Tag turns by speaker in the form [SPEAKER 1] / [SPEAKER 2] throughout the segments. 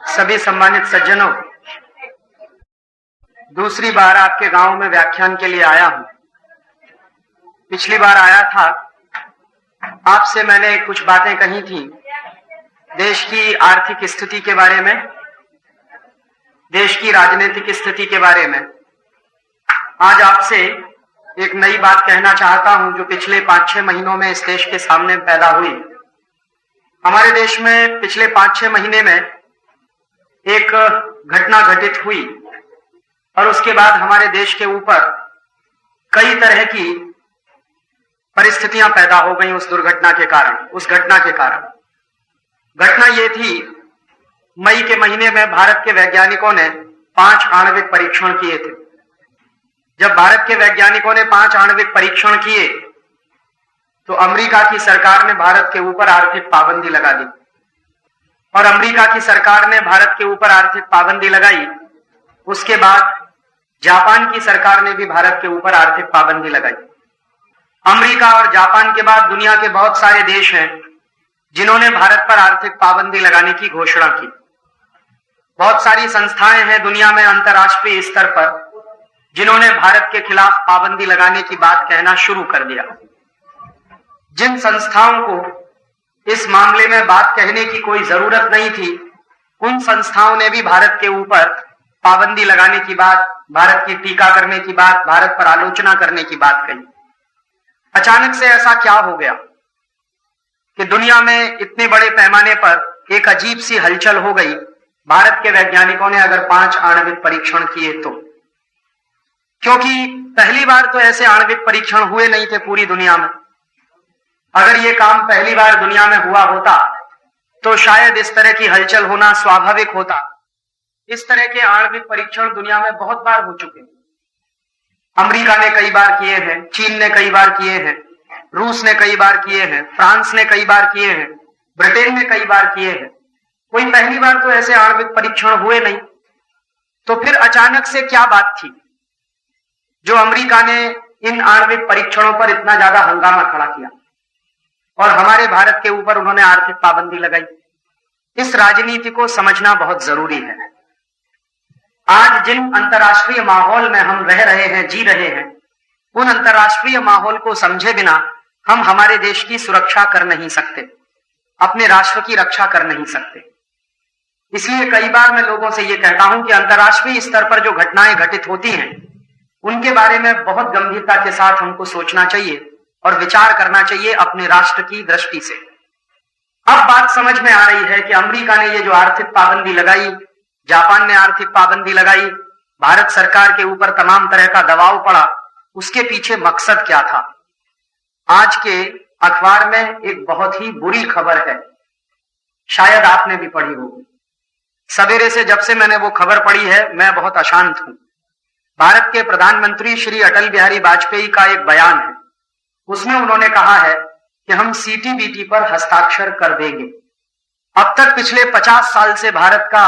[SPEAKER 1] सभी सम्मानित सज्जनों, दूसरी बार आपके गांव में व्याख्यान के लिए आया हूं। पिछली बार आया था, आपसे मैंने कुछ बातें कही थी देश की आर्थिक स्थिति के बारे में, देश की राजनीतिक स्थिति के बारे में। आज आपसे एक नई बात कहना चाहता हूं जो पिछले 5-6 महीनों में इस देश के सामने पैदा हुई। हमारे देश में पिछले 5-6 महीने में एक घटना घटित हुई और उसके बाद हमारे देश के ऊपर कई तरह की परिस्थितियां पैदा हो गई उस दुर्घटना के कारण, उस घटना के कारण। घटना ये थी, मई के महीने में भारत के वैज्ञानिकों ने 5 आणविक परीक्षण किए थे। जब भारत के वैज्ञानिकों ने 5 आणविक परीक्षण किए तो अमेरिका की सरकार ने भारत के ऊपर आर्थिक पाबंदी लगा दी, और अमेरिका की सरकार ने भारत के ऊपर आर्थिक पाबंदी लगाई। उसके बाद जापान की सरकार ने भी भारत के ऊपर आर्थिक पाबंदी लगाई। अमेरिका और जापान के बाद दुनिया के बहुत सारे देश हैं जिन्होंने भारत पर आर्थिक पाबंदी लगाने की घोषणा की। बहुत सारी संस्थाएं हैं दुनिया में अंतर्राष्ट्रीय स्तर पर जिन्होंने भारत के खिलाफ पाबंदी लगाने की बात कहना शुरू कर दिया। जिन संस्थाओं को इस मामले में बात कहने की कोई जरूरत नहीं थी, उन संस्थाओं ने भी भारत के ऊपर पाबंदी लगाने की बात, भारत की टीका करने की बात, भारत पर आलोचना करने की बात कही। अचानक से ऐसा क्या हो गया कि दुनिया में इतने बड़े पैमाने पर एक अजीब सी हलचल हो गई। भारत के वैज्ञानिकों ने अगर 5 आणविक परीक्षण किए तो, क्योंकि पहली बार तो ऐसे आणविक परीक्षण हुए नहीं थे पूरी दुनिया में। अगर ये काम पहली बार दुनिया में हुआ होता तो शायद इस तरह की हलचल होना स्वाभाविक होता। इस तरह के आणविक परीक्षण दुनिया में बहुत बार हो चुके हैं। अमेरिका ने कई बार किए हैं, चीन ने कई बार किए हैं, रूस ने कई बार किए हैं, फ्रांस ने कई बार किए हैं, ब्रिटेन ने कई बार किए हैं। कोई पहली बार तो ऐसे आणविक परीक्षण हुए नहीं। तो फिर अचानक से क्या बात थी जो अमेरिका ने इन आणविक परीक्षणों पर इतना ज्यादा हंगामा खड़ा किया और हमारे भारत के ऊपर उन्होंने आर्थिक पाबंदी लगाई? इस राजनीति को समझना बहुत जरूरी है। आज जिन अंतर्राष्ट्रीय माहौल में हम रह रहे हैं, जी रहे हैं, उन अंतर्राष्ट्रीय माहौल को समझे बिना हम हमारे देश की सुरक्षा कर नहीं सकते, अपने राष्ट्र की रक्षा कर नहीं सकते। इसलिए कई बार मैं लोगों से यह कहता हूं कि अंतर्राष्ट्रीय स्तर पर जो घटनाएं घटित होती हैं उनके बारे में बहुत गंभीरता के साथ हमको सोचना चाहिए और विचार करना चाहिए अपने राष्ट्र की दृष्टि से। अब बात समझ में आ रही है कि अमेरिका ने ये जो आर्थिक पाबंदी लगाई, जापान ने आर्थिक पाबंदी लगाई, भारत सरकार के ऊपर तमाम तरह का दबाव पड़ा, उसके पीछे मकसद क्या था? आज के अखबार में एक बहुत ही बुरी खबर है, शायद आपने भी पढ़ी होगी। सवेरे से जब से मैंने वो खबर पढ़ी है मैं बहुत अशांत हूं। भारत के प्रधानमंत्री श्री अटल बिहारी वाजपेयी का एक बयान है, उसमें उन्होंने कहा है कि हम सीटीबीटी पर हस्ताक्षर कर देंगे। अब तक पिछले 50 साल से भारत का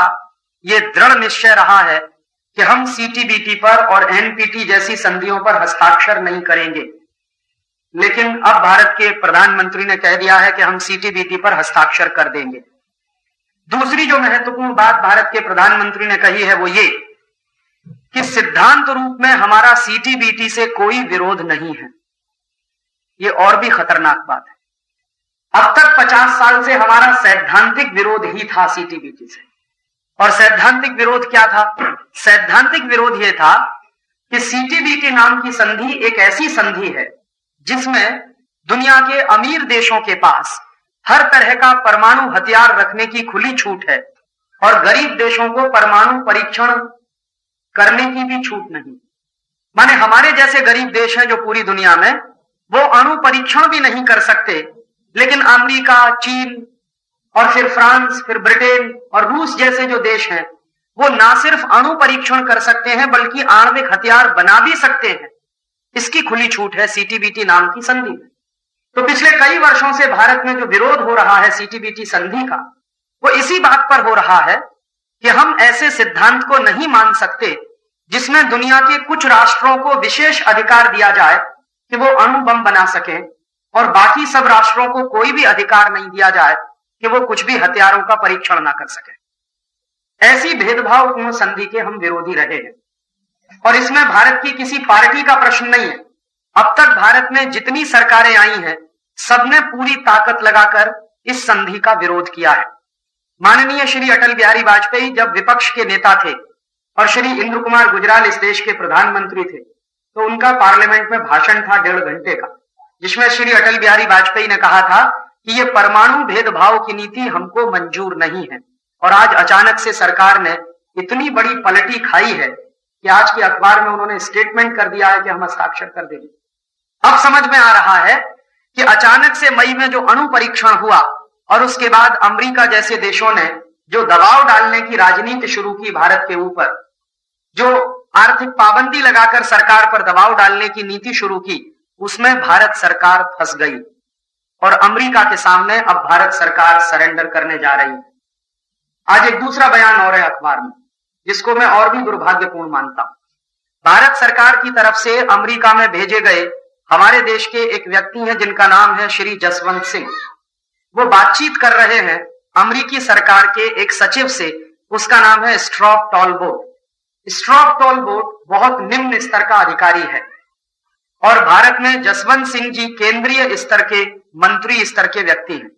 [SPEAKER 1] यह दृढ़ निश्चय रहा है कि हम सीटीबीटी पर और एनपीटी जैसी संधियों पर हस्ताक्षर नहीं करेंगे, लेकिन अब भारत के प्रधानमंत्री ने कह दिया है कि हम सीटीबीटी पर हस्ताक्षर कर देंगे। दूसरी जो महत्वपूर्ण बात भारत के प्रधानमंत्री ने कही है वो ये कि सिद्धांत रूप में हमारा सीटीबीटी से कोई विरोध नहीं है। ये और भी खतरनाक बात है। अब तक 50 साल से हमारा सैद्धांतिक विरोध ही था सीटीबीटी से। और सैद्धांतिक विरोध क्या था? सैद्धांतिक विरोध यह था कि सीटीबीटी नाम की संधि एक ऐसी संधि है जिसमें दुनिया के अमीर देशों के पास हर तरह का परमाणु हथियार रखने की खुली छूट है और गरीब देशों को परमाणु परीक्षण करने की भी छूट नहीं। माने हमारे जैसे गरीब देश हैं जो पूरी दुनिया में, वो अणु परीक्षण भी नहीं कर सकते, लेकिन अमेरिका, चीन और फिर फ्रांस, फिर ब्रिटेन और रूस जैसे जो देश हैं वो ना सिर्फ अणु परीक्षण कर सकते हैं बल्कि आणविक हथियार बना भी सकते हैं। इसकी खुली छूट है सीटीबीटी नाम की संधि में। तो पिछले कई वर्षों से भारत में जो विरोध हो रहा है सीटीबीटी संधि का, वो इसी बात पर हो रहा है कि हम ऐसे सिद्धांत को नहीं मान सकते जिसमें दुनिया के कुछ राष्ट्रों को विशेष अधिकार दिया जाए कि वो अणु बम बना सके और बाकी सब राष्ट्रों को कोई भी अधिकार नहीं दिया जाए कि वो कुछ भी हथियारों का परीक्षण ना कर सके। ऐसी भेदभावपूर्ण संधि के हम विरोधी रहे हैं और इसमें भारत की किसी पार्टी का प्रश्न नहीं है। अब तक भारत में जितनी सरकारें आई हैं, सबने पूरी ताकत लगाकर इस संधि का विरोध किया है। माननीय श्री अटल बिहारी वाजपेयी जब विपक्ष के नेता थे और श्री इंद्र कुमार गुजराल इस देश के प्रधानमंत्री थे, तो उनका पार्लियामेंट में भाषण था 1.5 घंटे का, जिसमें श्री अटल बिहारी वाजपेयी ने कहा था कि ये परमाणु भेदभाव की नीति हमको मंजूर नहीं है। और आज अचानक से सरकार ने इतनी बड़ी पलटी खाई है कि आज के अखबार में उन्होंने स्टेटमेंट कर दिया है कि हम हस्ताक्षर कर देंगे। अब समझ में आ रहा है कि अचानक से मई में जो अणु परीक्षण हुआ और उसके बाद अमेरिका जैसे देशों ने जो दबाव डालने की राजनीति शुरू की भारत के ऊपर, जो आर्थिक पाबंदी लगाकर सरकार पर दबाव डालने की नीति शुरू की, उसमें भारत सरकार फंस गई और अमेरिका के सामने अब भारत सरकार सरेंडर करने जा रही है। आज एक दूसरा बयान और है अखबार में, जिसको मैं और भी दुर्भाग्यपूर्ण मानता हूं। भारत सरकार की तरफ से अमेरिका में भेजे गए हमारे देश के एक व्यक्ति हैं जिनका नाम है श्री जसवंत सिंह। वो बातचीत कर रहे हैं अमेरिकी सरकार के एक सचिव से, उसका नाम है स्ट्रॉप टॉलबोट। स्ट्रॉप टॉलबोट बहुत निम्न स्तर का अधिकारी है और भारत में जसवंत सिंह जी केंद्रीय स्तर के मंत्री स्तर के व्यक्ति हैं।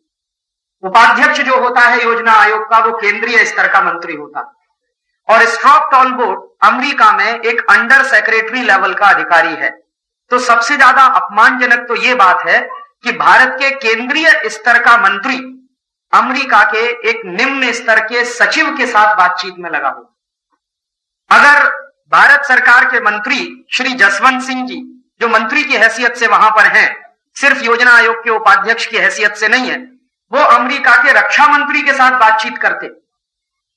[SPEAKER 1] उपाध्यक्ष जो होता है योजना आयोग का, वो केंद्रीय स्तर का मंत्री होता है और स्ट्रॉप टॉलबोट अमेरिका में एक अंडर सेक्रेटरी लेवल का अधिकारी है। तो सबसे ज्यादा अपमानजनक तो ये बात है कि भारत के केंद्रीय स्तर का मंत्री अमेरिका के एक निम्न स्तर के सचिव के साथ बातचीत में लगा हो। अगर भारत सरकार के मंत्री श्री जसवंत सिंह जी, जो मंत्री की हैसियत से वहां पर हैं, सिर्फ योजना आयोग के उपाध्यक्ष की हैसियत से नहीं है, वो अमेरिका के रक्षा मंत्री के साथ बातचीत करते,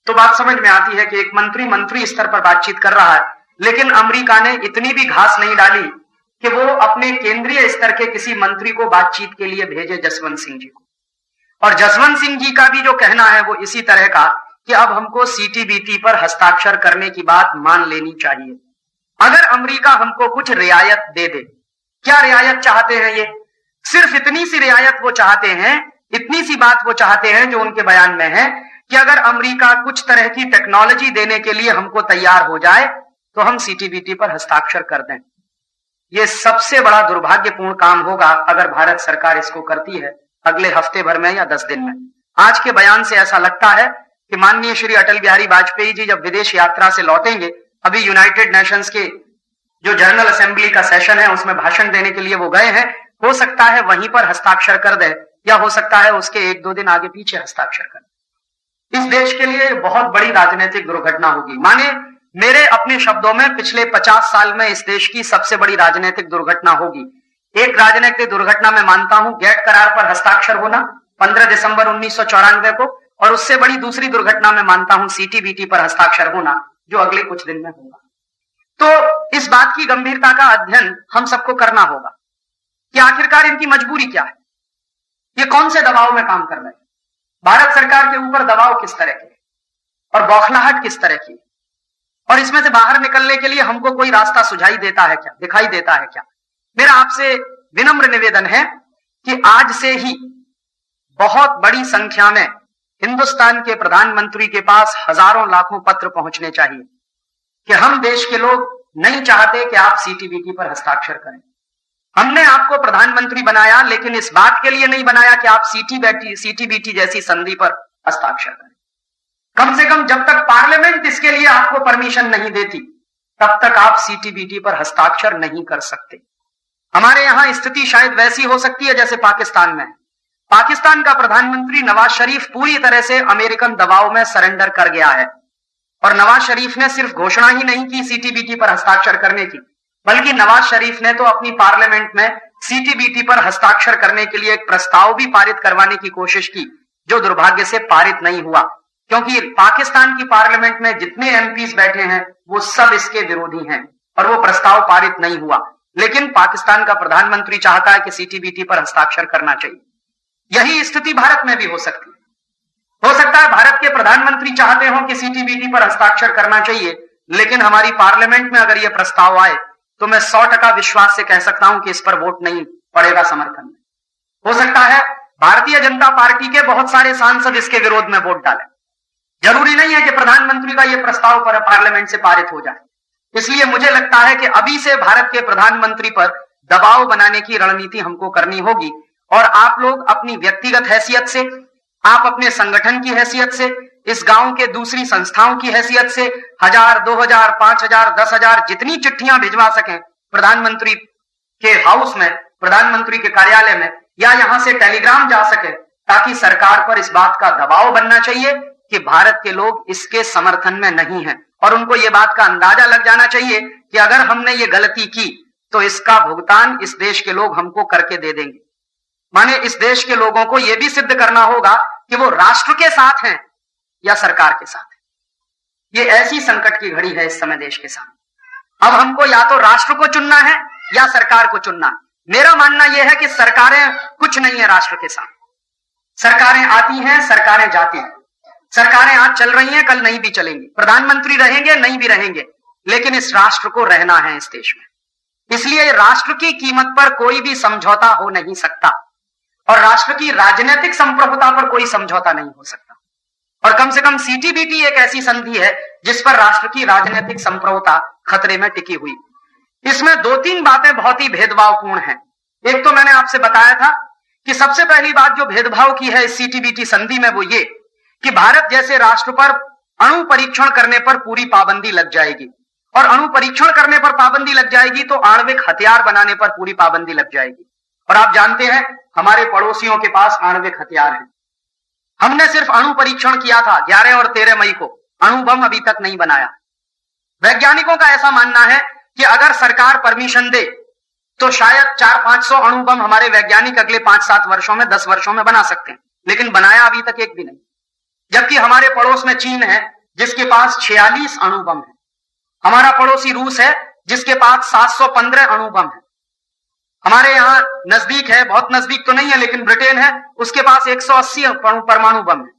[SPEAKER 1] तो बात समझ में आती है कि एक मंत्री स्तर पर बातचीत कर रहा है, लेकिन अमेरिका ने इतनी भी घास नहीं डाली कि वो अपने केंद्रीय स्तर के किसी मंत्री को बातचीत के लिए भेजे जसवंत सिंह जी को। और जसवंत सिंह जी का भी जो कहना है वो इसी तरह का कि अब हमको सीटीबीटी पर हस्ताक्षर करने की बात मान लेनी चाहिए, अगर अमेरिका हमको कुछ रियायत दे दे। क्या रियायत चाहते हैं ये? सिर्फ इतनी सी रियायत वो चाहते हैं, इतनी सी बात वो चाहते हैं जो उनके बयान में है कि अगर अमेरिका कुछ तरह की टेक्नोलॉजी देने के लिए हमको तैयार हो जाए तो हम सीटीबीटी पर हस्ताक्षर कर दें। ये सबसे बड़ा दुर्भाग्यपूर्ण काम होगा अगर भारत सरकार इसको करती है अगले हफ्ते भर में या 10 दिन में। आज के बयान से ऐसा लगता है कि माननीय श्री अटल बिहारी वाजपेयी जी जब विदेश यात्रा से लौटेंगे, अभी यूनाइटेड नेशंस के जो जनरल असेंबली का सेशन है उसमें भाषण देने के लिए वो गए हैं, हो सकता है वहीं पर हस्ताक्षर कर दें या हो सकता है उसके 1-2 दिन आगे पीछे हस्ताक्षर कर दें। इस देश के लिए बहुत बड़ी राजनीतिक दुर्घटना होगी। माने मेरे अपने शब्दों में पिछले 50 साल में इस देश की सबसे बड़ी राजनीतिक दुर्घटना होगी। एक राजनीतिक दुर्घटना मैं मानता हूं गेट करार पर हस्ताक्षर होना 15 दिसंबर 1994 को, और उससे बड़ी दूसरी दुर्घटना मैं मानता हूं सीटीबीटी पर हस्ताक्षर होना जो अगले कुछ दिन में होगा। तो इस बात की गंभीरता का अध्ययन हम सबको करना होगा कि आखिरकार इनकी मजबूरी क्या है, ये कौन से दबाव में काम कर रहे हैं, भारत सरकार के ऊपर दबाव किस तरह के और बौखलाहट किस तरह की, और इसमें से बाहर निकलने के लिए हमको कोई रास्ता सुझाई देता है क्या, दिखाई देता है क्या। मेरा आपसे विनम्र निवेदन है कि आज से ही बहुत बड़ी संख्या में हिंदुस्तान के प्रधानमंत्री के पास हजारों लाखों पत्र पहुंचने चाहिए कि हम देश के लोग नहीं चाहते कि आप सीटीबीटी पर हस्ताक्षर करें। हमने आपको प्रधानमंत्री बनाया, लेकिन इस बात के लिए नहीं बनाया कि आप सीटीबीटी जैसी संधि पर हस्ताक्षर करें। कम से कम जब तक पार्लियामेंट इसके लिए आपको परमिशन नहीं देती, तब तक आप सीटीबीटी पर हस्ताक्षर नहीं कर सकते। हमारे यहां स्थिति शायद वैसी हो सकती है जैसे पाकिस्तान में है। पाकिस्तान का प्रधानमंत्री नवाज शरीफ पूरी तरह से अमेरिकन दबाव में सरेंडर कर गया है, और नवाज शरीफ ने सिर्फ घोषणा ही नहीं की सीटीबीटी पर हस्ताक्षर करने की, बल्कि नवाज शरीफ ने तो अपनी पार्लियामेंट में सीटीबीटी पर हस्ताक्षर करने के लिए एक प्रस्ताव भी पारित करवाने की कोशिश की, जो दुर्भाग्य से पारित नहीं हुआ, क्योंकि पाकिस्तान की पार्लियामेंट में जितने एमपीज बैठे हैं वो सब इसके विरोधी हैं और वो प्रस्ताव पारित नहीं हुआ। लेकिन पाकिस्तान का प्रधानमंत्री चाहता है कि सीटीबीटी पर हस्ताक्षर करना चाहिए। यही स्थिति भारत में भी हो सकती है। हो सकता है भारत के प्रधानमंत्री चाहते हो कि सीटीबीटी पर हस्ताक्षर करना चाहिए, लेकिन हमारी पार्लियामेंट में अगर यह प्रस्ताव आए तो मैं 100% विश्वास से कह सकता हूं कि इस पर वोट नहीं पड़ेगा समर्थन में। हो सकता है भारतीय जनता पार्टी के बहुत सारे सांसद इसके विरोध में वोट डालें, जरूरी नहीं है कि प्रधानमंत्री का यह प्रस्ताव पर पार्लियामेंट से पारित हो जाए। इसलिए मुझे लगता है कि अभी से भारत के प्रधानमंत्री पर दबाव बनाने की रणनीति हमको करनी होगी, और आप लोग अपनी व्यक्तिगत हैसियत से, आप अपने संगठन की हैसियत से, इस गांव के दूसरी संस्थाओं की हैसियत से 1000, 2000, 5000, 10,000 जितनी चिट्ठियां भिजवा सकें प्रधानमंत्री के हाउस में, प्रधानमंत्री के कार्यालय में, या यहां से टेलीग्राम जा सके, ताकि सरकार पर इस बात का दबाव बनना चाहिए कि भारत के लोग इसके समर्थन में नहीं हैं, और उनको ये बात का अंदाजा लग जाना चाहिए कि अगर हमने ये गलती की तो इसका भुगतान इस देश के लोग हमको करके दे देंगे। माने इस देश के लोगों को यह भी सिद्ध करना होगा कि वो राष्ट्र के साथ हैं या सरकार के साथ है। ये ऐसी संकट की घड़ी है इस समय देश के सामने। अब हमको या तो राष्ट्र को चुनना है या सरकार को चुनना है। मेरा मानना यह है कि सरकारें कुछ नहीं है राष्ट्र के सामने। सरकारें आती हैं, सरकारें जाती हैं। सरकारें आज चल रही हैं, कल नहीं भी चलेंगी। प्रधानमंत्री रहेंगे, नहीं भी रहेंगे, लेकिन इस राष्ट्र को रहना है इस देश में। इसलिए राष्ट्र की कीमत पर कोई भी समझौता हो नहीं सकता, और राष्ट्र की राजनीतिक संप्रभुता पर कोई समझौता नहीं हो सकता। और कम से कम सीटीबीटी एक ऐसी संधि है जिस पर राष्ट्र की राजनीतिक संप्रभुता खतरे में टिकी हुई। इसमें 2-3 बातें बहुत ही भेदभावपूर्ण हैं। एक तो मैंने आपसे बताया था कि सबसे पहली बात जो भेदभाव की है इस सीटीबीटी संधि में, वो ये कि भारत जैसे राष्ट्र पर अणु परीक्षण करने पर पूरी पाबंदी लग जाएगी, और अणु परीक्षण करने पर पाबंदी लग जाएगी तो आणविक हथियार बनाने पर पूरी पाबंदी लग जाएगी। और आप जानते हैं हमारे पड़ोसियों के पास आणविक हथियार हैं। हमने सिर्फ अणु परीक्षण किया था 11 और 13 मई को, अणु बम अभी तक नहीं बनाया। वैज्ञानिकों का ऐसा मानना है कि अगर सरकार परमिशन दे तो शायद 400-500 अणु बम हमारे वैज्ञानिक अगले 5-7 वर्षों में, 10 वर्षों में बना सकते हैं, लेकिन बनाया अभी तक एक भी नहीं। जबकि हमारे पड़ोस में चीन है जिसके पास 46 अणु बम है। हमारा पड़ोसी रूस है जिसके पास 715 अणु बम है। हमारे यहां नजदीक है, बहुत नजदीक तो नहीं है, लेकिन ब्रिटेन है, उसके पास 180 परमाणु बम है।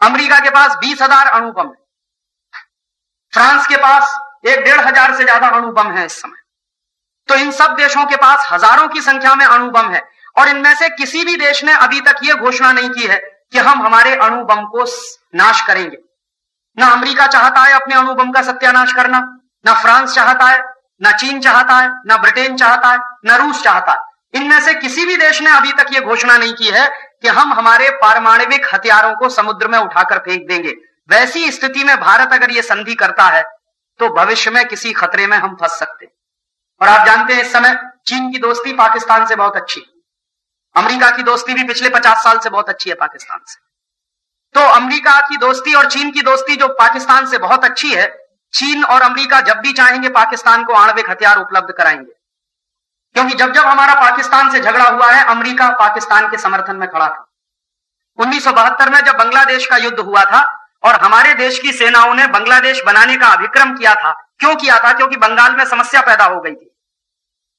[SPEAKER 1] अमेरिका के पास 20,000 अणु बम है। फ्रांस के पास 1,500 से ज्यादा अणु बम है इस समय। तो इन सब देशों के पास हजारों की संख्या में अणु बम है, और इनमें से किसी भी देश ने अभी तक यह घोषणा नहीं की है कि हम हमारे अणु बम को नाश करेंगे। ना अमेरिका चाहता है अपने अणु बम का सत्यानाश करना, ना फ्रांस चाहता है, ना चीन चाहता है, ना ब्रिटेन चाहता है, ना रूस चाहता है। इनमें से किसी भी देश ने अभी तक यह घोषणा नहीं की है कि हम हमारे पारमाणविक हथियारों को समुद्र में उठाकर फेंक देंगे। वैसी स्थिति में भारत अगर यह संधि करता है तो भविष्य में किसी खतरे में हम फंस सकते हैं। और आप जानते हैं इस समय चीन की दोस्ती पाकिस्तान से बहुत अच्छी, अमेरिका की दोस्ती भी पिछले 50 साल से बहुत अच्छी है पाकिस्तान से। तो अमेरिका की दोस्ती और चीन की दोस्ती जो पाकिस्तान से बहुत अच्छी है, चीन और अमेरिका जब भी चाहेंगे पाकिस्तान को आणविक हथियार उपलब्ध कराएंगे। क्योंकि जब जब हमारा पाकिस्तान से झगड़ा हुआ है, अमेरिका पाकिस्तान के समर्थन में खड़ा था। 1972 में जब बांग्लादेश का युद्ध हुआ था और हमारे देश की सेनाओं ने बांग्लादेश बनाने का अभिक्रम किया था, क्यों किया था? क्योंकि बंगाल में समस्या पैदा हो गई थी।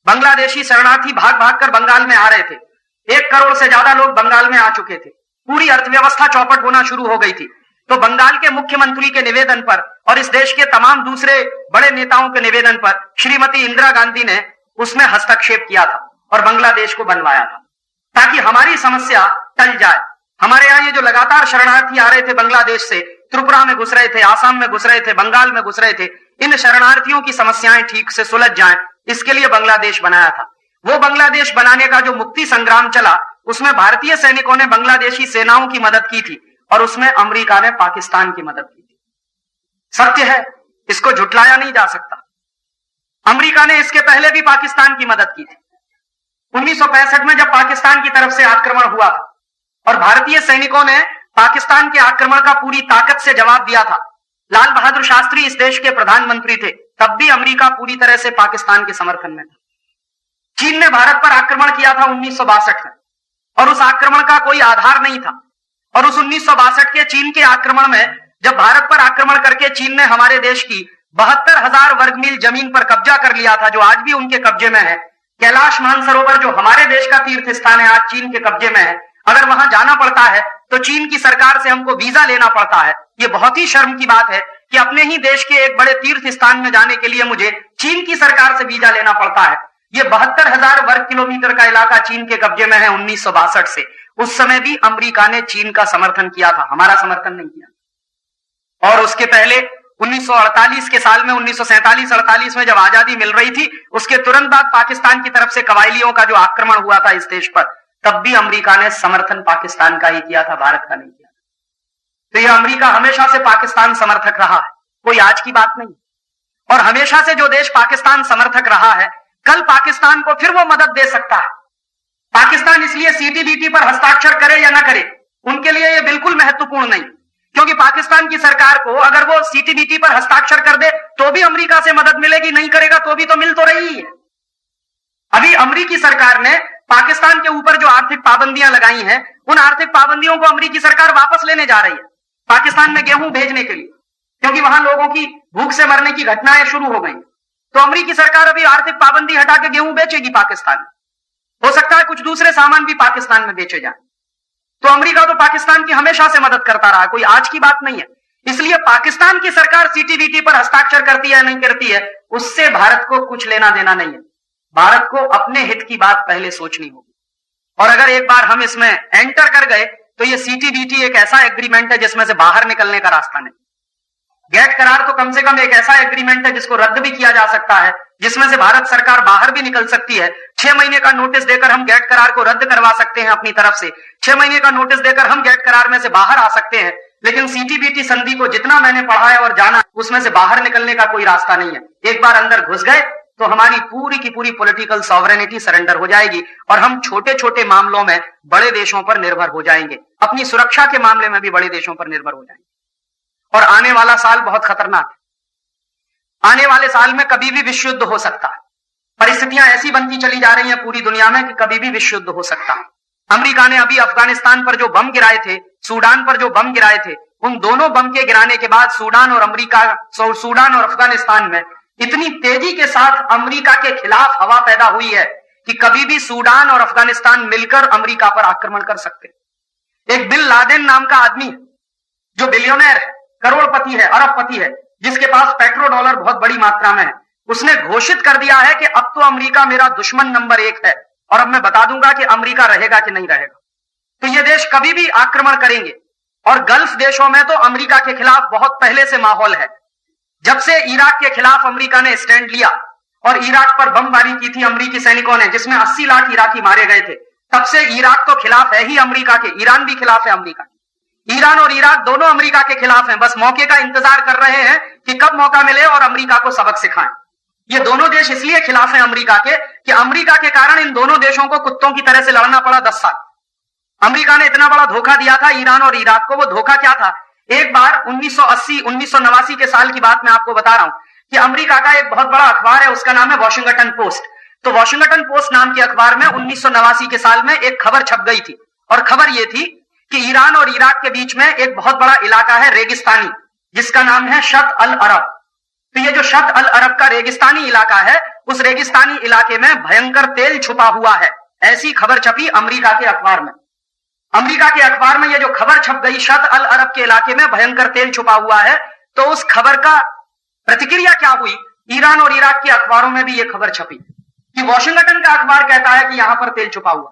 [SPEAKER 1] बांग्लादेशी शरणार्थी भाग भाग कर बंगाल में आ रहे थे। 1 करोड़ से ज्यादा लोग बंगाल में आ चुके थे। पूरी अर्थव्यवस्था चौपट होना शुरू हो गई थी। तो बंगाल के मुख्यमंत्री के निवेदन पर और इस देश के तमाम दूसरे बड़े नेताओं के निवेदन पर श्रीमती इंदिरा गांधी ने उसमें हस्तक्षेप किया था और बांग्लादेश को बनवाया था, ताकि हमारी समस्या टल जाए। हमारे यहाँ ये जो लगातार शरणार्थी आ रहे थे बांग्लादेश से, त्रिपुरा में घुस रहे थे, आसाम में घुस रहे थे, बंगाल में घुस रहे थे, इन शरणार्थियों की समस्याएं ठीक से सुलझ जाएं, इसके लिए बांग्लादेश बनाया था। वो बांग्लादेश बनाने का जो मुक्ति संग्राम चला, उसमें भारतीय सैनिकों ने बांग्लादेशी सेनाओं की मदद की थी और उसमें अमेरिका ने पाकिस्तान की मदद की थी। सत्य है, इसको झुटलाया नहीं जा सकता। अमेरिका ने इसके पहले भी पाकिस्तान की मदद की थी। 1965 में जब पाकिस्तान की तरफ से आक्रमण हुआ था और भारतीय सैनिकों ने पाकिस्तान के आक्रमण का पूरी ताकत से जवाब दिया था, लाल बहादुर शास्त्री इस देश के प्रधानमंत्री थे, तब भी अमेरिका पूरी तरह से पाकिस्तान के समर्थन में था। चीन ने भारत पर आक्रमण किया था 1962 में और उस आक्रमण का कोई आधार नहीं था। और उस 1962 के चीन के आक्रमण में जब भारत पर आक्रमण करके चीन ने हमारे देश की 72,000 वर्ग मील जमीन पर कब्जा कर लिया था, जो आज भी उनके कब्जे में है। कैलाश मानसरोवर जो हमारे देश का तीर्थ स्थान है, आज चीन के कब्जे में है। अगर वहां जाना पड़ता है तो चीन की सरकार से हमको वीजा लेना पड़ता है। ये बहुत ही शर्म की बात है कि अपने ही देश के एक बड़े तीर्थ स्थान में जाने के लिए मुझे चीन की सरकार से वीजा लेना पड़ता है। ये 72,000 वर्ग किलोमीटर का इलाका चीन के कब्जे में है 1962 से। उस समय भी अमेरिका ने चीन का समर्थन किया था, हमारा समर्थन नहीं किया। उसके पहले 1948 के साल में 1947-48 में जब आजादी मिल रही थी, उसके तुरंत बाद पाकिस्तान की तरफ से कबायलियों का जो आक्रमण हुआ था इस देश पर, तब भी अमेरिका ने समर्थन पाकिस्तान का ही किया था, भारत का नहीं किया। तो यह अमेरिका हमेशा से पाकिस्तान समर्थक रहा है, कोई आज की बात नहीं। और हमेशा से जो देश पाकिस्तान समर्थक रहा है, कल पाकिस्तान को फिर वो मदद दे सकता है। पाकिस्तान इसलिए सीटीबीटी पर हस्ताक्षर करे या ना करे, उनके लिए यह बिल्कुल महत्वपूर्ण नहीं, क्योंकि पाकिस्तान की सरकार को अगर वो सीटीबीटी पर हस्ताक्षर कर दे तो भी अमेरिका से मदद मिलेगी, नहीं करेगा तो भी तो मिल तो रही है। अभी अमेरिकी सरकार ने पाकिस्तान के ऊपर जो आर्थिक पाबंदियां लगाई हैं, उन आर्थिक पाबंदियों को अमेरिकी सरकार वापस लेने जा रही है पाकिस्तान में गेहूं भेजने के लिए, क्योंकि वहां लोगों की भूख से मरने की घटनाएं शुरू हो गई। तो अमेरिकी सरकार अभी आर्थिक पाबंदी हटा के गेहूं बेचेगी पाकिस्तान में। हो सकता है कुछ दूसरे सामान भी पाकिस्तान में बेचे जाएं। तो अमेरिका तो पाकिस्तान की हमेशा से मदद करता रहा है, कोई आज की बात नहीं है। इसलिए पाकिस्तान की सरकार सीटीबीटी पर हस्ताक्षर करती है नहीं करती है, उससे भारत को कुछ लेना देना नहीं है। भारत को अपने हित की बात पहले सोचनी होगी। और अगर एक बार हम इसमें एंटर कर गए तो ये सीटीबीटी एक ऐसा एग्रीमेंट है जिसमें से बाहर निकलने का रास्ता नहीं। गेट करार तो कम से कम एक ऐसा एग्रीमेंट है जिसको रद्द भी किया जा सकता है, जिसमें से भारत सरकार बाहर भी निकल सकती है। 6 महीने का नोटिस देकर हम गेट करार को रद्द करवा सकते हैं अपनी तरफ से, 6 महीने का नोटिस देकर हम गेट करार में से बाहर आ सकते हैं। लेकिन सीटीबीटी संधि को जितना मैंने पढ़ा है और जाना, उसमें से बाहर निकलने का कोई रास्ता नहीं है। एक बार अंदर घुस गए तो हमारी पूरी की पूरी पॉलिटिकल सॉवरेनिटी सरेंडर हो जाएगी और हम छोटे छोटे मामलों में बड़े देशों पर निर्भर हो जाएंगे, अपनी सुरक्षा के मामले में भी बड़े देशों पर निर्भर हो जाएंगे। और आने वाला साल बहुत खतरनाक है। आने वाले साल में कभी भी विश्व युद्ध हो सकता है। परिस्थितियां ऐसी बनती चली जा रही हैं पूरी दुनिया में कि कभी भी विश्व युद्ध हो सकता है। अमेरिका ने अभी अफगानिस्तान पर जो बम गिराए थे, सूडान पर जो बम गिराए थे, उन दोनों बम के गिराने के बाद सूडान और अफगानिस्तान में इतनी तेजी के साथ अमेरिका के खिलाफ हवा पैदा हुई है कि कभी भी सूडान और अफगानिस्तान मिलकर अमेरिका पर आक्रमण कर सकते। एक बिन लादेन नाम का आदमी जो बिलियनर है, करोड़पति है, अरबपति है, जिसके पास पेट्रो डॉलर बहुत बड़ी मात्रा में है, उसने घोषित कर दिया है कि अब तो अमेरिका मेरा दुश्मन नंबर 1 है और अब मैं बता दूंगा कि अमेरिका रहेगा कि नहीं रहेगा। तो ये देश कभी भी आक्रमण करेंगे। और गल्फ देशों में तो अमेरिका के खिलाफ बहुत पहले से माहौल है। जब से इराक के खिलाफ अमेरिका ने स्टैंड लिया और इराक पर बमबारी की थी अमेरिकी सैनिकों ने, जिसमें 80 लाख इराकी मारे गए थे, तब से इराक तो खिलाफ है ही अमेरिका के, ईरान भी खिलाफ है अमेरिका के। ईरान और इराक दोनों अमेरिका के खिलाफ हैं, बस मौके का इंतजार कर रहे हैं कि कब मौका मिले और अमेरिका को सबक सिखाएं। ये दोनों देश इसलिए खिलाफ हैं अमेरिका के कि अमेरिका के कारण इन दोनों देशों को कुत्तों की तरह से लड़ना पड़ा 10 साल। अमेरिका ने इतना बड़ा धोखा दिया था ईरान और इराक को। वो धोखा क्या था? एक बार 1989 के साल की बात मैं आपको बता रहा हूं कि अमेरिका का एक बहुत बड़ा अखबार है, उसका नाम है वॉशिंगटन पोस्ट। तो वॉशिंगटन पोस्ट नाम के अखबार में 1989 के साल में एक खबर छप गई थी और खबर यह थी कि ईरान और इराक के बीच में एक बहुत बड़ा इलाका है रेगिस्तानी, जिसका नाम है शत अल अरब। तो ये जो शत अल अरब का रेगिस्तानी इलाका है, उस रेगिस्तानी इलाके में भयंकर तेल छुपा हुआ है, ऐसी खबर छपी अमेरिका के अखबार में। अमेरिका के अखबार में ये जो खबर छप गई, शत अल अरब के इलाके में भयंकर तेल छुपा हुआ है, तो उस खबर का प्रतिक्रिया क्या हुई? ईरान और इराक के अखबारों में भी ये खबर छपी कि वॉशिंगटन का अखबार कहता है कि यहां पर तेल छुपा हुआ।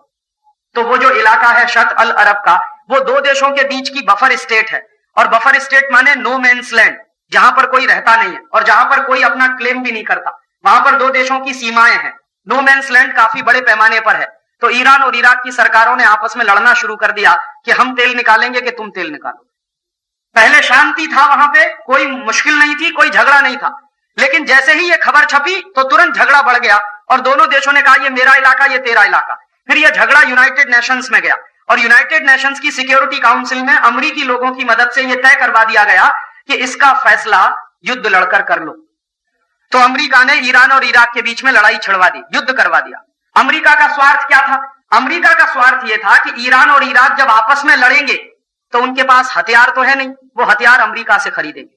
[SPEAKER 1] तो वो जो इलाका है शत अल अरब का, वो दो देशों के बीच की बफर स्टेट है। और बफर स्टेट माने नो मैन्स लैंड, जहां पर कोई रहता नहीं है और जहां पर कोई अपना क्लेम भी नहीं करता। वहां पर दो देशों की सीमाएं हैं। नो मैन्स लैंड काफी बड़े पैमाने पर है। तो ईरान और इराक की सरकारों ने आपस में लड़ना शुरू कर दिया कि हम तेल निकालेंगे कि तुम तेल निकालो। पहले शांति था, वहां पे कोई मुश्किल नहीं थी, कोई झगड़ा नहीं था। लेकिन जैसे ही ये खबर छपी तो तुरंत झगड़ा बढ़ गया और दोनों देशों ने कहा ये मेरा इलाका, ये तेरा इलाका। फिर यह झगड़ा यूनाइटेड नेशंस में गया और यूनाइटेड नेशंस की सिक्योरिटी काउंसिल में अमेरिकी लोगों की मदद से यह तय करवा दिया गया कि इसका फैसला युद्ध लड़कर कर लो। तो अमेरिका ने ईरान और इराक के बीच में लड़ाई छिड़वा दी, युद्ध करवा दिया। अमेरिका का स्वार्थ क्या था? अमेरिका का स्वार्थ यह था कि ईरान और इराक जब आपस में लड़ेंगे तो उनके पास हथियार तो है नहीं, वो हथियार अमेरिका से खरीदेंगे।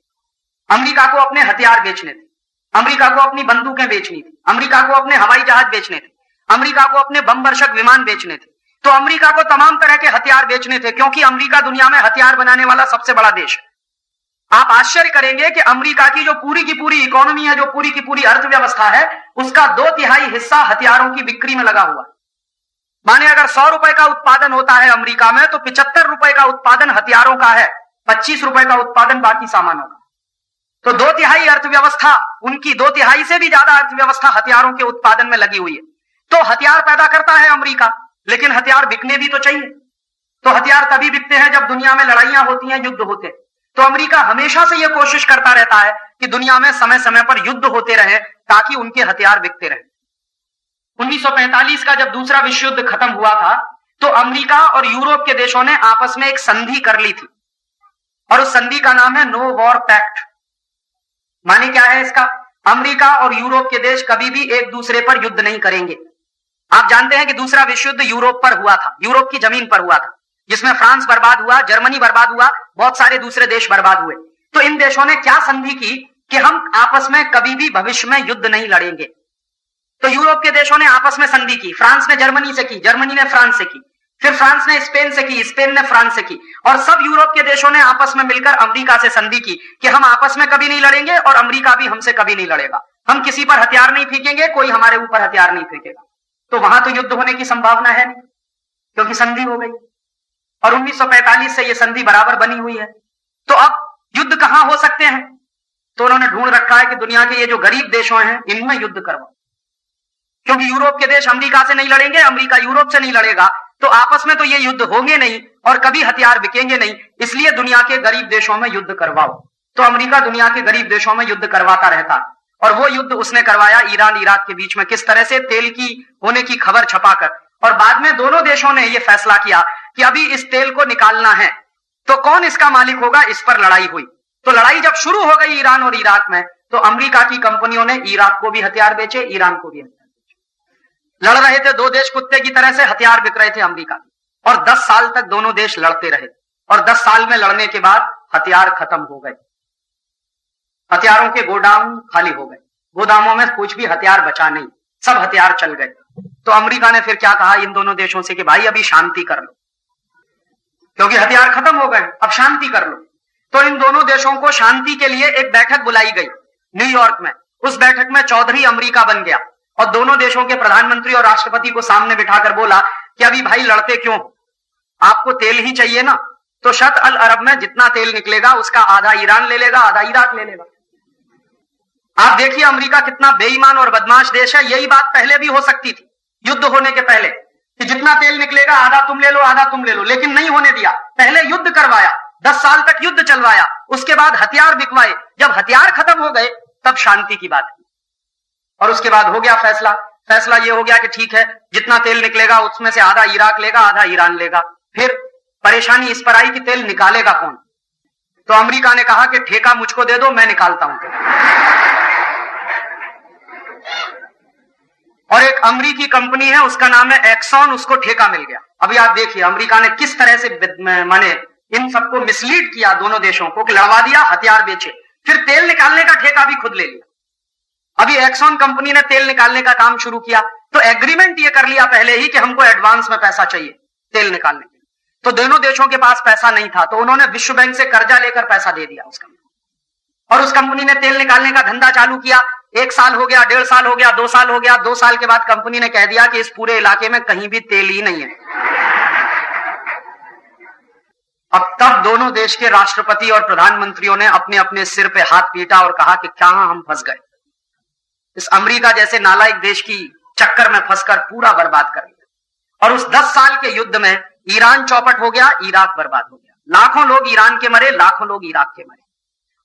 [SPEAKER 1] अमेरिका को अपने हथियार बेचने थे, अमेरिका को अपनी बंदूकें बेचनी थी, अमेरिका को अपने हवाई जहाज बेचने थे, अमेरिका को अपने बम वर्षक विमान बेचने थे। तो अमेरिका को तमाम तरह के हथियार बेचने थे, क्योंकि अमेरिका दुनिया में हथियार बनाने वाला सबसे बड़ा देश है। आप आश्चर्य करेंगे कि अमेरिका की जो पूरी की पूरी इकोनॉमी है, जो पूरी की पूरी अर्थव्यवस्था है, उसका 2/3 हिस्सा हथियारों की बिक्री में लगा हुआ है। माने अगर 100 रुपए का उत्पादन होता है अमेरिका में, तो 75 रुपए का उत्पादन हथियारों का है, 25 रुपए का उत्पादन बाकी सामानों का। तो 2/3 अर्थव्यवस्था, उनकी 2/3 से भी ज्यादा अर्थव्यवस्था हथियारों के उत्पादन में लगी हुई है। तो हथियार पैदा करता है अमेरिका, लेकिन हथियार बिकने भी तो चाहिए। तो हथियार तभी बिकते हैं जब दुनिया में लड़ाइयां होती हैं, युद्ध होते हैं। तो अमेरिका हमेशा से यह कोशिश करता रहता है कि दुनिया में समय समय पर युद्ध होते रहे ताकि उनके हथियार बिकते रहे। 1945 का जब दूसरा विश्व युद्ध खत्म हुआ था तो अमेरिका और यूरोप के देशों ने आपस में एक संधि कर ली थी, और उस संधि का नाम है नो वॉर पैक्ट। माने क्या है इसका? अमेरिका और यूरोप के देश कभी भी एक दूसरे पर युद्ध नहीं करेंगे। आप जानते हैं कि दूसरा विश्व युद्ध यूरोप पर हुआ था, यूरोप की जमीन पर हुआ था, जिसमें फ्रांस बर्बाद हुआ, जर्मनी बर्बाद हुआ, बहुत सारे दूसरे देश बर्बाद हुए। तो इन देशों ने क्या संधि की कि हम आपस में कभी भी भविष्य में युद्ध नहीं लड़ेंगे। तो यूरोप के देशों ने आपस में संधि की, फ्रांस ने जर्मनी से की, जर्मनी ने फ्रांस से की, फिर फ्रांस ने स्पेन से की, स्पेन ने फ्रांस से की, और सब यूरोप के देशों ने आपस में मिलकर अमेरिका से संधि की कि हम आपस में कभी नहीं लड़ेंगे और अमेरिका भी हमसे कभी नहीं लड़ेगा। हम किसी पर हथियार नहीं फेंकेंगे, कोई हमारे ऊपर हथियार नहीं फेंकेगा। तो वहां तो युद्ध होने की संभावना है नहीं, क्योंकि संधि हो गई, और 1945 से यह संधि बराबर बनी हुई है। तो अब युद्ध कहां हो सकते हैं? तो उन्होंने ढूंढ रखा है कि दुनिया के ये जो गरीब देशों हैं इनमें युद्ध करवाओ, क्योंकि यूरोप के देश अमेरिका से नहीं लड़ेंगे, अमेरिका यूरोप से नहीं लड़ेगा, तो आपस में तो ये युद्ध होंगे नहीं और कभी हथियार बिकेंगे नहीं। इसलिए दुनिया के गरीब देशों में युद्ध करवाओ। तो अमेरिका दुनिया के गरीब देशों में युद्ध करवाता रहता, और वो युद्ध उसने करवाया ईरान इराक के बीच में, किस तरह से तेल की होने की खबर छपाकर। और बाद में दोनों देशों ने यह फैसला किया कि अभी इस तेल को निकालना है, तो कौन इसका मालिक होगा, इस पर लड़ाई हुई। तो लड़ाई जब शुरू हो गई ईरान और इराक में, तो अमेरिका की कंपनियों ने इराक को भी हथियार बेचे, ईरान को भी हथियार बेचे। लड़ रहे थे दो देश कुत्ते की तरह से, हथियार बिक रहे थे अमेरिका के, और 10 साल तक दोनों देश लड़ते रहे, और 10 साल में लड़ने के बाद हथियार खत्म हो गए, हथियारों के गोदाम खाली हो गए, गोदामों में कुछ भी हथियार बचा नहीं, सब हथियार चल गए। तो अमेरिका ने फिर क्या कहा इन दोनों देशों से कि भाई अभी शांति कर लो, क्योंकि हथियार खत्म हो गए, अब शांति कर लो। तो इन दोनों देशों को शांति के लिए एक बैठक बुलाई गई न्यूयॉर्क में। उस बैठक में चौधरी अमेरिका बन गया, और दोनों देशों के प्रधानमंत्री और राष्ट्रपति को सामने बिठाकर बोला कि अभी भाई लड़ते क्यों, आपको तेल ही चाहिए ना, तो शत अल अरब में जितना तेल निकलेगा उसका आधा ईरान ले लेगा, आधा इराक ले लेगा। आप देखिए अमेरिका कितना बेईमान और बदमाश देश है। यही बात पहले भी हो सकती थी, युद्ध होने के पहले, कि जितना तेल निकलेगा आधा तुम ले लो, आधा तुम ले लो, लेकिन नहीं होने दिया। पहले युद्ध करवाया, 10 साल तक युद्ध चलवाया, उसके बाद हथियार बिकवाए, जब हथियार खत्म हो गए तब शांति की बात की, और उसके बाद हो गया फैसला। फैसला ये हो गया कि ठीक है, जितना तेल निकलेगा उसमें से आधा इराक लेगा, आधा ईरान लेगा। फिर परेशानी इस पर आई कि तेल निकालेगा कौन। तो अमेरिका ने कहा कि ठेका मुझको दे दो, मैं निकालता हूं। और एक अमेरिकी कंपनी है, उसका नाम है एक्सॉन, उसको ठेका मिल गया। अभी आप देखिए अमेरिका ने किस तरह से माने इन सबको मिसलीड किया, दोनों देशों को लड़वा दिया, हथियार बेचे, फिर तेल निकालने का ठेका भी खुद ले लिया। अभी एक्सॉन कंपनी ने तेल निकालने का काम शुरू किया, तो एग्रीमेंट ये कर लिया पहले ही कि हमको एडवांस में पैसा चाहिए तेल निकालने के लिए। तो दोनों देशों के पास पैसा नहीं था, तो उन्होंने विश्व बैंक से कर्जा लेकर पैसा दे दिया उस कंपनी, और उस कंपनी ने तेल निकालने का धंधा चालू किया। 1 साल हो गया, 1.5 साल हो गया, 2 साल हो गया। 2 साल के बाद कंपनी ने कह दिया कि इस पूरे इलाके में कहीं भी तेल ही नहीं है। अब तब दोनों देश के राष्ट्रपति और प्रधानमंत्रियों ने अपने अपने सिर पे हाथ पीटा और कहा कि क्या हम फंस गए, इस अमेरिका जैसे नालायक देश की चक्कर में फंसकर पूरा बर्बाद कर लिया। और उस 10 साल के युद्ध में ईरान चौपट हो गया, इराक बर्बाद हो गया, लाखों लोग ईरान के मरे, लाखों लोग इराक के मरे।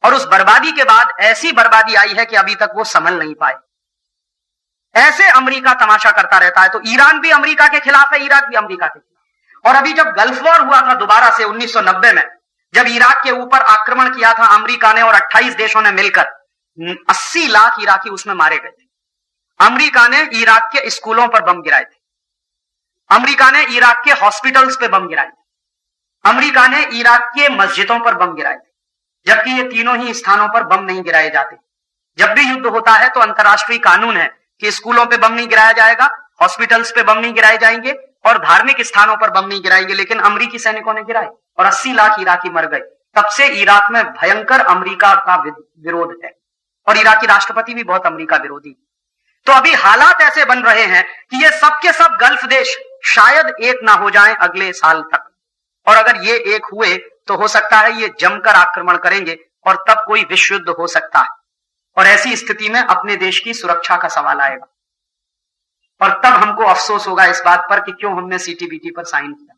[SPEAKER 1] और उस बर्बादी के बाद ऐसी बर्बादी आई है कि अभी तक वो संभल नहीं पाए। ऐसे अमेरिका तमाशा करता रहता है। तो ईरान भी अमेरिका के खिलाफ है, इराक भी अमेरिका के खिलाफ। और अभी जब गल्फ वॉर हुआ था दोबारा से 1990 में, जब इराक के ऊपर आक्रमण किया था अमेरिका ने और 28 देशों ने मिलकर, 80 लाख इराकी उसमें मारे गए थे। अमेरिका ने इराक के स्कूलों पर बम गिराए थे, अमेरिका ने इराक के हॉस्पिटल्स पे बम गिराए थे, अमेरिका ने इराक के मस्जिदों पर बम गिराए थे, जबकि ये तीनों ही स्थानों पर बम नहीं गिराए जाते। जब भी युद्ध होता है तो अंतर्राष्ट्रीय कानून है कि स्कूलों पे बम नहीं गिराया जाएगा, हॉस्पिटल्स पे बम नहीं गिराए जाएंगे और धार्मिक स्थानों पर बम नहीं गिराएंगे। लेकिन अमेरिकी सैनिकों ने गिराए और 80 लाख इराकी मर गए। तब से इराक में भयंकर अमेरिका का विरोध है, और इराकी राष्ट्रपति भी बहुत अमेरिका विरोधी। तो अभी हालात ऐसे बन रहे हैं कि ये सब के सब गल्फ देश शायद एक ना हो जाएं अगले साल तक, और अगर ये एक हुए तो हो सकता है ये जमकर आक्रमण करेंगे और तब कोई विश्व युद्ध हो सकता है। और ऐसी स्थिति में अपने देश की सुरक्षा का सवाल आएगा और तब हमको अफसोस होगा इस बात पर कि क्यों हमने सीटीबीटी पर साइन किया।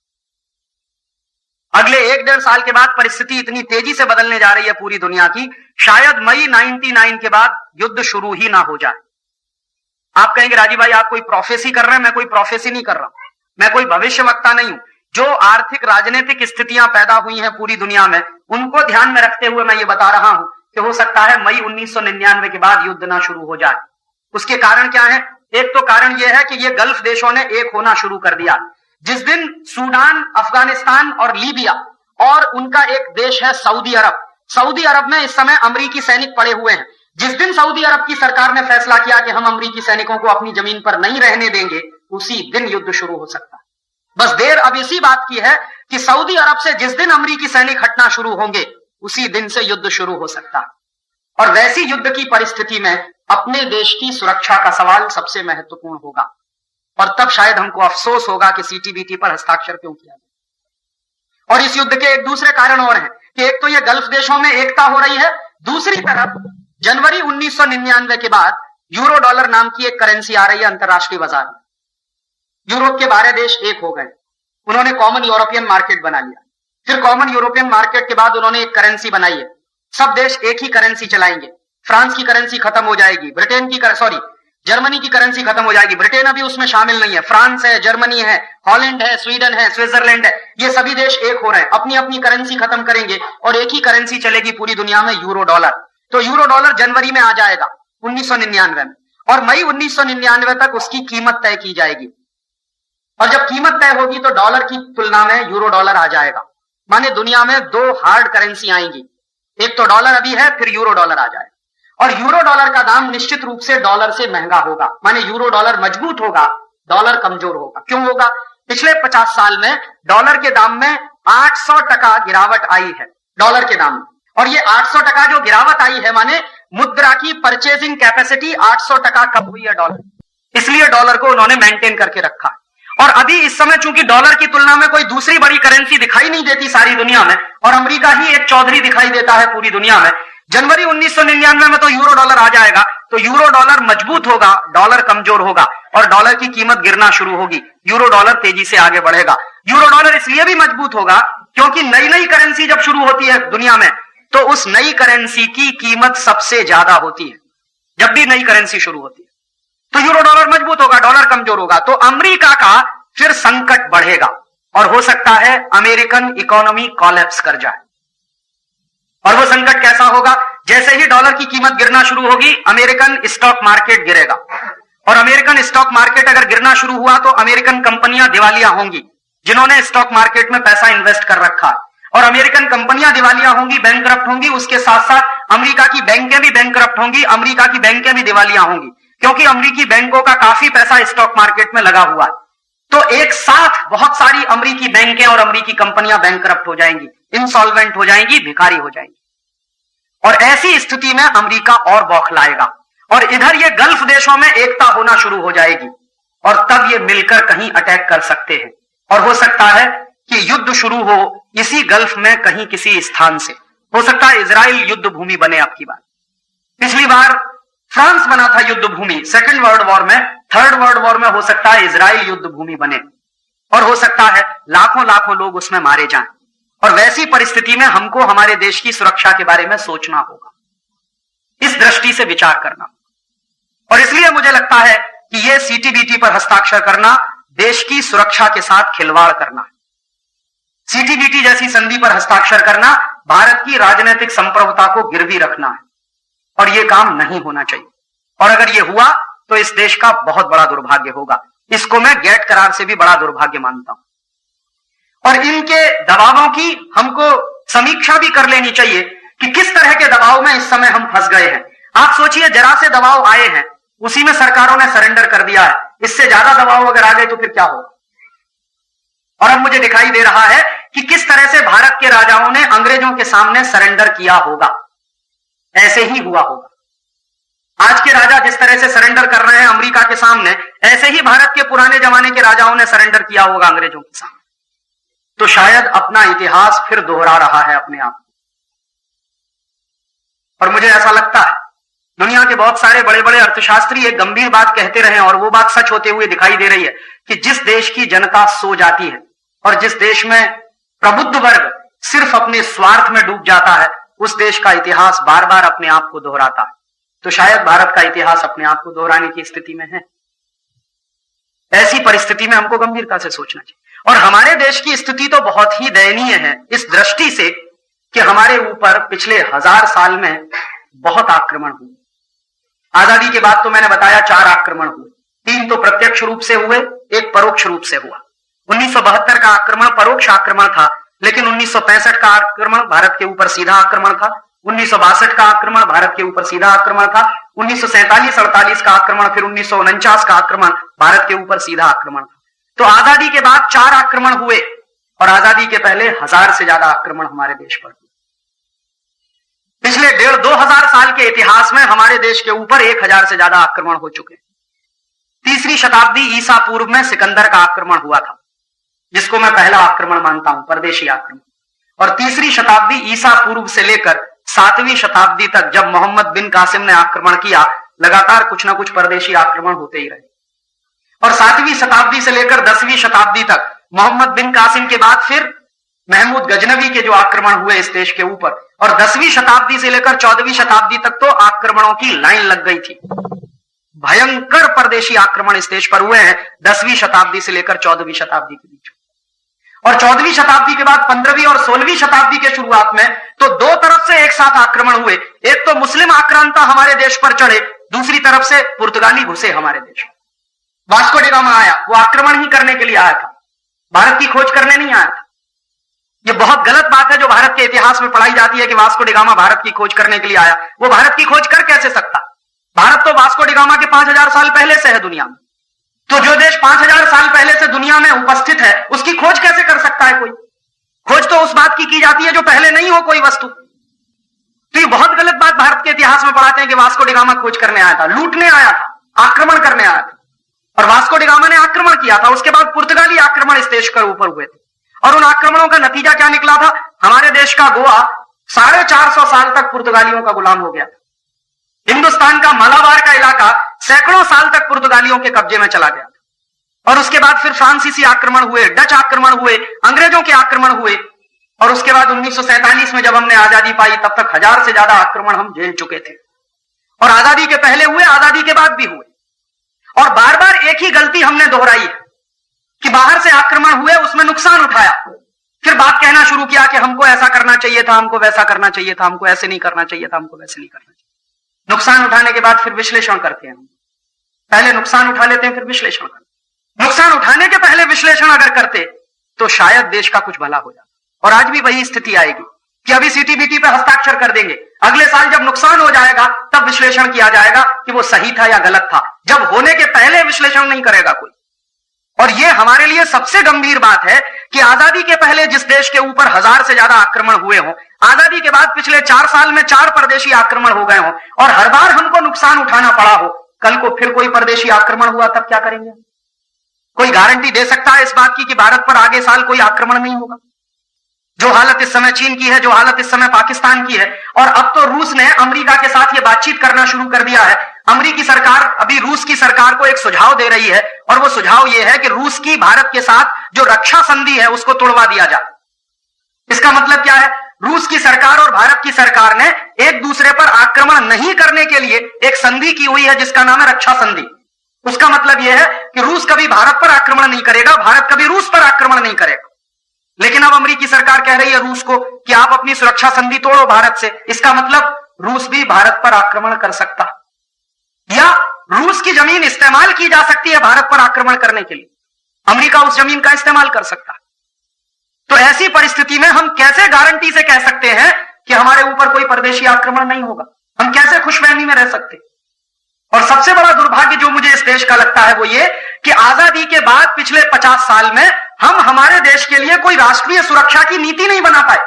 [SPEAKER 1] अगले 1-1.5 साल के बाद परिस्थिति इतनी तेजी से बदलने जा रही है पूरी दुनिया की, शायद मई 99 के बाद युद्ध शुरू ही ना हो जाए। आप कहेंगे राजीव भाई आप कोई प्रोफेसी कर रहे हैं। मैं कोई प्रोफेसी नहीं कर रहा, मैं कोई भविष्यवक्ता नहीं हूं। जो आर्थिक राजनीतिक स्थितियां पैदा हुई हैं पूरी दुनिया में, उनको ध्यान में रखते हुए मैं ये बता रहा हूं कि हो सकता है मई 1999 के बाद युद्ध ना शुरू हो जाए। उसके कारण क्या है? एक तो कारण यह है कि ये गल्फ देशों ने एक होना शुरू कर दिया। जिस दिन सूडान, अफगानिस्तान और लीबिया और उनका एक देश है सऊदी अरब, सऊदी अरब में इस समय अमरीकी सैनिक पड़े हुए हैं। जिस दिन सऊदी अरब की सरकार ने फैसला किया कि हम अमरीकी सैनिकों को अपनी जमीन पर नहीं रहने देंगे, उसी दिन युद्ध शुरू हो सकता है। बस देर अब इसी बात की है कि सऊदी अरब से जिस दिन अमरीकी सैनिक हटना शुरू होंगे, उसी दिन से युद्ध शुरू हो सकता है। और वैसी युद्ध की परिस्थिति में अपने देश की सुरक्षा का सवाल सबसे महत्वपूर्ण होगा और तब शायद हमको अफसोस होगा कि सीटीबीटी पर हस्ताक्षर क्यों किया गया। और इस युद्ध के एक दूसरे कारण और हैं कि एक तो ये गल्फ देशों में एकता हो रही है, दूसरी तरफ जनवरी 1999 के बाद यूरो डॉलर नाम की एक करेंसी आ रही है अंतरराष्ट्रीय बाजार में। यूरोप के 12 देश एक हो गए, उन्होंने कॉमन यूरोपियन मार्केट बना लिया। फिर कॉमन यूरोपियन मार्केट के बाद उन्होंने एक करेंसी बनाई है, सब देश एक ही करेंसी चलाएंगे। फ्रांस की करेंसी खत्म हो जाएगी, जर्मनी की करेंसी खत्म हो जाएगी, ब्रिटेन अभी उसमें शामिल नहीं है, फ्रांस है, जर्मनी है, हॉलैंड है, स्वीडन है, स्विट्जरलैंड है, ये सभी देश एक हो रहे हैं, अपनी अपनी करेंसी खत्म करेंगे और एक ही करेंसी चलेगी पूरी दुनिया में, यूरो डॉलर। तो यूरो डॉलर जनवरी में आ जाएगा 1999 में और मई 1999 तक उसकी कीमत तय की जाएगी। और जब कीमत तय होगी तो डॉलर की तुलना में यूरो डॉलर आ जाएगा। माने दुनिया में 2 हार्ड करेंसी आएंगी, एक तो डॉलर अभी है, फिर यूरो डॉलर आ जाएगा। और यूरो डॉलर का दाम निश्चित रूप से डॉलर से महंगा होगा, माने यूरो डॉलर मजबूत होगा, डॉलर कमजोर होगा। क्यों होगा? पिछले 50 साल में डॉलर के दाम में 800% गिरावट आई है, डॉलर के दाम में। और ये 800% जो गिरावट आई है, माने मुद्रा की परचेजिंग कैपेसिटी 800% कम हुई है डॉलर, इसलिए डॉलर को उन्होंने मेंटेन करके रखा। और अभी इस समय चूंकि डॉलर की तुलना में कोई दूसरी बड़ी करेंसी दिखाई नहीं देती सारी दुनिया में और अमेरिका ही एक चौधरी दिखाई देता है पूरी दुनिया में, जनवरी 1999 में तो यूरो डॉलर आ जाएगा। तो यूरो डॉलर मजबूत होगा, डॉलर कमजोर होगा और डॉलर की कीमत गिरना शुरू होगी, यूरो डॉलर तेजी से आगे बढ़ेगा। यूरो डॉलर इसलिए भी मजबूत होगा क्योंकि नई नई करेंसी जब शुरू होती है दुनिया में तो उस नई करेंसी की कीमत सबसे ज्यादा होती है। जब भी नई करेंसी शुरू होती है तो यूरो डॉलर मजबूत होगा, डॉलर कमजोर होगा, तो अमेरिका का फिर संकट बढ़ेगा और हो सकता है अमेरिकन इकोनॉमी कोलैप्स कर जाए। और वो संकट कैसा होगा? जैसे ही डॉलर की कीमत गिरना शुरू होगी, अमेरिकन स्टॉक मार्केट गिरेगा और अमेरिकन स्टॉक मार्केट अगर गिरना शुरू हुआ तो अमेरिकन कंपनियां दिवालिया होंगी जिन्होंने स्टॉक मार्केट में पैसा इन्वेस्ट कर रखा है, और अमेरिकन कंपनियां दिवालिया होंगी, बैंकरप्ट होंगी, उसके साथ साथ अमेरिका की बैंकें भी बैंकरप्ट होंगी, अमेरिका की बैंकें भी दिवालिया होंगी क्योंकि अमेरिकी बैंकों का काफी पैसा स्टॉक मार्केट में लगा हुआ है। तो एक साथ बहुत सारी अमेरिकी बैंकें और अमेरिकी कंपनियां बैंकरप्ट हो जाएंगी, इंसॉल्वेंट हो जाएंगी, भिखारी हो जाएंगी। और ऐसी स्थिति में अमेरिका और बौखलाएगा और इधर ये गल्फ देशों में एकता होना शुरू हो जाएगी और तब ये मिलकर कहीं अटैक कर सकते हैं और हो सकता है कि युद्ध शुरू हो इसी गल्फ में कहीं किसी स्थान से। हो सकता है इजराइल युद्ध भूमि बने। आपकी बात, पिछली बार फ्रांस बना था युद्ध भूमि सेकेंड वर्ल्ड वॉर में, थर्ड वर्ल्ड वॉर में हो सकता है इजराइल युद्ध भूमि बने और हो सकता है लाखों लाखों लोग उसमें मारे जाएं। और वैसी परिस्थिति में हमको हमारे देश की सुरक्षा के बारे में सोचना होगा, इस दृष्टि से विचार करना। और इसलिए मुझे लगता है कि यह सीटीबीटी पर हस्ताक्षर करना देश की सुरक्षा के साथ खिलवाड़ करना, सीटीबीटी जैसी संधि पर हस्ताक्षर करना भारत की राजनीतिक संप्रभुता को गिरवी रखना है और यह काम नहीं होना चाहिए। और अगर यह हुआ तो इस देश का बहुत बड़ा दुर्भाग्य होगा। इसको मैं गेट करार से भी बड़ा दुर्भाग्य मानता हूं और इनके दबावों की हमको समीक्षा भी कर लेनी चाहिए कि किस तरह के दबाव में इस समय हम फंस गए हैं। आप सोचिए, जरा से दबाव आए हैं, उसी में सरकारों ने सरेंडर कर दिया है, इससे ज्यादा दबाव अगर आ गए तो फिर क्या होगा। और अब मुझे दिखाई दे रहा है कि किस तरह से भारत के राजाओं ने अंग्रेजों के सामने सरेंडर किया होगा, ऐसे ही हुआ होगा। आज के राजा जिस तरह से सरेंडर कर रहे हैं अमेरिका के सामने, ऐसे ही भारत के पुराने जमाने के राजाओं ने सरेंडर किया होगा अंग्रेजों के सामने। तो शायद अपना इतिहास फिर दोहरा रहा है अपने आप। और मुझे ऐसा लगता है दुनिया के बहुत सारे बड़े बड़े अर्थशास्त्री एक गंभीर बात कहते रहे और वो बात सच होते हुए दिखाई दे रही है कि जिस देश की जनता सो जाती है और जिस देश में प्रबुद्ध वर्ग सिर्फ अपने स्वार्थ में डूब जाता है, उस देश का इतिहास बार बार अपने आप को दोहराता है। तो शायद भारत का इतिहास अपने आप को दोहराने की स्थिति में है। ऐसी परिस्थिति में हमको गंभीरता से सोचना चाहिए। और हमारे देश की स्थिति तो बहुत ही दयनीय है इस दृष्टि से कि हमारे ऊपर पिछले 1000 साल में बहुत आक्रमण हुए। आजादी के बाद तो मैंने बताया 4 आक्रमण हुए, 3 तो प्रत्यक्ष रूप से हुए, 1 परोक्ष रूप से हुआ। 1972 का आक्रमण परोक्ष आक्रमण था, लेकिन 1965 का आक्रमण भारत के ऊपर सीधा आक्रमण था। 1962 का आक्रमण भारत के ऊपर सीधा आक्रमण था। 1947-48 का आक्रमण, फिर 1949 का आक्रमण भारत के ऊपर सीधा आक्रमण था। तो आजादी के बाद 4 आक्रमण हुए और आजादी के पहले 1000 से ज्यादा आक्रमण हमारे देश पर हुए। पिछले 1,500-2,000 साल के इतिहास में हमारे देश के ऊपर 1000 से ज्यादा आक्रमण हो चुके। 3री शताब्दी ईसा पूर्व में सिकंदर का आक्रमण हुआ था, जिसको मैं पहला आक्रमण मानता हूं, परदेशी आक्रमण। और 3री शताब्दी ईसा पूर्व से लेकर 7वीं शताब्दी तक जब मोहम्मद बिन कासिम ने आक्रमण किया, लगातार कुछ ना कुछ परदेशी आक्रमण होते ही रहे। और 7वीं शताब्दी से लेकर 10वीं शताब्दी तक मोहम्मद बिन कासिम के बाद फिर महमूद गजनवी के जो आक्रमण हुए इस देश के ऊपर, और 10वीं शताब्दी से लेकर 14वीं शताब्दी तक तो आक्रमणों की लाइन लग गई थी। भयंकर परदेशी आक्रमण इस देश पर हुए हैं 10वीं शताब्दी से लेकर 14वीं शताब्दी के बीच। और 14वीं शताब्दी के बाद 15वीं और 16वीं शताब्दी के शुरुआत में तो 2 तरफ से एक साथ आक्रमण हुए। एक तो मुस्लिम आक्रांता हमारे देश पर चढ़े, दूसरी तरफ से पुर्तगाली घुसे हमारे देश में। वास्को डी गामा आया, वो आक्रमण ही करने के लिए आया था, भारत की खोज करने नहीं आया था। ये बहुत गलत बात है जो भारत के इतिहास में पढ़ाई जाती है कि वास्को डी गामा भारत की खोज करने के लिए आया। वो भारत की खोज कर कैसे सकता? भारत तो वास्को डी गामा के 5000 साल पहले से है दुनिया में। तो जो देश 5000 साल पहले से दुनिया में उपस्थित है, उसकी खोज कैसे कर सकता है कोई? खोज तो उस बात की जाती है जो पहले नहीं हो कोई वस्तु। तो ये बहुत गलत बात भारत के इतिहास में पढ़ाते हैं कि वास्को डी गामा खोज करने आया था, लूटने आया था, आक्रमण करने आया था। और वास्को डी गामा ने आक्रमण किया था, उसके बाद पुर्तगाली आक्रमण इस देश के ऊपर हुए थे। और उन आक्रमणों का नतीजा क्या निकला था? हमारे देश का गोवा 450 साल तक पुर्तगालियों का गुलाम हो गया। हिंदुस्तान का मालाबार का इलाका सैकड़ों साल तक पुर्तगालियों के कब्जे में चला गया। और उसके बाद फिर फ्रांसीसी आक्रमण हुए, डच आक्रमण हुए, अंग्रेजों के आक्रमण हुए। और उसके बाद 1947 में जब हमने आजादी पाई, तब तक 1000 से ज्यादा आक्रमण हम झेल चुके थे। और आजादी के पहले हुए, आजादी के बाद भी हुए। और बार बार एक ही गलती हमने दोहराई है कि बाहर से आक्रमण हुए, उसमें नुकसान उठाया, फिर बात कहना शुरू किया कि हमको ऐसा करना चाहिए था, हमको वैसा करना चाहिए था, हमको ऐसे नहीं करना चाहिए था, हमको वैसे नहीं करना चाहिए। नुकसान उठाने के बाद फिर विश्लेषण करते हैं। पहले नुकसान उठा लेते हैं, फिर विश्लेषण करते हैं। नुकसान उठाने के पहले विश्लेषण अगर करते तो शायद देश का कुछ भला हो जाता। और आज भी वही स्थिति आएगी कि अभी सीटीबीटी पे हस्ताक्षर कर देंगे, अगले साल जब नुकसान हो जाएगा तब विश्लेषण किया जाएगा कि वो सही था या गलत था। जब होने के पहले विश्लेषण नहीं करेगा कोई। और ये हमारे लिए सबसे गंभीर बात है कि आजादी के पहले जिस देश के ऊपर 1000 से ज्यादा आक्रमण हुए हों, आजादी के बाद पिछले 4 साल में 4 परदेशी आक्रमण हो गए हों और हर बार हमको नुकसान उठाना पड़ा हो, कल को फिर कोई परदेशी आक्रमण हुआ तब क्या करेंगे? कोई गारंटी दे सकता है इस बात की कि भारत पर आगे साल कोई आक्रमण नहीं होगा? जो हालत इस समय चीन की है, जो हालत इस समय पाकिस्तान की है, और अब तो रूस ने अमेरिका के साथ ये बातचीत करना शुरू कर दिया है। अमेरिकी सरकार अभी रूस की सरकार को एक सुझाव दे रही है और वो सुझाव ये है कि रूस की भारत के साथ जो रक्षा संधि है उसको तोड़वा दिया जाए। इसका मतलब क्या है? रूस की सरकार और भारत की सरकार ने एक दूसरे पर आक्रमण नहीं करने के लिए एक संधि की हुई है जिसका नाम है रक्षा संधि। उसका मतलब यह है कि रूस कभी भारत पर आक्रमण नहीं करेगा, भारत कभी रूस पर आक्रमण नहीं करेगा। लेकिन अब अमेरिकी सरकार कह रही है रूस को कि आप अपनी सुरक्षा संधि तोड़ो भारत से। इसका मतलब रूस भी भारत पर आक्रमण कर सकता है या रूस की जमीन इस्तेमाल की जा सकती है भारत पर आक्रमण करने के लिए। अमेरिका उस जमीन का इस्तेमाल कर सकता है। तो ऐसी परिस्थिति में हम कैसे गारंटी से कह सकते हैं कि हमारे ऊपर कोई परदेशी आक्रमण नहीं होगा? हम कैसे खुशफहमी में रह सकते? और सबसे बड़ा दुर्भाग्य जो मुझे इस देश का लगता है वो ये कि आजादी के बाद पिछले 50 साल में हम हमारे देश के लिए कोई राष्ट्रीय सुरक्षा की नीति नहीं बना पाए।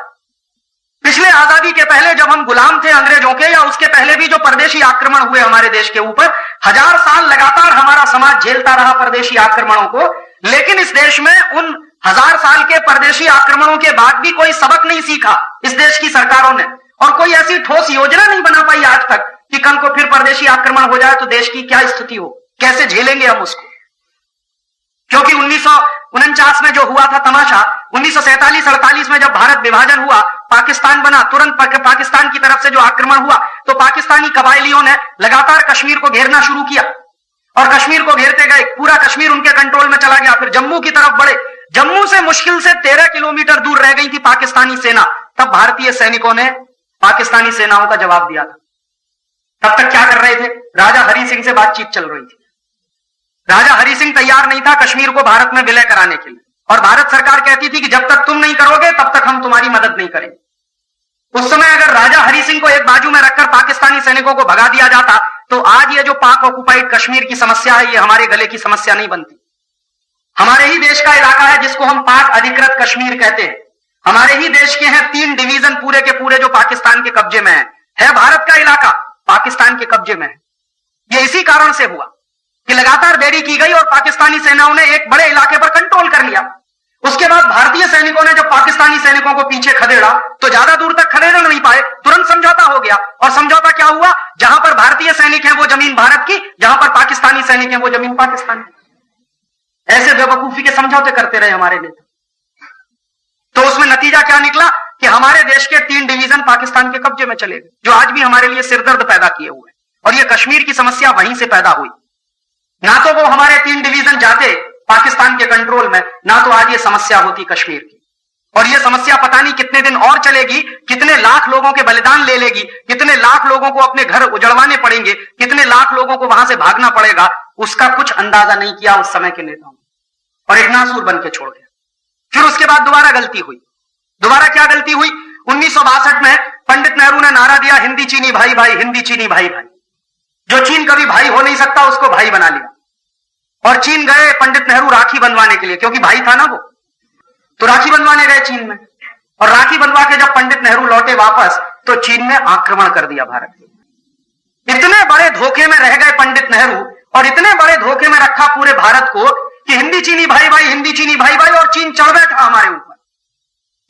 [SPEAKER 1] पिछले आजादी के पहले जब हम गुलाम थे अंग्रेजों के, या उसके पहले भी जो परदेशी आक्रमण हुए हमारे देश के ऊपर, 1000 साल लगातार हमारा समाज झेलता रहा परदेशी आक्रमणों को। लेकिन इस देश में उन 1000 साल के परदेशी आक्रमणों के बाद भी कोई सबक नहीं सीखा इस देश की सरकारों ने। और कोई ऐसी ठोस योजना नहीं बना पाई आज तक कि कल को फिर परदेशी आक्रमण हो जाए तो देश की क्या स्थिति हो, कैसे झेलेंगे हम उसको। क्योंकि 1949 में जो हुआ था तमाशा, 1947-48 में जब भारत विभाजन हुआ, पाकिस्तान बना, तुरंत पाकिस्तान की तरफ से जो आक्रमण हुआ तो पाकिस्तानी कबायलियों ने लगातार कश्मीर को घेरना शुरू किया और कश्मीर को घेरते गए, पूरा कश्मीर उनके कंट्रोल में चला गया। फिर जम्मू की तरफ बढ़े, जम्मू से मुश्किल से 13 किलोमीटर दूर रह गई थी पाकिस्तानी सेना, तब भारतीय सैनिकों ने पाकिस्तानी सेनाओं का जवाब दिया था। तब तक क्या कर रहे थे, राजा हरि सिंह से बातचीत चल रही थी। राजा हरि सिंह तैयार नहीं था कश्मीर को भारत में विलय कराने के लिए, और भारत सरकार कहती थी कि जब तक तुम नहीं करोगे तब तक हम तुम्हारी मदद नहीं करेंगे। उस समय अगर राजा हरि सिंह को एक बाजू में रखकर पाकिस्तानी सैनिकों को भगा दिया जाता तो आज ये जो पाक ऑक्युपाइड कश्मीर की समस्या है ये हमारे गले की समस्या नहीं बनती। हमारे ही देश का इलाका है जिसको हम पाक अधिकृत कश्मीर कहते हैं, हमारे ही देश के हैं 3 डिवीजन पूरे के पूरे जो पाकिस्तान के कब्जे में है भारत का इलाका पाकिस्तान के कब्जे में है। ये इसी कारण से हुआ कि लगातार देरी की गई और पाकिस्तानी सेनाओं ने एक बड़े इलाके पर कंट्रोल कर लिया। उसके बाद भारतीय सैनिकों ने जब पाकिस्तानी सैनिकों को पीछे खदेड़ा तो ज्यादा दूर तक खदेड़ नहीं पाए, तुरंत समझौता हो गया। और समझौता क्या हुआ, जहां पर भारतीय सैनिक हैं वो जमीन भारत की, जहां पर पाकिस्तानी सैनिक हैं वो जमीन पाकिस्तान की। ऐसे बेवकूफी के समझौते करते रहे हमारे नेता। तो उसमें नतीजा क्या निकला कि हमारे देश के 3 डिवीजन पाकिस्तान के कब्जे में चले गए, जो आज भी हमारे लिए सिरदर्द पैदा किए हुए। और ये कश्मीर की समस्या वहीं से पैदा हुई। ना तो वो हमारे 3 डिवीजन जाते पाकिस्तान के कंट्रोल में, ना तो आज ये समस्या होती कश्मीर की। और ये समस्या पता नहीं कितने दिन और चलेगी, कितने लाख लोगों के बलिदान ले लेगी, कितने लाख लोगों को अपने घर उजड़वाने पड़ेंगे, कितने लाख लोगों को वहां से भागना पड़ेगा, उसका कुछ अंदाजा नहीं किया उस समय के नेताओं ने, और एक नासूर बन के छोड़ गया। फिर उसके बाद दोबारा गलती हुई। दोबारा क्या गलती हुई, 1962 में पंडित नेहरू ने नारा दिया हिंदी चीनी भाई भाई, हिंदी चीनी भाई भाई। जो चीन कभी भाई हो नहीं सकता उसको भाई बना लिया। और चीन गए पंडित नेहरू राखी बनवाने के लिए, क्योंकि भाई था ना वो, तो राखी बनवाने गए चीन में। और राखी बनवा के जब पंडित नेहरू लौटे वापस तो चीन ने आक्रमण कर दिया भारत के। इतने बड़े धोखे में रह गए पंडित नेहरू और इतने बड़े धोखे में रखा पूरे भारत को कि हिंदी चीनी भाई भाई, हिंदी चीनी भाई भाई, और चीन चढ़ बैठा हमारे ऊपर।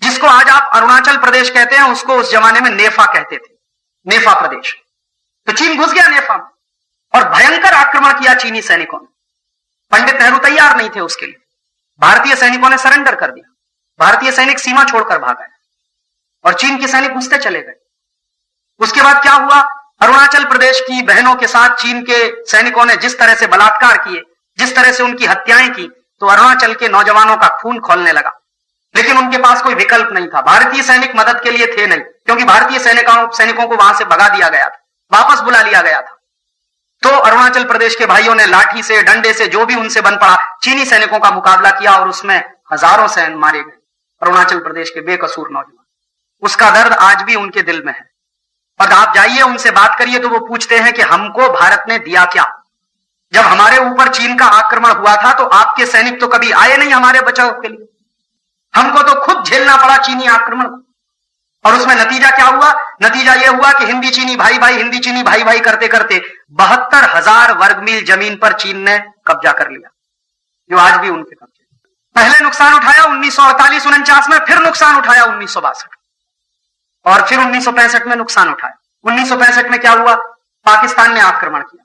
[SPEAKER 1] जिसको आज आप अरुणाचल प्रदेश कहते हैं उसको उस जमाने में नेफा कहते थे, नेफा प्रदेश। तो चीन घुस गया नेफा में और भयंकर आक्रमण किया चीनी सैनिकों ने। पंडित नेहरू तैयार नहीं थे उसके लिए, भारतीय सैनिकों ने सरेंडर कर दिया। भारतीय सैनिक सीमा छोड़कर भाग गए और चीन के सैनिक घुसते चले गए। उसके बाद क्या हुआ, अरुणाचल प्रदेश की बहनों के साथ चीन के सैनिकों ने जिस तरह से बलात्कार किए, जिस तरह से उनकी हत्याएं की, तो अरुणाचल के नौजवानों का खून खौलने लगा। लेकिन उनके पास कोई विकल्प नहीं था, भारतीय सैनिक मदद के लिए थे नहीं, क्योंकि भारतीय सैनिकों को वहां से भगा दिया गया था, वापस बुला लिया गया था। तो अरुणाचल प्रदेश के भाइयों ने लाठी से, डंडे से, जो भी उनसे बन पड़ा, चीनी सैनिकों का मुकाबला किया और उसमें हजारों सैनिक मारे गए, अरुणाचल प्रदेश के बेकसूर नौजवान। उसका दर्द आज भी उनके दिल में है। और आप जाइए उनसे बात करिए तो वो पूछते हैं कि हमको भारत ने दिया क्या। जब हमारे ऊपर चीन का आक्रमण हुआ था तो आपके सैनिक तो कभी आए नहीं हमारे बचाव के लिए, हमको तो खुद झेलना पड़ा चीनी आक्रमण। और उसमें नतीजा क्या हुआ, नतीजा यह हुआ कि हिंदी चीनी भाई भाई, हिंदी चीनी भाई भाई करते करते 72,000 वर्ग मील जमीन पर चीन ने कब्जा कर लिया, जो आज भी उनके कब्जे। पहले नुकसान उठाया 1948-49 में, फिर नुकसान उठाया 1962 और फिर 1965 में नुकसान उठाया। 1965 में क्या हुआ, पाकिस्तान ने आक्रमण किया।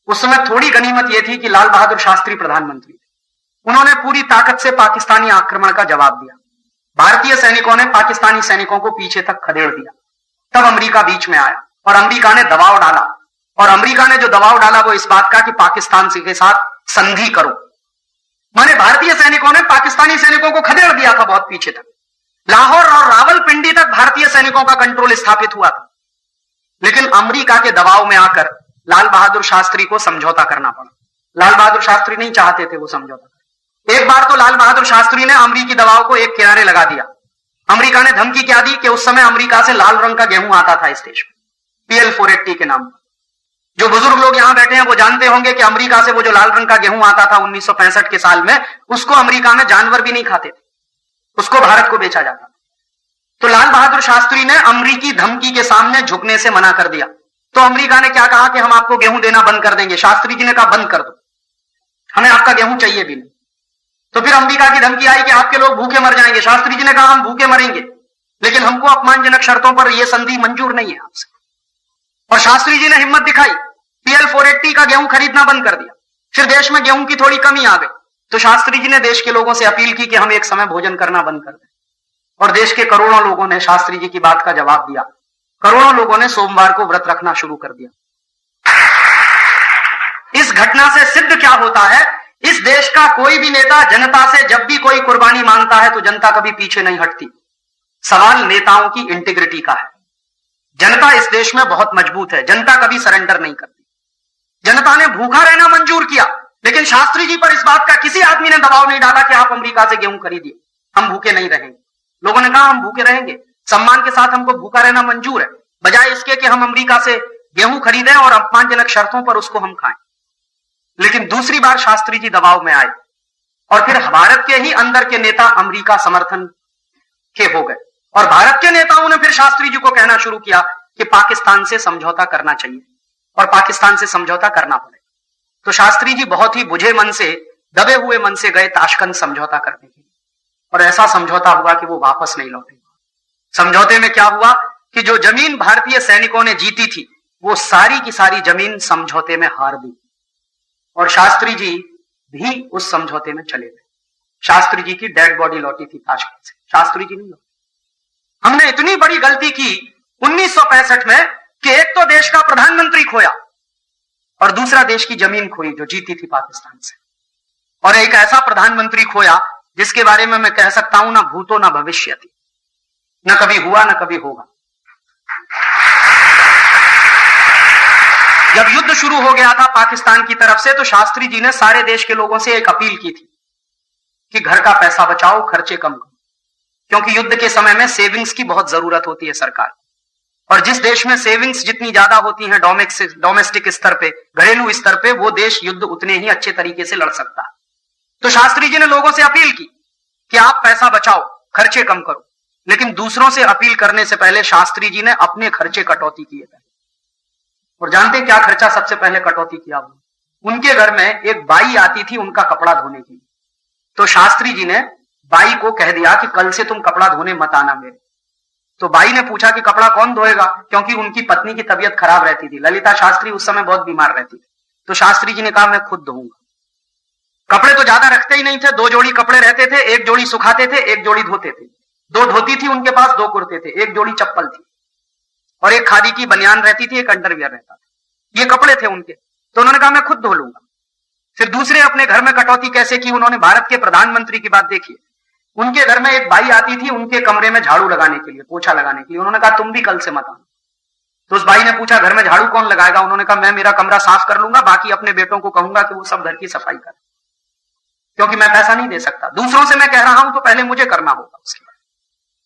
[SPEAKER 1] उस समय थोड़ी गनीमत यह थी कि लाल बहादुर शास्त्री प्रधानमंत्री थे, उन्होंने पूरी ताकत से पाकिस्तानी आक्रमण का जवाब दिया। भारतीय सैनिकों ने पाकिस्तानी सैनिकों को पीछे तक खदेड़ दिया। तब अमेरिका बीच में आया और अमेरिका ने दबाव डाला, और अमेरिका ने जो दबाव डाला वो इस बात का कि पाकिस्तान के साथ संधि करो। माने भारतीय सैनिकों ने पाकिस्तानी सैनिकों को खदेड़ दिया था बहुत पीछे तक, लाहौर और रावलपिंडी तक भारतीय सैनिकों का कंट्रोल स्थापित हुआ था। लेकिन अमेरिका के दबाव में आकर लाल बहादुर शास्त्री को समझौता करना पड़ा। लाल बहादुर शास्त्री नहीं चाहते थे वो समझौता। एक बार तो लाल बहादुर शास्त्री ने अमेरिकी दबाव को एक किनारे लगा दिया। अमेरिका ने धमकी क्या दी कि उस समय अमेरिका से लाल रंग का गेहूं आता था इस देश में, PL 480 के नाम पर। जो बुजुर्ग लोग यहां बैठे हैं वो जानते होंगे कि अमेरिका से वो जो लाल रंग का गेहूं आता था 1965 के साल में, उसको अमेरिका में जानवर भी नहीं खाते थे, उसको भारत को बेचा जाता था। तो लाल बहादुर शास्त्री ने अमेरिकी धमकी के सामने झुकने से मना कर दिया। तो अमेरिका ने क्या कहा कि हम आपको गेहूं देना बंद कर देंगे। शास्त्री जी ने कहा बंद कर दो, हमें आपका गेहूं चाहिए भी नहीं। तो फिर अमेरिका की धमकी आई कि आपके लोग भूखे मर जाएंगे। शास्त्री जी ने कहा हम भूखे मरेंगे लेकिन हमको अपमानजनक शर्तों पर यह संधि मंजूर नहीं है आपसे। और शास्त्री जी ने हिम्मत दिखाई, PL 480 का गेहूं खरीदना बंद कर दिया। फिर देश में गेहूं की थोड़ी कमी आ गई तो शास्त्री जी ने देश के लोगों से अपील की कि हम एक समय भोजन करना बंद कर दें। और देश के करोड़ों लोगों ने शास्त्री जी की बात का जवाब दिया। करोड़ों लोगों ने सोमवार को व्रत रखना शुरू कर दिया। इस घटना से सिद्ध क्या होता है, इस देश का कोई भी नेता जनता से जब भी कोई कुर्बानी मांगता है तो जनता कभी पीछे नहीं हटती। सवाल नेताओं की इंटीग्रिटी का है। जनता इस देश में बहुत मजबूत है, जनता कभी सरेंडर नहीं करती। जनता ने भूखा रहना मंजूर किया, लेकिन शास्त्री जी पर इस बात का किसी आदमी ने दबाव नहीं डाला कि आप अमेरिका से गेहूं खरीदिए, हम भूखे नहीं रहेंगे। लोगों ने कहा हम भूखे रहेंगे, सम्मान के साथ हमको भूखा रहना मंजूर है, बजाय इसके कि हम अमेरिका से गेहूं खरीदें और अपमानजनक शर्तों पर उसको हम खाएं। लेकिन दूसरी बार शास्त्री जी दबाव में आए और फिर भारत के ही अंदर के नेता अमेरिका समर्थन के हो गए और भारत के नेताओं ने फिर शास्त्री जी को कहना शुरू किया कि पाकिस्तान से समझौता करना चाहिए और पाकिस्तान से समझौता करना पड़े। तो शास्त्री जी बहुत ही बुझे मन से, दबे हुए मन से गए ताशकंद समझौता करने के लिए और ऐसा समझौता हुआ कि वो वापस नहीं लौटे। समझौते में क्या हुआ कि जो जमीन भारतीय सैनिकों ने जीती थी वो सारी की सारी जमीन समझौते में हार दी और शास्त्री जी भी उस समझौते में चले गए। शास्त्री जी की डेड बॉडी लौटी थी ताशकंद से, शास्त्री जी नहीं लौटे। हमने इतनी बड़ी गलती की 1965 में कि एक तो देश का प्रधानमंत्री खोया और दूसरा देश की जमीन खोई जो जीती थी पाकिस्तान से, और एक ऐसा प्रधानमंत्री खोया जिसके बारे में मैं कह सकता हूं ना भूतो ना भविष्यति, न कभी हुआ न कभी होगा। जब युद्ध शुरू हो गया था पाकिस्तान की तरफ से तो शास्त्री जी ने सारे देश के लोगों से एक अपील की थी कि घर का पैसा बचाओ, खर्चे कम करो, क्योंकि युद्ध के समय में सेविंग्स की बहुत जरूरत होती है सरकार। और जिस देश में सेविंग्स जितनी ज्यादा होती हैं डोमेस्टिक स्तर पे, घरेलू स्तर पे, वो देश युद्ध उतने ही अच्छे तरीके से लड़ सकता है। तो शास्त्री जी ने लोगों से अपील की कि आप पैसा बचाओ, खर्चे कम करो। लेकिन दूसरों से अपील करने से पहले शास्त्री जी ने अपने खर्चे कटौती किए थे। और जानते हैं क्या खर्चा सबसे पहले कटौती किया? उनके घर में एक बाई आती थी उनका कपड़ा धोने की, तो शास्त्री जी ने बाई को कह दिया कि कल से तुम कपड़ा धोने मत आना मेरे। तो बाई ने पूछा कि कपड़ा कौन धोएगा, क्योंकि उनकी पत्नी की तबीयत खराब रहती थी। ललिता शास्त्री उस समय बहुत बीमार रहती थी। तो शास्त्री जी ने कहा मैं खुद धोऊंगा। कपड़े तो ज्यादा रखते ही नहीं थे, 2 जोड़ी कपड़े रहते थे, 1 जोड़ी सुखाते थे, 1 जोड़ी धोते थे। 2 धोती थी उनके पास, 2 कुर्ते थे, 1 जोड़ी चप्पल थी और 1 खादी की बनियान रहती थी, 1 अंडरवियर रहता था। ये कपड़े थे उनके। तो उन्होंने कहा मैं खुद धो लूंगा। फिर दूसरे अपने घर में कटौती कैसे की? उन्होंने भारत के प्रधानमंत्री की बात देखी। उनके घर में एक बाई आती थी उनके कमरे में झाड़ू लगाने के लिए, पोछा लगाने के लिए। उन्होंने कहा तुम भी कल से मत आना। तो उस बाई ने पूछा घर में झाड़ू कौन लगाएगा? उन्होंने कहा मैं मेरा कमरा साफ कर लूंगा, बाकी अपने बेटों को कहूंगा कि वो सब घर की सफाई करें, क्योंकि मैं पैसा नहीं दे सकता। दूसरों से मैं कह रहा हूं तो पहले मुझे करना होगा। उसके बाद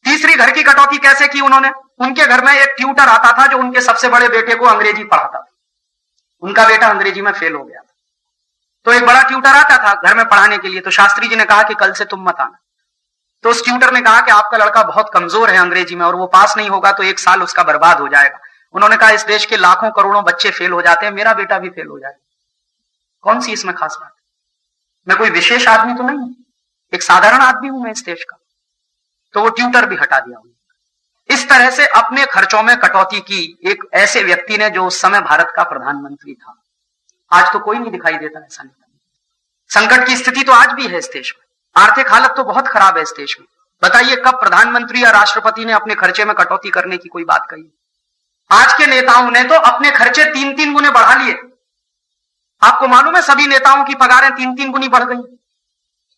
[SPEAKER 1] तीसरी घर की कटौती कैसे की उन्होंने? उनके घर में एक ट्यूटर आता था जो उनके सबसे बड़े बेटे को अंग्रेजी पढ़ाता था। उनका बेटा अंग्रेजी में फेल हो गया था, तो एक बड़ा ट्यूटर आता था घर में पढ़ाने के लिए। तो शास्त्री जी ने कहा कि कल से तुम मत आना। तो उस ट्यूटर ने कहा कि आपका लड़का बहुत कमजोर है अंग्रेजी में और वो पास नहीं होगा तो 1 साल उसका बर्बाद हो जाएगा। उन्होंने कहा इस देश के लाखों करोड़ों बच्चे फेल हो जाते हैं, मेरा बेटा भी फेल हो जाएगा, कौन सी इसमें खास बात है? मैं कोई विशेष आदमी तो नहीं, एक साधारण आदमी हूं मैं इस देश का। तो वो ट्यूटर भी हटा दिया। इस तरह से अपने खर्चों में कटौती की एक ऐसे व्यक्ति ने जो उस समय भारत का प्रधानमंत्री था। आज तो कोई नहीं दिखाई देता ऐसा नेता। संकट की स्थिति तो आज भी है इस देश में, आर्थिक हालत तो बहुत खराब है इस देश में। बताइए कब प्रधानमंत्री या राष्ट्रपति ने अपने खर्चे में कटौती करने की कोई बात कही? आज के नेताओं ने तो अपने खर्चे 3-3 गुने बढ़ा लिए। आपको मालूम है सभी नेताओं की पगारें 3-3 गुनी बढ़ गई।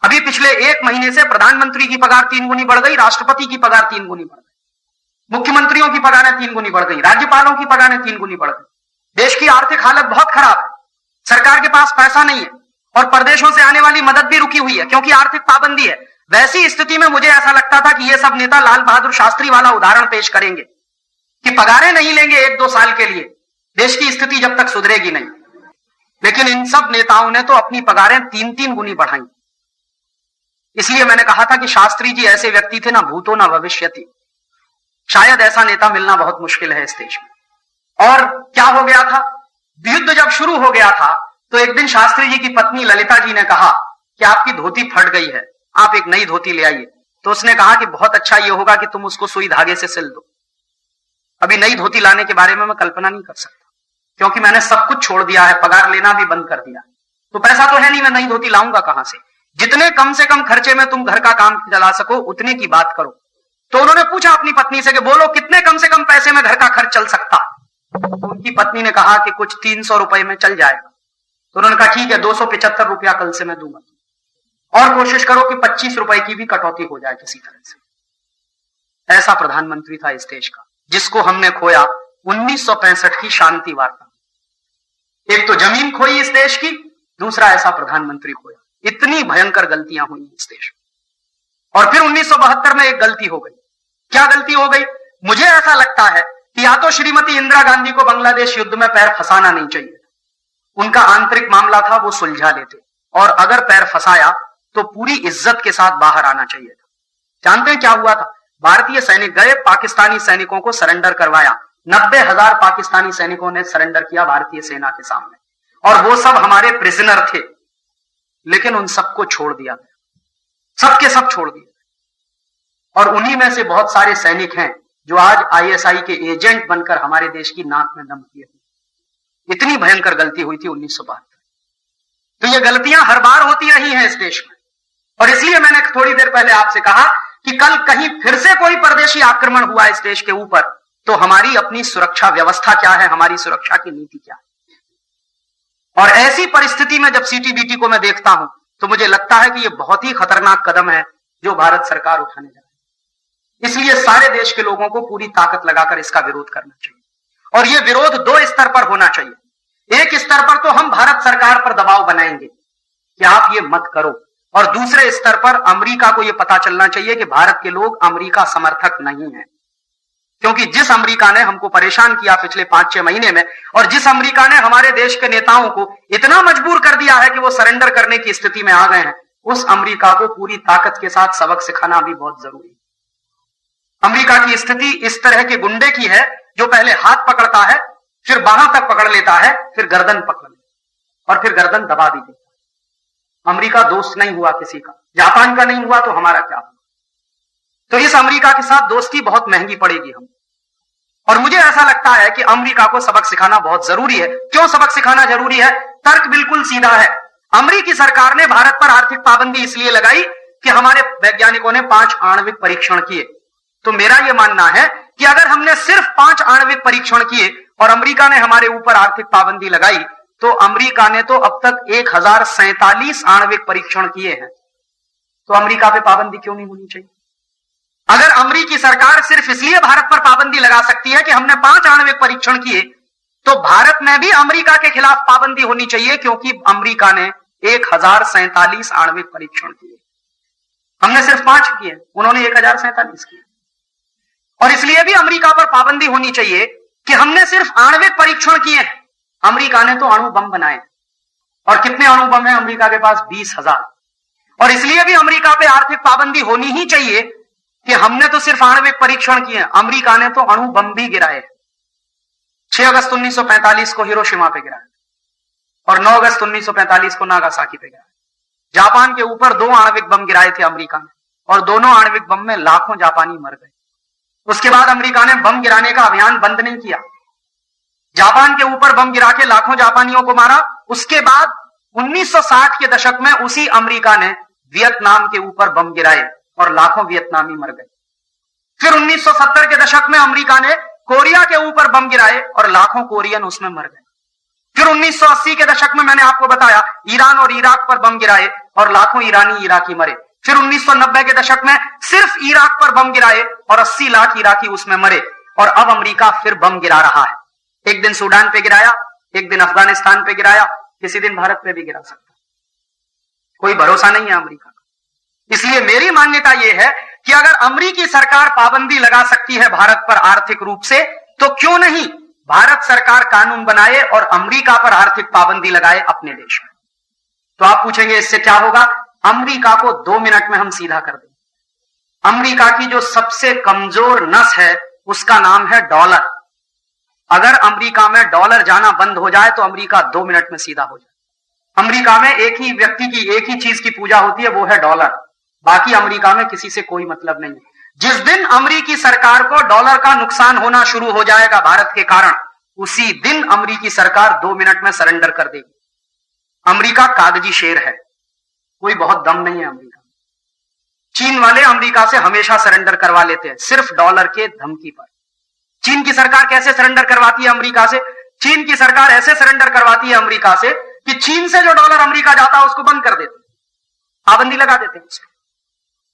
[SPEAKER 1] अभी पिछले 1 महीने से प्रधानमंत्री की पगार 3 गुनी बढ़ गई, राष्ट्रपति की पगार 3 गुनी बढ़ गई, मुख्यमंत्रियों की पगारें 3 गुनी बढ़ गई, राज्यपालों की पगारें 3 गुनी बढ़ गई। देश की आर्थिक हालत बहुत खराब है, सरकार के पास पैसा नहीं है और प्रदेशों से आने वाली मदद भी रुकी हुई है क्योंकि आर्थिक पाबंदी है। वैसी स्थिति में मुझे ऐसा लगता था कि ये सब नेता लाल बहादुर शास्त्री वाला उदाहरण पेश करेंगे कि पगारें नहीं लेंगे 1-2 साल के लिए, देश की स्थिति जब तक सुधरेगी नहीं। लेकिन इन सब नेताओं ने तो अपनी पगारें 3-3 गुनी बढ़ाई। इसलिए मैंने कहा था कि शास्त्री जी ऐसे व्यक्ति थे ना भूतो ना भविष्यति। शायद ऐसा नेता मिलना बहुत मुश्किल है इस देश में। और क्या हो गया था, युद्ध जब शुरू हो गया था तो एक दिन शास्त्री जी की पत्नी ललिता जी ने कहा कि आपकी धोती फट गई है, आप एक नई धोती ले आइए। तो उसने कहा कि बहुत अच्छा ये होगा कि तुम उसको सुई धागे से सिल दो। अभी नई धोती लाने के बारे में मैं कल्पना नहीं कर सकता, क्योंकि मैंने सब कुछ छोड़ दिया है, पगार लेना भी बंद कर दिया, तो पैसा तो है नहीं, मैं नई धोती लाऊंगा कहां से। जितने कम से कम खर्चे में तुम घर का काम चला सको उतने की बात करो। तो उन्होंने पूछा अपनी पत्नी से कि बोलो कितने कम से कम पैसे में घर का खर्च चल सकता। तो उनकी पत्नी ने कहा कि कुछ 300 रुपए में चल जाएगा। तो उन्होंने कहा ठीक है, 275 रुपया कल से मैं दूंगा, और कोशिश करो कि 25 रुपए की भी कटौती हो जाए किसी तरह से। ऐसा प्रधानमंत्री था इस देश का, जिसको हमने खोया 1965 की शांति वार्ता। एक तो जमीन खोई इस देश की, दूसरा ऐसा प्रधानमंत्री खोया। इतनी भयंकर गलतियां हुई इस देश में। और फिर 1972 में एक गलती हो गई। क्या गलती हो गई? मुझे ऐसा लगता है कि या तो श्रीमती इंदिरा गांधी को बांग्लादेश युद्ध में पैर फंसाना नहीं चाहिए, उनका आंतरिक मामला था, वो सुलझा लेते, और अगर पैर फंसाया तो पूरी इज्जत के साथ बाहर आना चाहिए था। जानते हैं क्या हुआ था? भारतीय सैनिक गए, पाकिस्तानी सैनिकों को सरेंडर करवाया। 90,000 पाकिस्तानी सैनिकों ने सरेंडर किया भारतीय सेना के सामने, और वो सब हमारे प्रिजनर थे। लेकिन उन सबको छोड़ दिया गया, सबके सब छोड़ दिए, और उन्हीं में से बहुत सारे सैनिक हैं जो आज आईएसआई के एजेंट बनकर हमारे देश की नाक में दम किए हुए। इतनी भयंकर गलती हुई थी 1972। तो ये गलतियां हर बार होती रही हैं इस देश में, और इसलिए मैंने थोड़ी देर पहले आपसे कहा कि कल कहीं फिर से कोई परदेशी आक्रमण हुआ इस देश के ऊपर, तो हमारी अपनी सुरक्षा व्यवस्था क्या है, हमारी सुरक्षा की नीति क्या है। और ऐसी परिस्थिति में जब सीटीबीटी को मैं देखता हूं तो मुझे लगता है कि यह बहुत ही खतरनाक कदम है जो भारत सरकार उठाने जा रही है। इसलिए सारे देश के लोगों को पूरी ताकत लगाकर इसका विरोध करना चाहिए, और यह विरोध 2 स्तर पर होना चाहिए। एक स्तर पर तो हम भारत सरकार पर दबाव बनाएंगे कि आप ये मत करो, और दूसरे स्तर पर अमेरिका को यह पता चलना चाहिए कि भारत के लोग अमेरिका समर्थक नहीं है। क्योंकि जिस अमेरिका ने हमको परेशान किया पिछले 5-6 महीने में, और जिस अमेरिका ने हमारे देश के नेताओं को इतना मजबूर कर दिया है कि वो सरेंडर करने की स्थिति में आ गए हैं, उस अमेरिका को पूरी ताकत के साथ सबक सिखाना भी बहुत जरूरी है। अमेरिका की स्थिति इस तरह के गुंडे की है जो पहले हाथ पकड़ता है, फिर बाहों तक पकड़ लेता है, फिर गर्दन पकड़ लेता है, और फिर गर्दन दबा भी देता है। अमेरिका दोस्त नहीं हुआ किसी का, जापान का नहीं हुआ, तो हमारा क्या हुआ? तो इस अमेरिका के साथ दोस्ती बहुत महंगी पड़ेगी हम। और मुझे ऐसा लगता है कि अमेरिका को सबक सिखाना बहुत जरूरी है। क्यों सबक सिखाना जरूरी है? तर्क बिल्कुल सीधा है। अमेरिकी सरकार ने भारत पर आर्थिक पाबंदी इसलिए लगाई कि हमारे वैज्ञानिकों ने 5 आणविक परीक्षण किए। तो मेरा यह मानना है कि अगर हमने सिर्फ 5 आणविक परीक्षण किए और अमेरिका ने हमारे ऊपर आर्थिक पाबंदी लगाई, तो अमेरिका ने तो अब तक 1047 आणविक परीक्षण किए हैं। तो अमेरिका पे पाबंदी क्यों नहीं होनी चाहिए? अगर अमेरिकी सरकार सिर्फ इसलिए भारत पर पाबंदी लगा सकती है कि हमने 5 आणविक परीक्षण किए, तो भारत में भी अमेरिका के खिलाफ पाबंदी होनी चाहिए, क्योंकि अमेरिका ने 1047 आणविक परीक्षण किए, हमने सिर्फ 5 किए, उन्होंने 1047 किए। और इसलिए भी अमेरिका पर पाबंदी होनी चाहिए कि हमने सिर्फ आणविक परीक्षण किए हैं, अमेरिका ने तो अणु बम बनाए। और कितने अणु बम है अमेरिका के पास? 20,000। और इसलिए भी अमेरिका पे आर्थिक पाबंदी होनी ही चाहिए कि हमने तो सिर्फ आणविक परीक्षण किए, अमेरिका ने तो अणु बम भी गिराए। 6 अगस्त 1945 को हिरोशिमा पे गिराया, और 9 अगस्त 1945 को नागासाकी पे गिराया। जापान के ऊपर 2 आणविक बम गिराए थे अमेरिका ने, और दोनों आणविक बम में लाखों जापानी मर गए। उसके बाद अमेरिका ने बम गिराने का अभियान बंद नहीं किया। जापान के ऊपर बम गिरा के लाखों जापानियों को मारा। उसके बाद 1960 के दशक में उसी अमेरिका ने वियतनाम के ऊपर बम गिराए और लाखों वियतनामी मर गए। फिर 1970 के दशक में अमेरिका ने कोरिया के ऊपर बम गिराए और लाखों कोरियन उसमें मर गए। फिर 1980 के दशक में मैंने आपको बताया ईरान और इराक पर बम गिराए और लाखों ईरानी इराकी मरे। फिर 1990 के दशक में सिर्फ इराक पर बम गिराए और 80 लाख इराकी उसमें मरे। और अब अमेरिका फिर बम गिरा रहा है। एक दिन सूडान पे गिराया, एक दिन अफगानिस्तान पे गिराया, किसी दिन भारत पे भी गिरा सकता। कोई भरोसा नहीं है अमेरिका का। इसलिए मेरी मान्यता यह है कि अगर अमेरिकी सरकार पाबंदी लगा सकती है भारत पर आर्थिक रूप से, तो क्यों नहीं भारत सरकार कानून बनाए और अमेरिका पर आर्थिक पाबंदी लगाए अपने देश में। तो आप पूछेंगे इससे क्या होगा? अमेरिका को 2 मिनट में हम सीधा कर देंगे। अमेरिका की जो सबसे कमजोर नस है उसका नाम है डॉलर। अगर अमेरिका में डॉलर जाना बंद हो जाए तो अमेरिका 2 मिनट में सीधा हो जाए। अमेरिका में एक ही व्यक्ति की एक ही चीज की पूजा होती है, वो है डॉलर। बाकी अमेरिका में किसी से कोई मतलब नहीं है। जिस दिन अमेरिकी सरकार को डॉलर का नुकसान होना शुरू हो जाएगा भारत के कारण, उसी दिन अमेरिकी सरकार 2 मिनट में सरेंडर कर देगी। अमेरिका कागजी शेर है, कोई बहुत दम नहीं है अमेरिका। चीन वाले अमेरिका से हमेशा सरेंडर करवा लेते हैं, सिर्फ डॉलर के धमकी पर। चीन की सरकार कैसे सरेंडर करवाती है अमेरिका से? चीन की सरकार ऐसे सरेंडर करवाती है अमेरिका से कि चीन से जो डॉलर अमेरिका जाता है उसको बंद कर देते, पाबंदी लगा देते हैं।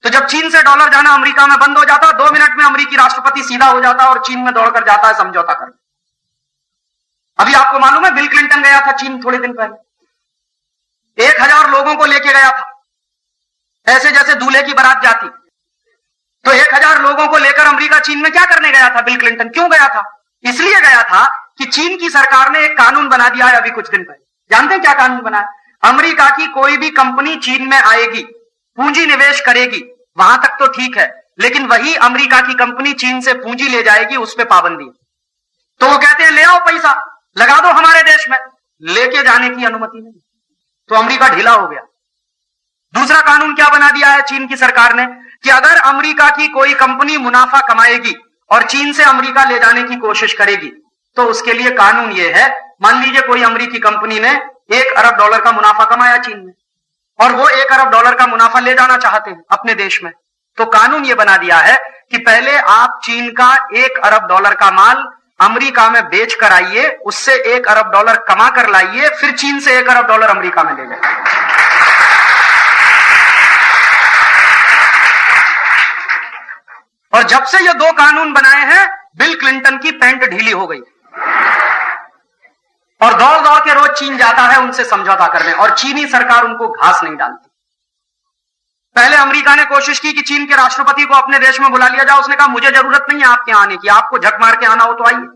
[SPEAKER 1] तो जब चीन से डॉलर जाना अमेरिका में बंद हो जाता, 2 मिनट में अमेरिकी राष्ट्रपति सीधा हो जाता और चीन में दौड़कर जाता है समझौता करने। अभी आपको मालूम है बिल क्लिंटन गया था चीन थोड़े दिन पहले, 1000 लोगों को लेके गया था, ऐसे जैसे दूल्हे की बारात जाती। तो 1000 लोगों को लेकर अमेरिका चीन में क्या करने गया था बिल क्लिंटन? क्यों गया था? इसलिए गया था कि चीन की सरकार ने एक कानून बना दिया है अभी कुछ दिन पहले। जानते हैं क्या कानून बना? अमेरिका की कोई भी कंपनी चीन में आएगी, पूंजी निवेश करेगी, वहां तक तो ठीक है, लेकिन वही अमेरिका की कंपनी चीन से पूंजी ले जाएगी, उस पर पाबंदी। तो वो कहते हैं ले आओ पैसा लगा दो हमारे देश में, लेके जाने की अनुमति नहीं। तो अमेरिका ढीला हो गया। दूसरा कानून क्या बना दिया है चीन की सरकार ने कि अगर अमेरिका की कोई कंपनी मुनाफा कमाएगी और चीन से अमेरिका ले जाने की कोशिश करेगी, तो उसके लिए कानून यह है, मान लीजिए कोई अमेरिकी कंपनी ने $1 अरब का मुनाफा कमाया चीन में और वो $1 अरब का मुनाफा ले जाना चाहते हैं अपने देश में, तो कानून ये बना दिया है कि पहले आप चीन का $1 अरब का माल अमेरिका में बेच कर आइए, उससे $1 अरब कमा कर लाइए, फिर चीन से $1 अरब अमेरिका में ले जाइए। और जब से ये 2 कानून बनाए हैं, बिल क्लिंटन की पैंट ढीली हो गई और दौड़ दौड़ के रोज चीन जाता है उनसे समझौता करने, और चीनी सरकार उनको घास नहीं डालती। पहले अमेरिका ने कोशिश की कि चीन के राष्ट्रपति को अपने देश में बुला लिया जाए, उसने कहा मुझे जरूरत नहीं है आपके आने की, आपको झक मार के आना हो तो आइए।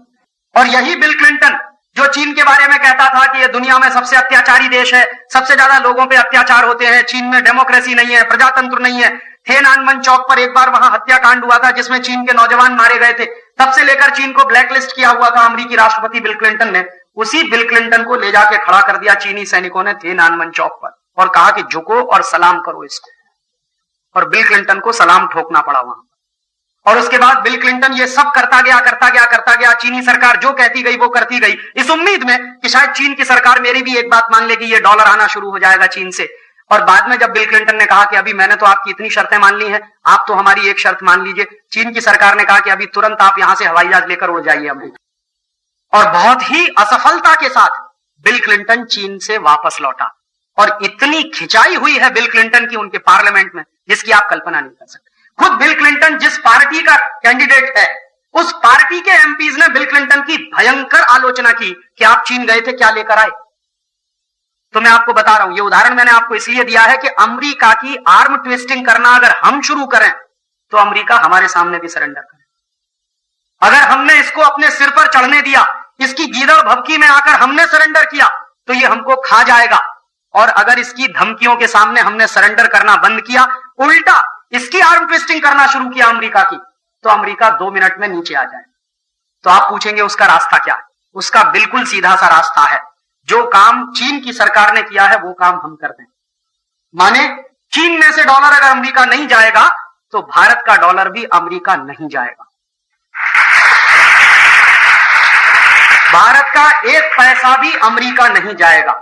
[SPEAKER 1] और यही बिल क्लिंटन जो चीन के बारे में कहता था कि यह दुनिया में सबसे अत्याचारी देश है, सबसे ज्यादा लोगों पे अत्याचार होते हैं, चीन में डेमोक्रेसी नहीं है, प्रजातंत्र नहीं है। थिएनआनमेन चौक पर एक बार वहां हत्याकांड हुआ था जिसमें चीन के नौजवान मारे गए थे, तब से लेकर चीन को ब्लैकलिस्ट किया हुआ था अमेरिकी राष्ट्रपति बिल क्लिंटन ने। उसी बिल क्लिंटन को ले जाके खड़ा कर दिया चीनी सैनिकों ने थिएनआनमेन चौक पर और कहा कि झुको और सलाम करो इसको, और बिल क्लिंटन को सलाम ठोकना पड़ा वहां। और उसके बाद बिल क्लिंटन ये सब करता गया। चीनी सरकार जो कहती गई वो करती गई, इस उम्मीद में कि शायद चीन की सरकार मेरी भी एक बात मान लेगी, ये डॉलर आना शुरू हो जाएगा चीन से। और बाद में जब बिल क्लिंटन ने कहा कि अभी मैंने तो आपकी इतनी शर्तें मान ली हैं, आप तो हमारी एक शर्त मान लीजिए, चीन की सरकार ने कहा कि अभी तुरंत आप यहां से हवाई जहाज लेकर उड़ जाइए अमेरिका। और बहुत ही असफलता के साथ बिल क्लिंटन चीन से वापस लौटा, और इतनी खिंचाई हुई है बिल क्लिंटन की उनके पार्लियामेंट में जिसकी आप कल्पना नहीं कर सकते। खुद बिल क्लिंटन जिस पार्टी का कैंडिडेट है, उस पार्टी के एमपीज ने बिल क्लिंटन की भयंकर आलोचना की कि आप चीन गए थे, क्या लेकर आए। तो मैं आपको बता रहा हूं, ये उदाहरण मैंने आपको इसलिए दिया है कि अमेरिका की आर्म ट्विस्टिंग करना अगर हम शुरू करें तो अमेरिका हमारे सामने भी सरेंडर करे। अगर हमने इसको अपने सिर पर चढ़ने दिया, इसकी गीदड़ भभकी में आकर हमने सरेंडर किया, तो ये हमको खा जाएगा। और अगर इसकी धमकियों के सामने हमने सरेंडर करना बंद किया, उल्टा इसकी आर्म ट्विस्टिंग करना शुरू किया अमेरिका की, तो अमेरिका 2 मिनट में नीचे आ जाए। तो आप पूछेंगे उसका रास्ता क्या है? उसका बिल्कुल सीधा सा रास्ता है, जो काम चीन की सरकार ने किया है वो काम हम कर दें। माने चीन में से डॉलर अगर अमेरिका नहीं जाएगा तो भारत का डॉलर भी अमेरिका नहीं जाएगा। भारत का 1 पैसा भी अमेरिका नहीं जाएगा।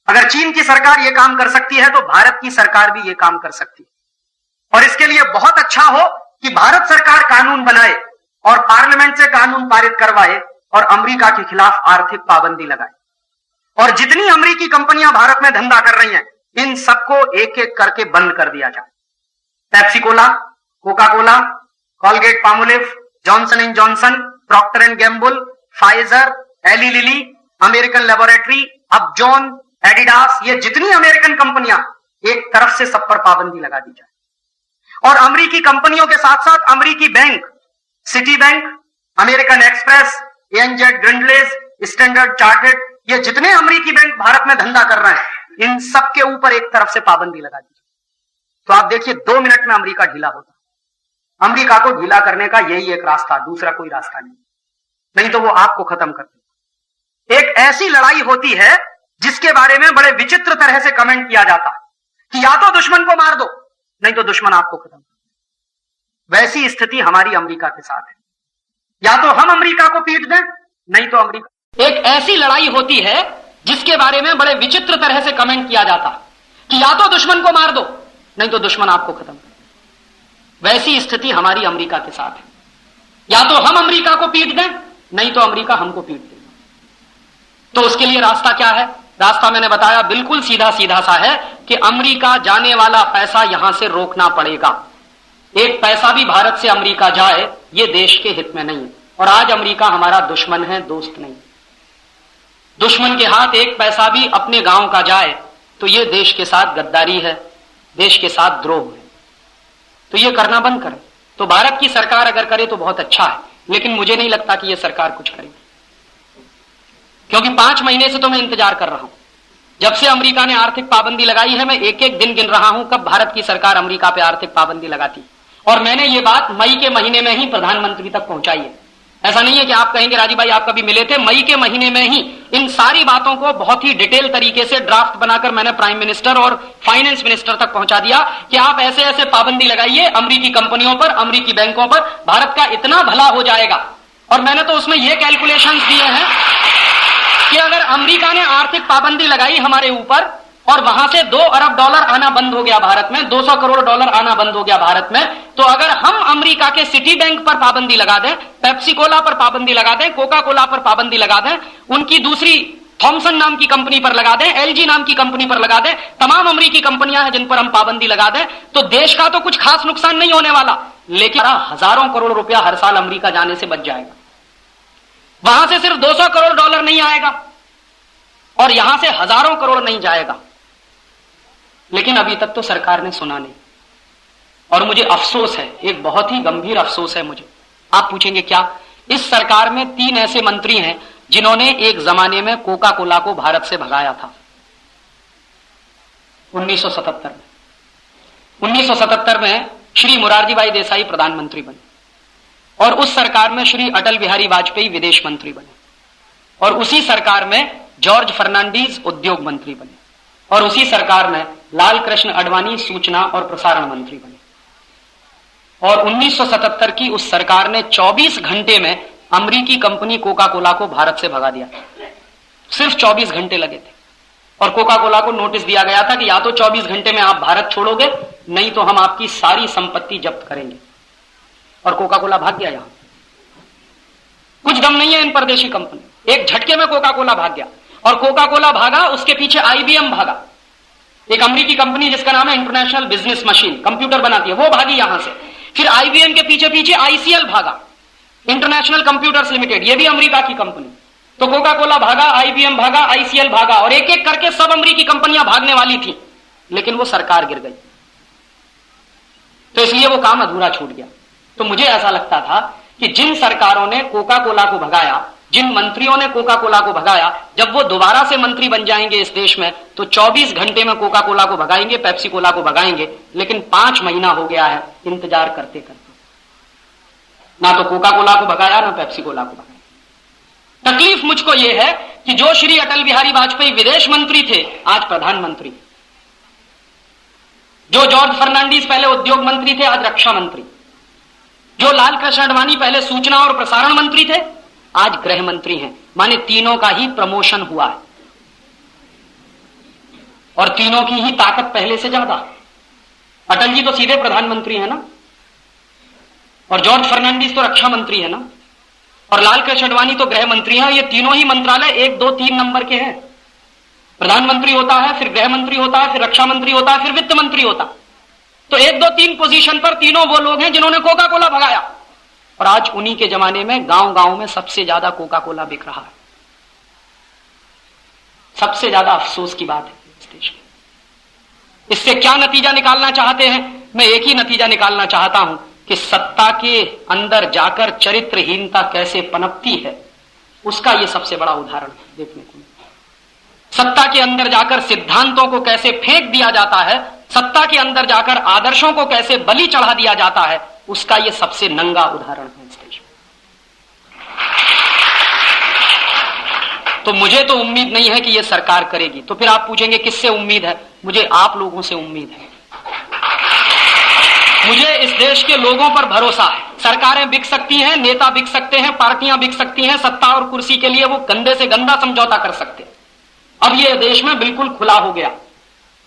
[SPEAKER 1] अगर चीन की सरकार यह काम कर सकती है तो भारत की सरकार भी यह काम कर सकती है। और इसके लिए बहुत अच्छा हो कि भारत सरकार कानून बनाए और पार्लियामेंट से कानून पारित करवाए और अमेरिका के खिलाफ आर्थिक पाबंदी लगाए। और जितनी अमेरिकी कंपनियां भारत में धंधा कर रही हैं, इन सबको एक एक करके बंद कर दिया जाए। Pepsi Cola, Coca Cola, Colgate Palmolive, Johnson and Johnson, Procter and Gamble, Pfizer, Eli Lilly, American laboratory, Upjohn, Adidas, ये जितनी अमेरिकन कंपनियां, एक तरफ से सब पर पाबंदी लगा दी जाए। और अमेरिकी कंपनियों के साथ साथ अमेरिकी bank, city bank, American express, एनजेड Grindlays, standard chartered, ये जितने अमेरिकी बैंक भारत में धंधा कर रहे हैं, इन सब के ऊपर एक तरफ से पाबंदी लगा दी। तो आप देखिए 2 मिनट में अमेरिका ढीला होता। अमेरिका को ढीला करने का यही एक रास्ता, दूसरा कोई रास्ता नहीं तो वो आपको खत्म कर देगा। एक ऐसी लड़ाई होती है जिसके बारे में बड़े विचित्र तरह से कमेंट किया जाता है कि या तो दुश्मन को मार दो, नहीं तो दुश्मन आपको खत्म। वैसी स्थिति हमारी अमेरिका के साथ है। या तो हम अमेरिका को पीट दें, नहीं तो अमेरिका।
[SPEAKER 2] एक ऐसी लड़ाई होती है जिसके बारे में बड़े विचित्र तरह से कमेंट किया जाता कि या तो दुश्मन को मार दो, नहीं तो दुश्मन आपको खत्म करे। वैसी स्थिति हमारी अमेरिका के साथ है। या तो हम अमेरिका को पीट दें, नहीं तो अमेरिका हमको पीट दे। तो उसके लिए रास्ता क्या है? रास्ता मैंने बताया बिल्कुल सीधा सीधा सा है कि अमेरिका जाने वाला पैसा यहां से रोकना पड़ेगा। एक पैसा भी भारत से अमेरिका जाए ये देश के हित में नहीं है। और आज अमेरिका हमारा दुश्मन है, दोस्त नहीं। दुश्मन के हाथ एक पैसा भी अपने गांव का जाए तो ये देश के साथ गद्दारी है, देश के साथ द्रोह है। तो ये करना बंद करें। तो भारत की सरकार अगर करे तो बहुत अच्छा है, लेकिन मुझे नहीं लगता कि यह सरकार कुछ करेगी, क्योंकि 5 महीने से तो मैं इंतजार कर रहा हूं। जब से अमेरिका ने आर्थिक पाबंदी लगाई है, मैं एक एक दिन गिन रहा हूं कब भारत की सरकार अमेरिका पे आर्थिक पाबंदी लगाती। और मैंने ये बात मई के महीने में ही प्रधानमंत्री तक पहुंचाई है। ऐसा नहीं है कि आप कहेंगे राजीव भाई आप कभी मिले थे। मई के महीने में ही इन सारी बातों को बहुत ही डिटेल तरीके से ड्राफ्ट बनाकर मैंने प्राइम मिनिस्टर और फाइनेंस मिनिस्टर तक पहुंचा दिया कि आप ऐसे ऐसे पाबंदी लगाइए अमेरिकी कंपनियों पर, अमेरिकी बैंकों पर, भारत का इतना भला हो जाएगा। और मैंने तो उसमें यह कैलकुलेशंस दिए हैं कि अगर अमेरिका ने आर्थिक पाबंदी लगाई हमारे ऊपर और वहां से $2 अरब आना बंद हो गया भारत में, $200 करोड़ आना बंद हो गया भारत में, तो अगर हम अमेरिका के सिटी बैंक पर पाबंदी लगा दें, पेप्सी कोला पर पाबंदी लगा दें, कोका कोला पर पाबंदी लगा दें, उनकी दूसरी थॉमसन नाम की कंपनी पर लगा दें, एलजी नाम की कंपनी पर लगा दें, तमाम अमेरिकी कंपनियां हैं जिन पर हम पाबंदी लगा दें, तो देश का तो कुछ खास नुकसान नहीं होने वाला, लेकिन हजारों करोड़ रुपया हर साल अमेरिका जाने से बच जाएगा। वहां से सिर्फ $200 करोड़ नहीं आएगा और यहां से हजारों करोड़ नहीं जाएगा। लेकिन अभी तक तो सरकार ने सुना नहीं। और मुझे अफसोस है, एक बहुत ही गंभीर अफसोस है मुझे। आप पूछेंगे क्या? इस सरकार में 3 ऐसे मंत्री हैं जिन्होंने एक जमाने में कोका कोला को भारत से भगाया था 1977 में। 1977 में श्री मोरारजी भाई देसाई प्रधानमंत्री बने और उस सरकार में श्री अटल बिहारी वाजपेयी विदेश मंत्री बने और उसी सरकार में जॉर्ज फर्नांडीज उद्योग मंत्री बने और उसी सरकार में लाल कृष्ण आडवाणी सूचना और प्रसारण मंत्री बने। और 1977 की उस सरकार ने 24 घंटे में अमेरिकी कंपनी कोका कोला को भारत से भगा दिया। सिर्फ 24 घंटे लगे थे और कोका कोला को नोटिस दिया गया था कि या तो 24 घंटे में आप भारत छोड़ोगे, नहीं तो हम आपकी सारी संपत्ति जब्त करेंगे। और कोका कोला भाग गया। यहां कुछ दम नहीं है इन परदेशी कंपनी, एक झटके में कोका कोला भाग गया। और कोका कोला भागा, उसके पीछे आईबीएम भागा, एक अमेरिकी कंपनी जिसका नाम है इंटरनेशनल बिजनेस मशीन, कंप्यूटर बनाती है, वो भागी यहां से। फिर आईबीएम के पीछे पीछे आईसीएल भागा, इंटरनेशनल कंप्यूटर्स लिमिटेड, ये भी अमेरिका की कंपनी। तो कोका कोला भागा, आईबीएम भागा, आईसीएल भागा और एक एक करके सब अमेरिकी कंपनियां भागने वाली थी, लेकिन वो सरकार गिर गई। तो इसलिए वो काम अधूरा छूट गया। तो मुझे ऐसा लगता था कि जिन सरकारों ने कोका कोला को भगाया, जिन मंत्रियों ने कोका कोला को भगाया, जब वो दोबारा से मंत्री बन जाएंगे इस देश में तो 24 घंटे में कोका कोला को भगाएंगे, पेप्सी कोला को भगाएंगे। लेकिन 5 महीना हो गया है इंतजार करते करते, ना तो कोका कोला को भगाया ना पेप्सी कोला को भगाया। तकलीफ मुझको यह है कि जो श्री अटल बिहारी वाजपेयी विदेश मंत्री थे आज प्रधानमंत्री, जो जॉर्ज फर्नांडीज पहले उद्योग मंत्री थे आज रक्षा मंत्री, जो लाल कृष्ण आडवाणी पहले सूचना और प्रसारण मंत्री थे आज गृह मंत्री हैं। माने तीनों का ही प्रमोशन हुआ है और तीनों की ही ताकत पहले से ज्यादा। अटल जी तो सीधे प्रधानमंत्री है ना, और जॉर्ज फर्नांडीज तो रक्षा मंत्री है ना, और लाल कृष्ण आडवाणी तो गृह मंत्री हैं। ये तीनों ही मंत्रालय 1, 2, 3 नंबर के हैं। प्रधानमंत्री होता है, फिर गृह मंत्री होता है, फिर रक्षा मंत्री होता है, फिर वित्त मंत्री होता है। तो 1, 2, 3 पोजीशन पर तीनों वो लोग हैं जिन्होंने कोका कोला भगाया। और आज उन्हीं के जमाने में गांव गांव में सबसे ज्यादा कोका कोला बिक रहा है। सबसे ज्यादा अफसोस की बात है इस देश में। इससे क्या नतीजा निकालना चाहते हैं? मैं एक ही नतीजा निकालना चाहता हूं कि सत्ता के अंदर जाकर चरित्रहीनता कैसे पनपती है, उसका यह सबसे बड़ा उदाहरण देखने को मिला। सत्ता के अंदर जाकर सिद्धांतों को कैसे फेंक दिया जाता है, सत्ता के अंदर जाकर आदर्शों को कैसे बलि चढ़ा दिया जाता है, उसका यह सबसे नंगा उदाहरण है इस देश में। तो मुझे तो उम्मीद नहीं है कि यह सरकार करेगी। तो फिर आप पूछेंगे किससे उम्मीद है? मुझे आप लोगों से उम्मीद है। मुझे इस देश के लोगों पर भरोसा है। सरकारें बिक सकती हैं, नेता बिक सकते हैं, पार्टियां बिक सकती हैं, सत्ता और कुर्सी के लिए वो गंदे से गंदा समझौता कर सकते हैं। अब ये देश में बिल्कुल खुला हो गया,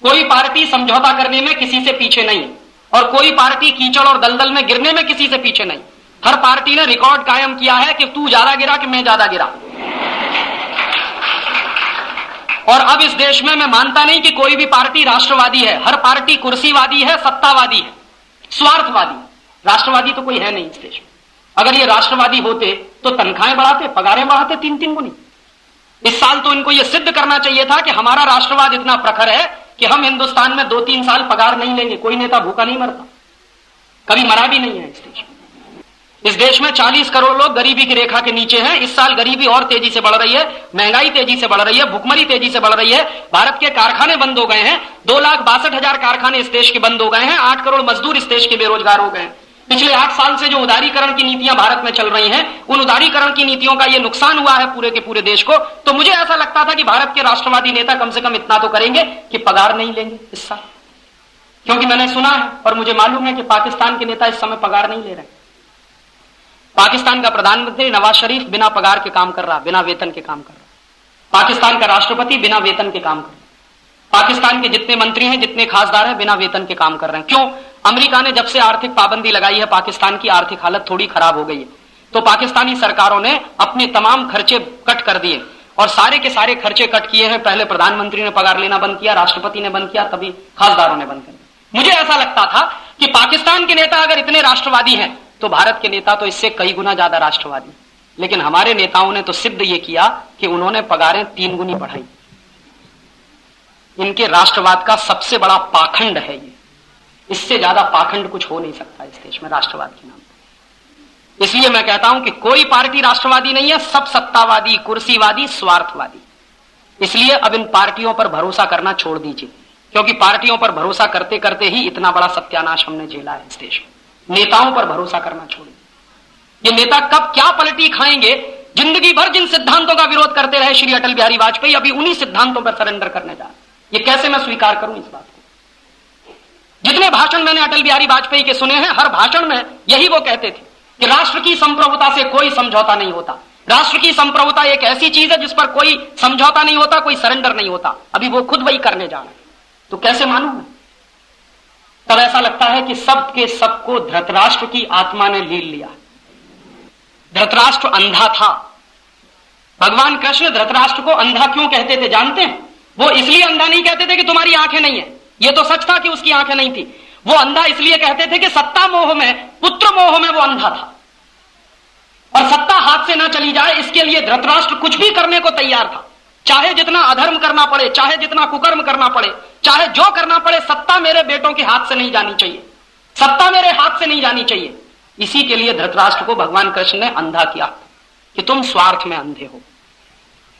[SPEAKER 2] कोई पार्टी समझौता करने में किसी से पीछे नहीं, और कोई पार्टी कीचड़ और दलदल में गिरने में किसी से पीछे नहीं। हर पार्टी ने रिकॉर्ड कायम किया है कि तू ज्यादा गिरा कि मैं ज्यादा गिरा। और अब इस देश में मैं मानता नहीं कि कोई भी पार्टी राष्ट्रवादी है। हर पार्टी कुर्सीवादी है, सत्तावादी है, स्वार्थवादी। राष्ट्रवादी तो कोई है नहीं इस देश में। अगर ये राष्ट्रवादी होते तो तनख्वाहें बढ़ाते, पगारें बढ़ाते 3-3 गुनी। इस साल तो इनको यह सिद्ध करना चाहिए था कि हमारा राष्ट्रवाद इतना प्रखर है कि हम हिंदुस्तान में 2-3 साल पगार नहीं लेंगे। कोई नेता भूखा नहीं मरता, कभी मरा भी नहीं है इस देश में। इस देश में 40 करोड़ लोग गरीबी की रेखा के नीचे हैं। इस साल गरीबी और तेजी से बढ़ रही है, महंगाई तेजी से बढ़ रही है, भुखमरी तेजी से बढ़ रही है। भारत के कारखाने बंद हो गए हैं, 2,62,000 कारखाने इस देश के बंद हो गए हैं, 8 करोड़ मजदूर इस देश के बेरोजगार हो गए हैं। पिछले 8 साल से जो उदारीकरण की नीतियां भारत में चल रही हैं, उन उदारीकरण की नीतियों का यह नुकसान हुआ है पूरे के पूरे देश को। तो मुझे ऐसा लगता था कि भारत के राष्ट्रवादी नेता कम से कम इतना तो करेंगे कि पगार नहीं लेंगे इस साल, क्योंकि मैंने सुना है और मुझे मालूम है कि पाकिस्तान के नेता इस समय पगार नहीं ले रहे। पाकिस्तान का प्रधानमंत्री नवाज शरीफ बिना पगार के काम कर रहा, बिना वेतन के काम कर रहा। पाकिस्तान का राष्ट्रपति बिना वेतन के काम कर रहा। पाकिस्तान के जितने मंत्री हैं, जितने खासदार हैं, बिना वेतन के काम कर रहे हैं। क्यों? अमेरिका ने जब से आर्थिक पाबंदी लगाई है, पाकिस्तान की आर्थिक हालत थोड़ी खराब हो गई है, तो पाकिस्तानी सरकारों ने अपने तमाम खर्चे कट कर दिए, और सारे के सारे खर्चे कट किए हैं। पहले प्रधानमंत्री ने पगार लेना बंद किया, राष्ट्रपति ने बंद किया, तभी खासदारों ने बंद कर दिया। मुझे ऐसा लगता था कि पाकिस्तान के नेता अगर इतने राष्ट्रवादी हैं तो भारत के नेता तो इससे कई गुना ज्यादा राष्ट्रवादी। लेकिन हमारे नेताओं ने तो सिद्ध यह किया कि उन्होंने पगारें 3 गुनी बढ़ाई। इनके राष्ट्रवाद का सबसे बड़ा पाखंड है ये। इससे ज्यादा पाखंड कुछ हो नहीं सकता इस देश में राष्ट्रवाद के नाम पर। इसलिए मैं कहता हूं कि कोई पार्टी राष्ट्रवादी नहीं है, सब सत्तावादी, कुर्सीवादी, स्वार्थवादी। इसलिए अब इन पार्टियों पर भरोसा करना छोड़ दीजिए, क्योंकि पार्टियों पर भरोसा करते करते ही इतना बड़ा सत्यानाश हमने झेला है इस देश में। नेताओं पर भरोसा करना छोड़िए। ये नेता कब क्या पलटी खाएंगे? जिंदगी भर जिन सिद्धांतों का विरोध करते रहे श्री अटल बिहारी वाजपेयी, अभी उन्हीं सिद्धांतों पर सरेंडर करने जा रहे। ये कैसे मैं स्वीकार करूं इस बात को? जितने भाषण मैंने अटल बिहारी वाजपेयी के सुने हैं, हर भाषण में यही वो कहते थे कि राष्ट्र की संप्रभुता से कोई समझौता नहीं होता। राष्ट्र की संप्रभुता एक ऐसी चीज है जिस पर कोई समझौता नहीं होता, कोई सरेंडर नहीं होता। अभी वो खुद वही करने जा रहे हैं, तो कैसे मानूं मैं? तब ऐसा लगता है कि सब के सबको धृतराष्ट्र की आत्मा ने लील लिया। धृतराष्ट्र अंधा था। भगवान कृष्ण धृतराष्ट्र को अंधा क्यों कहते थे जानते हैं? वो इसलिए अंधा नहीं कहते थे कि तुम्हारी आंखें नहीं है, ये तो सच था कि उसकी आंखें नहीं थी। वो अंधा इसलिए कहते थे कि सत्ता मोह में, पुत्र मोह में वो अंधा था, और सत्ता हाथ से ना चली जाए इसके लिए धृतराष्ट्र कुछ भी करने को तैयार था। चाहे जितना अधर्म करना पड़े, चाहे जितना कुकर्म करना पड़े, चाहे जो करना पड़े, सत्ता मेरे बेटों के हाथ से नहीं जानी चाहिए, सत्ता मेरे हाथ से नहीं जानी चाहिए। इसी के लिए धृतराष्ट्र को भगवान कृष्ण ने अंधा किया कि तुम स्वार्थ में अंधे हो।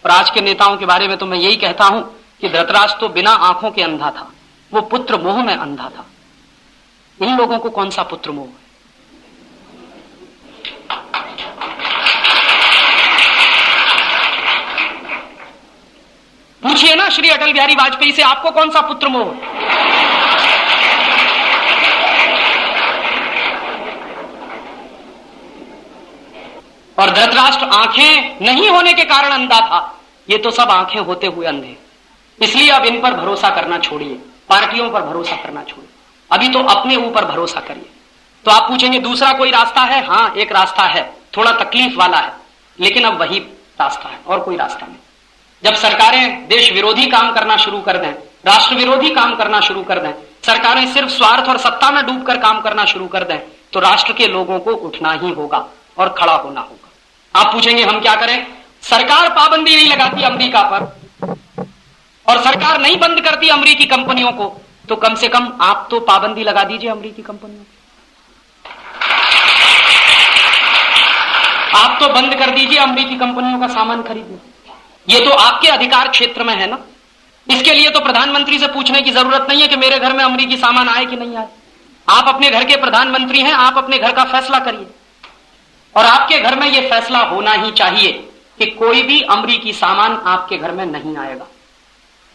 [SPEAKER 2] और आज के नेताओं के बारे में तो मैं यही कहता हूं कि धृतराष्ट्र तो बिना आंखों के अंधा था, वो पुत्र मोह में अंधा था। इन लोगों को कौन सा पुत्र मोह है? पूछिए ना श्री अटल बिहारी वाजपेयी से, आपको कौन सा पुत्र मोह है? और धृतराष्ट्र आंखें नहीं होने के कारण अंधा था, ये तो सब आंखें होते हुए अंधे। इसलिए अब इन पर भरोसा करना छोड़िए, पार्टियों पर भरोसा करना छोड़िए, अभी तो अपने ऊपर भरोसा करिए। तो आप पूछेंगे दूसरा कोई रास्ता है? हाँ, एक रास्ता है, थोड़ा तकलीफ वाला है, लेकिन अब वही रास्ता है और कोई रास्ता नहीं। जब सरकारें देश विरोधी काम करना शुरू कर दें, राष्ट्र विरोधी काम करना शुरू कर दें, सरकारें सिर्फ स्वार्थ और सत्ता में डूबकर काम करना शुरू कर दें, तो राष्ट्र के लोगों को उठना ही होगा और खड़ा होना होगा। आप पूछेंगे हम क्या करें? सरकार पाबंदी नहीं लगाती अमेरिका पर, और सरकार नहीं बंद करती अमेरिकी कंपनियों को, तो कम से कम आप तो पाबंदी लगा दीजिए अमेरिकी कंपनियों की। आप तो बंद कर दीजिए अमेरिकी कंपनियों का सामान खरीदना। ये तो आपके अधिकार क्षेत्र में है ना। इसके लिए तो प्रधानमंत्री से पूछने की जरूरत नहीं है कि मेरे घर में अमेरिकी सामान आए कि नहीं आए। आप अपने घर के प्रधानमंत्री हैं, आप अपने घर का फैसला करिए, और आपके घर में यह फैसला होना ही चाहिए कि कोई भी अमेरिकी सामान आपके घर में नहीं आएगा,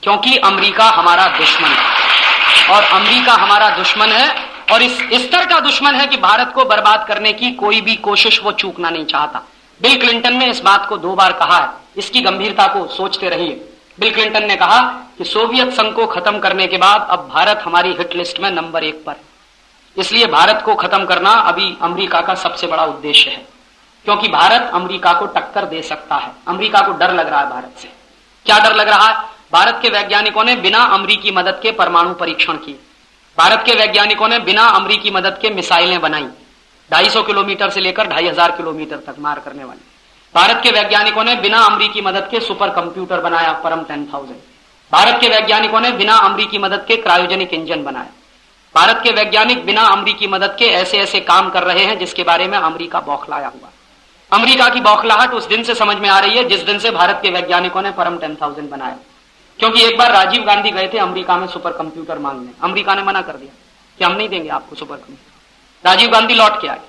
[SPEAKER 2] क्योंकि अमेरिका हमारा दुश्मन है, और अमेरिका हमारा दुश्मन है, और इस स्तर का दुश्मन है कि भारत को बर्बाद करने की कोई भी कोशिश वो चूकना नहीं चाहता। बिल क्लिंटन ने इस बात को 2 बार कहा है, इसकी गंभीरता को सोचते रहिए। बिल क्लिंटन ने कहा कि सोवियत संघ को खत्म करने के बाद अब भारत हमारी हिट लिस्ट में नंबर 1 पर, इसलिए भारत को खत्म करना अभी अमेरिका का सबसे बड़ा उद्देश्य है, क्योंकि भारत अमेरिका को टक्कर दे सकता है। अमेरिका को डर लग रहा है भारत से। क्या डर लग रहा है? भारत के वैज्ञानिकों ने बिना अमेरिकी मदद के परमाणु परीक्षण किए, भारत के वैज्ञानिकों ने बिना अमेरिकी मदद के मिसाइलें बनाई 250 किलोमीटर से लेकर 2500 किलोमीटर तक मार करने वाली। भारत के वैज्ञानिकों ने बिना अमेरिकी मदद के सुपर कंप्यूटर बनाया परम 10,000। भारत के वैज्ञानिकों ने बिना अमेरिकी मदद के क्रायोजेनिक इंजन बनाया। भारत के वैज्ञानिक बिना अमेरिकी मदद के ऐसे ऐसे काम कर रहे हैं जिसके बारे में अमेरिका बौखलाया हुआ। अमेरिका की बौखलाहट उस दिन से समझ में आ रही है जिस दिन से भारत के वैज्ञानिकों ने परम 10,000 बनाया। क्योंकि एक बार राजीव गांधी गए थे अमेरिका में सुपर कंप्यूटर मांगने, अमेरिका ने मना कर दिया कि हम नहीं देंगे आपको सुपर कंप्यूटर। राजीव गांधी लौट के आए।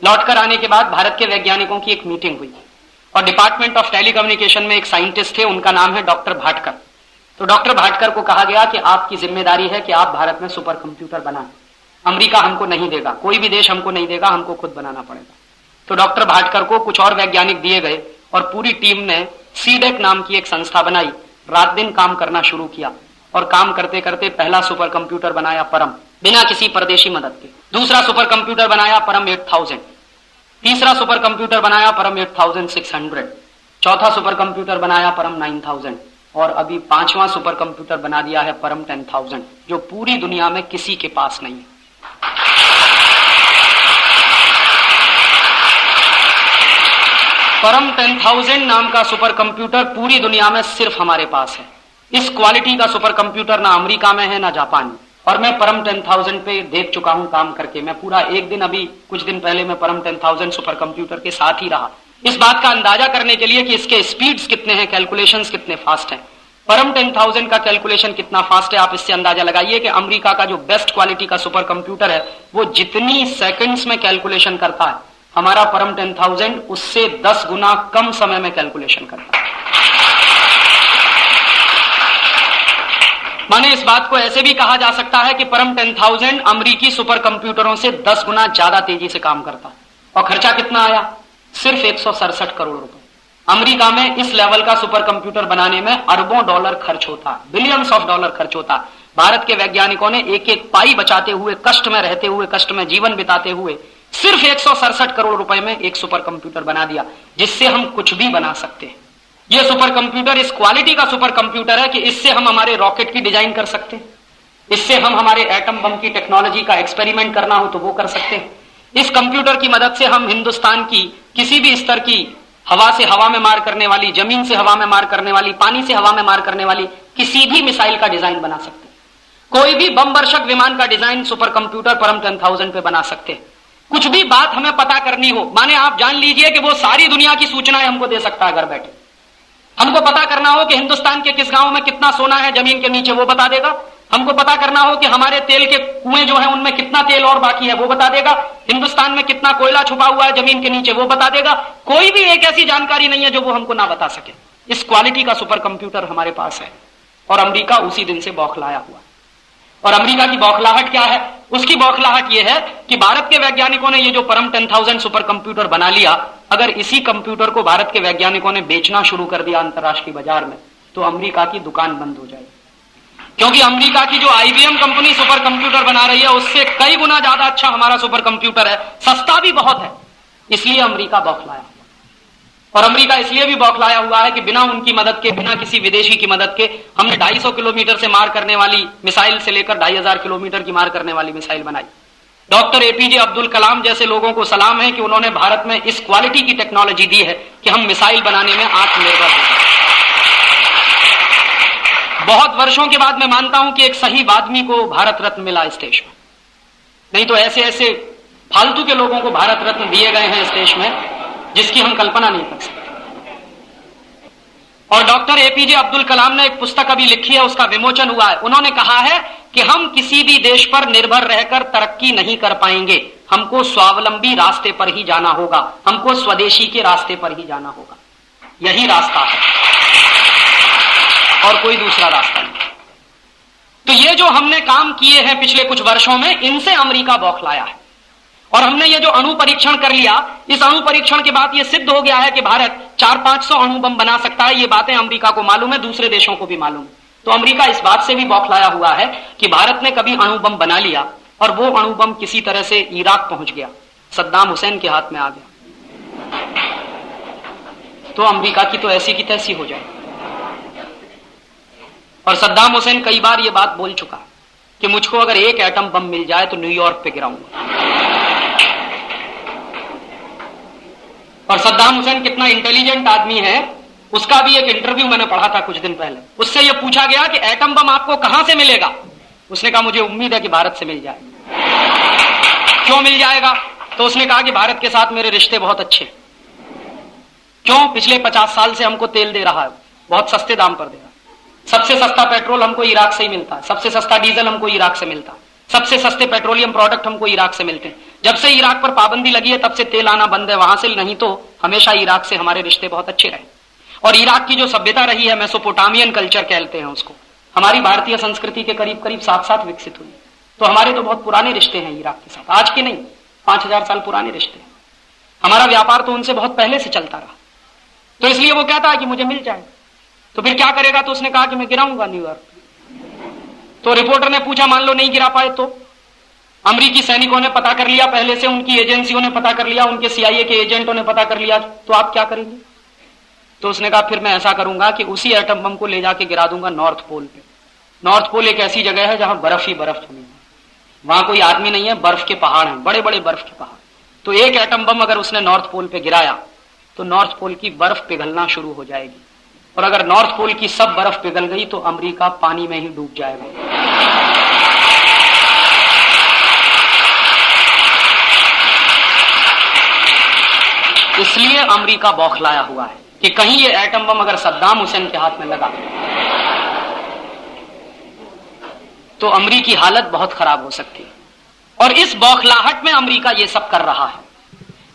[SPEAKER 2] लौट कर आने के बाद भारत के वैज्ञानिकों की एक मीटिंग हुई और डिपार्टमेंट ऑफ टेलीकम्युनिकेशन में एक साइंटिस्ट थे, उनका नाम है डॉक्टर भाटकर। तो डॉक्टर भाटकर को कहा गया कि आपकी जिम्मेदारी है कि आप भारत में सुपर कंप्यूटर बनाएं, अमेरिका हमको नहीं देगा, कोई भी देश हमको नहीं देगा, हमको खुद बनाना पड़ेगा। तो डॉक्टर भाटकर को कुछ और वैज्ञानिक दिए गए और पूरी टीम ने सीडेक नाम की एक संस्था बनाई, रात दिन काम करना शुरू किया और काम करते करते पहला सुपर कंप्यूटर बनाया परम, बिना किसी परदेशी मदद के। दूसरा सुपर कंप्यूटर बनाया परम 8000, तीसरा सुपर कंप्यूटर बनाया परम 8600, चौथा सुपर कंप्यूटर बनाया परम 9000 और अभी 5वां सुपर कंप्यूटर बना दिया है परम 10,000, जो पूरी दुनिया में किसी के पास नहीं है। परम 10,000 नाम का सुपर कंप्यूटर पूरी दुनिया में सिर्फ हमारे पास है। इस क्वालिटी का सुपर कंप्यूटर ना अमेरिका में है ना जापान में। और मैं परम 10,000 पे देख चुका हूं काम करके। मैं पूरा एक दिन, अभी कुछ दिन पहले मैं परम 10,000 सुपर कंप्यूटर के साथ ही रहा, इस बात का अंदाजा करने के लिए कि इसके स्पीड्स कितने हैं, कैलकुलेशंस कितने फास्ट हैं। परम 10,000 का कैलकुलेशन कितना फास्ट है आप इससे अंदाजा लगाइए कि अमेरिका का जो बेस्ट क्वालिटी का सुपर कंप्यूटर है वो जितनी सेकंड्स में कैलकुलेशन करता है, हमारा परम 10,000 उससे 10 गुना कम समय में कैलकुलेशन करता है। माने इस बात को ऐसे भी कहा जा सकता है कि परम 10,000 अमेरिकी सुपर कंप्यूटरों से 10 गुना ज्यादा तेजी से काम करता है। और खर्चा कितना आया? सिर्फ 167 करोड़ रुपए। अमेरिका में इस लेवल का सुपर कंप्यूटर बनाने में अरबों डॉलर खर्च होता, बिलियंस ऑफ डॉलर खर्च होता। भारत के वैज्ञानिकों ने एक एक पाई बचाते हुए, कष्ट में रहते हुए, कष्ट में जीवन बिताते हुए सिर्फ 167 करोड़ रुपए में एक सुपर कंप्यूटर बना दिया, जिससे हम कुछ भी बना सकते हैं। यह सुपर कंप्यूटर इस क्वालिटी का सुपर कंप्यूटर है कि इससे हम हमारे रॉकेट की डिजाइन कर सकते हैं, इससे हम हमारे एटम बम की टेक्नोलॉजी का एक्सपेरिमेंट करना हो तो वो कर सकते हैं। इस कंप्यूटर की मदद से हम हिंदुस्तान की किसी भी स्तर की हवा से हवा में मार करने वाली, जमीन से हवा में मार करने वाली, पानी से हवा में मार करने वाली किसी भी मिसाइल का डिजाइन बना सकते हैं। कोई भी बम वर्षक विमान का डिजाइन सुपर कंप्यूटर परम 10,000 पे बना सकते हैं। कुछ भी बात हमें पता करनी हो, माने आप जान लीजिए कि वो सारी दुनिया की सूचनाएं हमको दे सकता है घर बैठे। हमको पता करना हो कि हिंदुस्तान के किस गांव में कितना सोना है जमीन के नीचे, वो बता देगा। हमको पता करना हो कि हमारे तेल के कुएं जो है उनमें कितना तेल और बाकी है, वो बता देगा। हिंदुस्तान में कितना कोयला छुपा हुआ है जमीन के नीचे, वो बता देगा। कोई भी एक ऐसी जानकारी नहीं है जो वो हमको ना बता सके। इस क्वालिटी का सुपर कंप्यूटर हमारे पास है और अमेरिका उसी दिन से बौखलाया हुआ। और अमेरिका की बौखलाहट क्या है? उसकी बौखलाहट यह है कि भारत के वैज्ञानिकों ने ये जो परम 10,000 सुपर कंप्यूटर बना लिया, अगर इसी कंप्यूटर को भारत के वैज्ञानिकों ने बेचना शुरू कर दिया अंतर्राष्ट्रीय बाजार में, तो अमेरिका की दुकान बंद हो जाएगी। क्योंकि अमेरिका की जो IBM कंपनी सुपर कंप्यूटर बना रही है उससे कई गुना ज्यादा अच्छा हमारा सुपर कंप्यूटर है, सस्ता भी बहुत है। इसलिए अमेरिका बौखलाया। और अमेरिका इसलिए भी बौखलाया हुआ है कि बिना उनकी मदद के, बिना किसी विदेशी की मदद के हमने 250 किलोमीटर से मार करने वाली मिसाइल से लेकर 2500 किलोमीटर की मार करने वाली मिसाइल बनाई। डॉक्टर APJ अब्दुल कलाम जैसे लोगों को सलाम है कि उन्होंने भारत में इस क्वालिटी की टेक्नोलॉजी दी है कि हम मिसाइल बनाने में आत्मनिर्भर हो गए। बहुत वर्षों के बाद मैं मानता हूं कि एक सही आदमी को भारत रत्न मिला इस देश में, नहीं तो ऐसे ऐसे फालतू के लोगों को भारत रत्न दिए गए हैं इस देश में जिसकी हम कल्पना नहीं कर सकते। और डॉक्टर APJ अब्दुल कलाम ने एक पुस्तक अभी लिखी है, उसका विमोचन हुआ है। उन्होंने कहा है कि हम किसी भी देश पर निर्भर रहकर तरक्की नहीं कर पाएंगे, हमको स्वावलंबी रास्ते पर ही जाना होगा, हमको स्वदेशी के रास्ते पर ही जाना होगा। यही रास्ता है और कोई दूसरा रास्ता नहीं। तो ये जो हमने काम किए हैं पिछले कुछ वर्षों में, इनसे अमेरिका बौखलाया है। और हमने ये जो अणु परीक्षण कर लिया, इस अणु परीक्षण के बाद ये सिद्ध हो गया है कि भारत 400-500 अणु बम बना सकता है। ये बातें अमेरिका को मालूम है, दूसरे देशों को भी मालूम है। तो अमेरिका इस बात से भी बौखलाया हुआ है कि भारत ने कभी अणु बम बना लिया और वो अणु बम किसी तरह से इराक पहुंच गया, सद्दाम हुसैन के हाथ में आ गया, तो अमेरिका की तो ऐसी की तैसी हो जाए। और सद्दाम हुसैन कई बार ये बात बोल चुका कि मुझको अगर एक एटम बम मिल जाए तो न्यूयॉर्क पे गिराऊंगा। और सद्दाम हुसैन कितना इंटेलिजेंट आदमी है, उसका भी एक इंटरव्यू मैंने पढ़ा था कुछ दिन पहले। उससे यह पूछा गया कि एटम बम आपको कहां से मिलेगा? उसने कहा मुझे उम्मीद है कि भारत से मिल जाएगा। क्यों मिल जाएगा? तो उसने कहा कि भारत के साथ मेरे रिश्ते बहुत अच्छे। क्यों? पिछले 50 साल से हमको तेल दे रहा है, बहुत सस्ते दाम पर दे रहा है। सबसे सस्ता पेट्रोल हमको इराक से ही मिलता है, सबसे सस्ता डीजल हमको इराक से मिलता है, सबसे सस्ते पेट्रोलियम प्रोडक्ट हमको इराक से मिलते हैं। जब से इराक पर पाबंदी लगी है तब से तेल आना बंद है वहां से, नहीं तो हमेशा इराक से हमारे रिश्ते बहुत अच्छे रहे। और इराक की जो सभ्यता रही है, मेसोपोटामियन कल्चर कहते हैं उसको, हमारी भारतीय संस्कृति के करीब करीब साथ साथ विकसित हुई। तो हमारे तो बहुत पुराने रिश्ते हैं इराक के साथ, आज के नहीं, 5000 साल पुराने रिश्ते हैं। हमारा व्यापार तो उनसे बहुत पहले से चलता रहा। तो इसलिए वो कहता है कि मुझे मिल जाएगा। तो फिर क्या करेगा? तो उसने कहा कि मैं गिराऊंगा न्यूयॉर्क। तो रिपोर्टर ने पूछा मान लो नहीं गिरा पाए तो? अमेरिकी सैनिकों ने पता कर लिया, पहले से उनकी एजेंसियों ने पता कर लिया, उनके CIA के एजेंटों ने पता कर लिया, तो आप क्या करेंगे? तो उसने कहा फिर मैं ऐसा करूंगा कि उसी एटम बम को ले जाके गिरा दूंगा नॉर्थ पोल पे। नॉर्थ पोल एक ऐसी जगह है जहां बर्फ ही बर्फ जमी है, वहां कोई आदमी नहीं है, बर्फ के पहाड़ हैं, बड़े बड़े बर्फ के पहाड़। तो एक एटम बम अगर उसने नॉर्थ पोल पे गिराया तो नॉर्थ पोल की बर्फ पिघलना शुरू हो जाएगी। और अगर नॉर्थ पोल की सब बर्फ पिघल गई तो अमेरिका पानी में ही डूब जाएगा। इसलिए अमेरिका बौखलाया हुआ है कि कहीं ये एटम बम अगर सद्दाम हुसैन के हाथ में लगा तो अमेरिकी हालत बहुत खराब हो सकती है। और इस बौखलाहट में अमेरिका ये सब कर रहा है।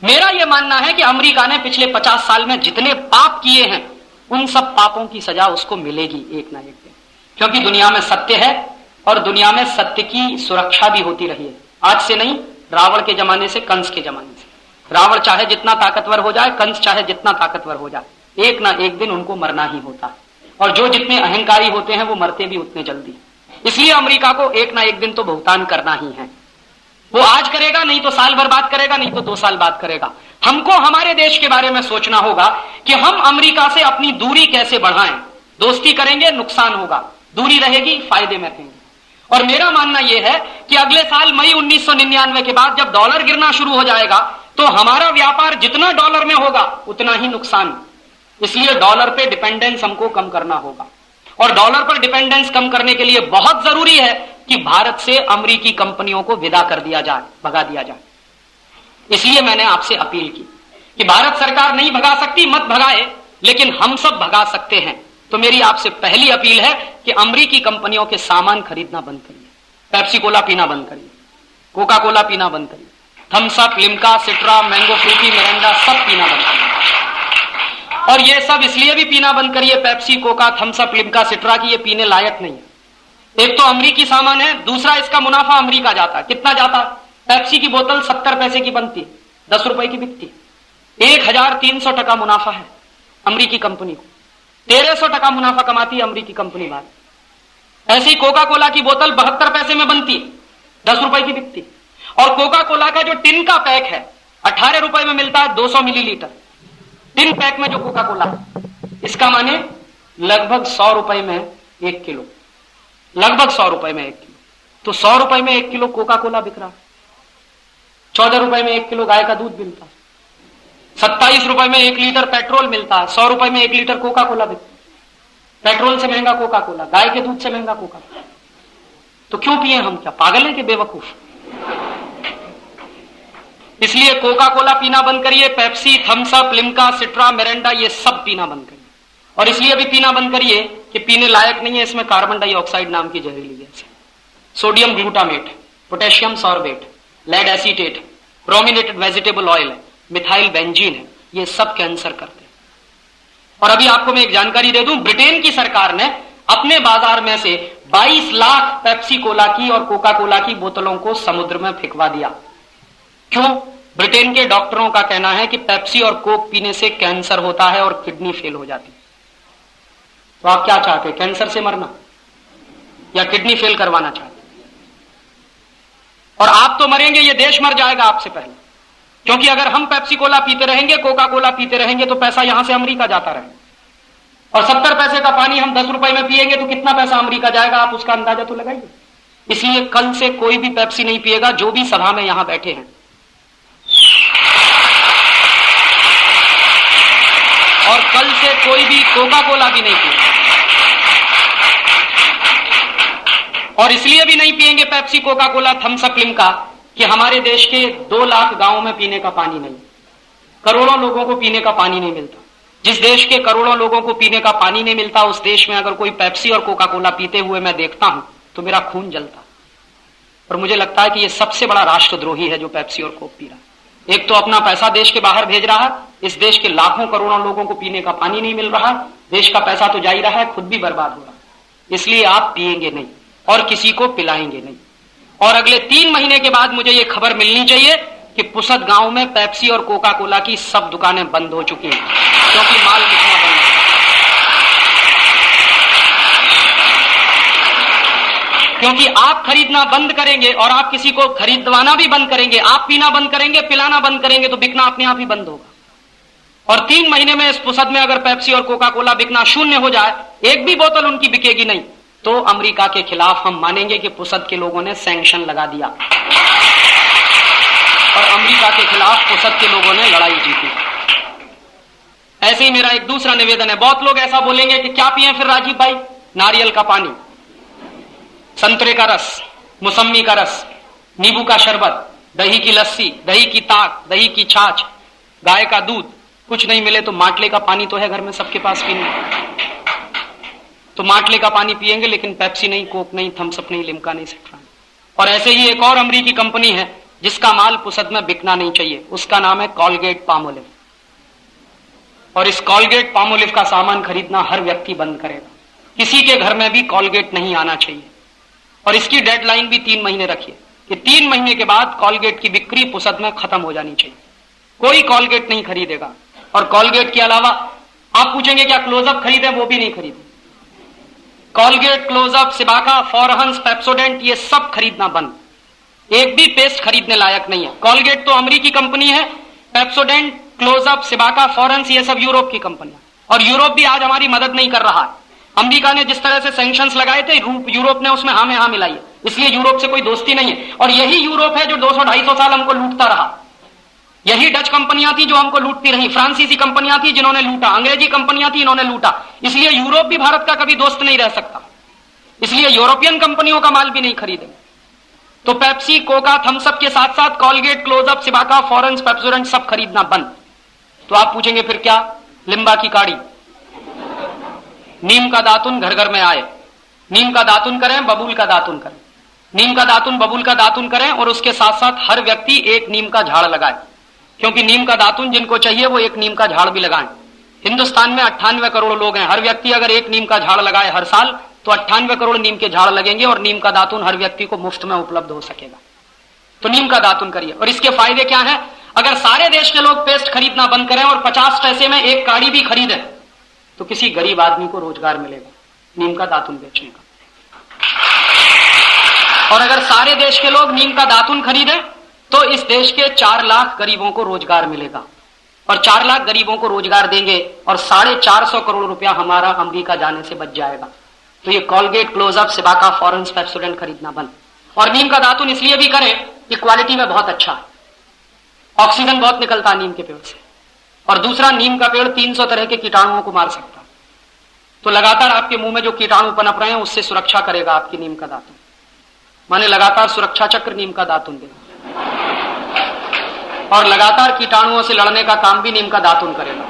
[SPEAKER 2] मेरा यह मानना है कि अमेरिका ने पिछले 50 साल में जितने पाप किए हैं उन सब पापों की सजा उसको मिलेगी एक ना एक दिन, क्योंकि दुनिया में सत्य है और दुनिया में सत्य की सुरक्षा भी होती रही है। आज से नहीं, रावण के जमाने से, कंस के जमाने से। रावण चाहे जितना ताकतवर हो जाए, कंस चाहे जितना ताकतवर हो जाए, एक ना एक दिन उनको मरना ही होता है। और जो जितने अहंकारी होते हैं वो मरते भी उतने जल्दी। इसलिए अमेरिका को एक ना एक दिन तो भुगतान करना ही है। वो आज करेगा, नहीं तो साल भर बाद करेगा, नहीं तो 2 साल बाद करेगा। हमको हमारे देश के बारे में सोचना होगा कि हम अमेरिका से अपनी दूरी कैसे बढ़ाएं। दोस्ती करेंगे नुकसान होगा, दूरी रहेगी फायदे में रहेंगे। और मेरा मानना यह है कि अगले साल मई 1999 के बाद जब डॉलर गिरना शुरू हो जाएगा तो हमारा व्यापार जितना डॉलर में होगा उतना ही नुकसान। इसलिए डॉलर पे डिपेंडेंस हमको कम करना होगा। और डॉलर पर डिपेंडेंस कम करने के लिए बहुत जरूरी है कि भारत से अमेरिकी कंपनियों को विदा कर दिया जाए, भगा दिया जाए। इसलिए मैंने आपसे अपील की कि भारत सरकार नहीं भगा सकती, मत भगाए, लेकिन हम सब भगा सकते हैं। तो मेरी आपसे पहली अपील है कि अमेरिकी कंपनियों के सामान खरीदना बंद करिए, पेप्सी कोला पीना बंद करिए, कोका कोला पीना बंद करिए, Thums Up, Limca, Citra, mango Frooti, Mirinda सब पीना बंद करिए। और ये सब इसलिए भी पीना बंद करिए, Pepsi, Coca, Thums Up, Limca, Citra की ये पीने लायक नहीं है। एक तो अमेरिकी सामान है, दूसरा इसका मुनाफा अमेरिका जाता है। कितना जाता है? पेप्सी की बोतल 70 पैसे की बनती है, 10 रुपए की बिकती है। 1300 टका मुनाफा है अमेरिकी कंपनी को। 1300 टका मुनाफा कमाती है अमेरिकी कंपनी बाहर। ऐसी कोका कोला की बोतल 72 पैसे में बनती है, 10 रुपए की बिकती है। और कोका कोला का जो टिन का पैक है 18 रुपए में मिलता है, 200 मिलीलीटर टिन पैक में जो कोका कोला है। इसका माने लगभग 100 रुपए में 1 किलो, लगभग 100 रुपए में 1 किलो। तो 100 रुपए में 1 किलो कोका कोला बिक रहा है। 14 रुपए में 1 किलो गाय का दूध मिलता है, 27 रुपए में 1 लीटर पेट्रोल मिलता है, 100 रुपए में 1 लीटर कोका कोला बिकता है। पेट्रोल से महंगा कोका कोला, गाय के दूध से महंगा कोका कोला। तो क्यों पिए हम? क्या पागल है कि बेवकूफ? इसलिए कोका कोला पीना बंद करिए, Pepsi, Thums Up, Limca, Citra, Mirinda ये सब पीना बंद करिए। और इसलिए भी पीना बंद करिए कि पीने लायक नहीं है, इसमें कार्बन डाइऑक्साइड नाम की जहरीली गैस है, sodium glutamate, potassium sorbate, lead acetate, brominated vegetable oil है, मिथाइल बेंजीन है, ये सब कैंसर करते हैं। और अभी आपको मैं एक जानकारी दे दूं, ब्रिटेन की सरकार ने अपने बाजार में से 22 लाख पेप्सी कोला की और कोका कोला की बोतलों को समुद्र में फेंकवा दिया। क्यों? ब्रिटेन के डॉक्टरों का कहना है कि पेप्सी और कोक पीने से कैंसर होता है और किडनी फेल हो जाती है। तो आप क्या चाहते हैं, कैंसर से मरना या किडनी फेल करवाना चाहते? और आप तो मरेंगे, ये देश मर जाएगा आपसे पहले, क्योंकि अगर हम पेप्सी कोला पीते रहेंगे, कोका कोला पीते रहेंगे, तो पैसा यहां से अमेरिका जाता रहेगा। और 70 पैसे का पानी हम 10 रुपए में पिएंगे तो कितना पैसा अमेरिका जाएगा, आप उसका अंदाजा तो लगाइए। इसलिए कल से कोई भी पेप्सी नहीं पिएगा, जो भी सभा में यहां बैठे हैं। और कल से कोई भी कोका कोला भी नहीं पिएगा। और इसलिए भी नहीं पिएंगे Pepsi, Coca Cola, Thums Up, Limca, कि हमारे देश के 2 लाख गांवों में पीने का पानी नहीं, करोड़ों लोगों को पीने का पानी नहीं मिलता। जिस देश के करोड़ों लोगों को पीने का पानी नहीं मिलता, उस देश में अगर कोई पेप्सी और कोका कोला पीते हुए मैं देखता हूं तो मेरा खून जलता। और मुझे लगता है कि यह सबसे बड़ा राष्ट्रद्रोही है जो पेप्सी और कोक पी रहा है। एक तो अपना पैसा देश के बाहर भेज रहा है, इस देश के लाखों करोड़ों लोगों को पीने का पानी नहीं मिल रहा, देश का पैसा तो जा ही रहा है, खुद भी बर्बाद हो रहा है। इसलिए आप पिएंगे नहीं और किसी को पिलाएंगे नहीं। और अगले 3 महीने के बाद मुझे यह खबर मिलनी चाहिए कि पुसद गांव में पेप्सी और कोका कोला की सब दुकानें बंद हो चुकी हैं, क्योंकि माल बिकना बंद है। क्योंकि आप खरीदना बंद करेंगे और आप किसी को खरीदवाना भी बंद करेंगे, आप पीना बंद करेंगे, पिलाना बंद करेंगे, तो बिकना अपने आप ही बंद होगा। और 3 महीने में इस पुसद में अगर पेप्सी और कोका कोला बिकना शून्य हो जाए, एक भी बोतल उनकी बिकेगी नहीं, तो अमेरिका के खिलाफ हम मानेंगे कि पुसद के लोगों ने सैंक्शन लगा दिया और अमेरिका के खिलाफ पुसद के लोगों ने लड़ाई जीती। ऐसे ही मेरा एक दूसरा निवेदन है। बहुत लोग ऐसा बोलेंगे कि क्या पिए फिर राजीव भाई, नारियल का पानी, संतरे का रस, मौसम्मी का रस, नींबू का शरबत, दही की लस्सी, दही की ताक, दही की छाछ, गाय का दूध, कुछ नहीं मिले तो माटले का पानी तो है घर में सबके पास पीने, तो माटले का पानी पिएंगे, लेकिन पेप्सी नहीं, कोक नहीं, थम्स अप नहीं, लिम्का नहीं, सेट्रा। और ऐसे ही एक और अमरीकी कंपनी है जिसका माल पुसद में बिकना नहीं चाहिए, उसका नाम है कॉलगेट पामोलिव। और इस कॉलगेट पामोलिव का सामान खरीदना हर व्यक्ति बंद करेगा। किसी के घर में भी कॉलगेट नहीं आना चाहिए। और इसकी डेडलाइन भी 3 महीने रखिए कि 3 महीने के बाद कॉलगेट की बिक्री पुसद में खत्म हो जानी चाहिए। कोई कॉलगेट नहीं खरीदेगा। और कॉलगेट के अलावा आप पूछेंगे क्या क्लोजअप खरीदे, वो भी नहीं खरीदे। Colgate, Closeup, Cibaca, Forhans, Pepsodent, ये सब खरीदना बंद। एक भी पेस्ट खरीदने लायक नहीं है। कॉलगेट तो अमेरिकी कंपनी है, पेप्सोडेंट, क्लोजअप, सिबाका, फॉरहंस, ये सब यूरोप की कंपनी। और यूरोप भी आज हमारी मदद नहीं कर रहा है। अमेरिका ने जिस तरह से सैंक्शंस लगाए थे, यूरोप ने उसमें हाँ में हाँ मिलाई है, इसलिए यूरोप से कोई दोस्ती नहीं है। और यही यूरोप है जो 200-250 साल हमको लूटता रहा। यही डच कंपनियां थी जो हमको लूटती रही, फ्रांसीसी कंपनियां थी जिन्होंने लूटा, अंग्रेजी कंपनियां थी इन्होंने लूटा। इसलिए यूरोप भी भारत का कभी दोस्त नहीं रह सकता। इसलिए यूरोपियन कंपनियों का माल भी नहीं खरीदे। तो पेप्सी, कोका, थम्सअप के साथ साथ कॉलगेट, क्लोजअप, सिबाका, फॉरेंस, पेप्सोडेंट सब खरीदना बंद। तो आप पूछेंगे फिर क्या? लिम्बा की काढ़ी, नीम का दातुन घर घर में आए, नीम का दातुन करें, बबूल का दातुन करें, नीम का दातुन, बबूल का दातुन करें, और उसके साथ साथ हर व्यक्ति एक नीम का झाड़ लगाए, क्योंकि नीम का दातुन जिनको चाहिए वो एक नीम का झाड़ भी लगाएं। हिंदुस्तान में 98 करोड़ लोग हैं, हर व्यक्ति अगर एक नीम का झाड़ लगाए हर साल तो 98 करोड़ नीम के झाड़ लगेंगे और नीम का दातुन हर व्यक्ति को मुफ्त में उपलब्ध हो सकेगा। तो नीम का दातुन करिए। और इसके फायदे क्या हैं? अगर सारे देश के लोग पेस्ट खरीदना बंद करें और 50 पैसे में एक काढ़ी भी खरीदें तो किसी गरीब आदमी को रोजगार मिलेगा नीम का दातुन बेचने का। और अगर सारे देश के लोग नीम का दातुन खरीदें तो इस देश के 4 लाख गरीबों को रोजगार मिलेगा। और 4 लाख गरीबों को रोजगार देंगे और 450 करोड़ रुपया हमारा अमेरिका जाने से बच जाएगा। तो ये कॉलगेट, क्लोजअप, सिबाका, फॉरेंस, पेप्सोडेंट खरीदना बंद। और नीम का दातुन इसलिए भी करें कि क्वालिटी में बहुत अच्छा है, ऑक्सीजन बहुत निकलता है नीम के पेड़ से। और दूसरा, नीम का पेड़ 300 तरह के कीटाणुओं को मार सकता है। तो लगातार आपके मुंह में जो कीटाणु पनप रहे हैं उससे सुरक्षा करेगा आपकी नीम का दातुन। माने लगातार सुरक्षा चक्र नीम का दातुन देगा और लगातार कीटाणुओं से लड़ने का काम भी नीम का दातुन करेगा।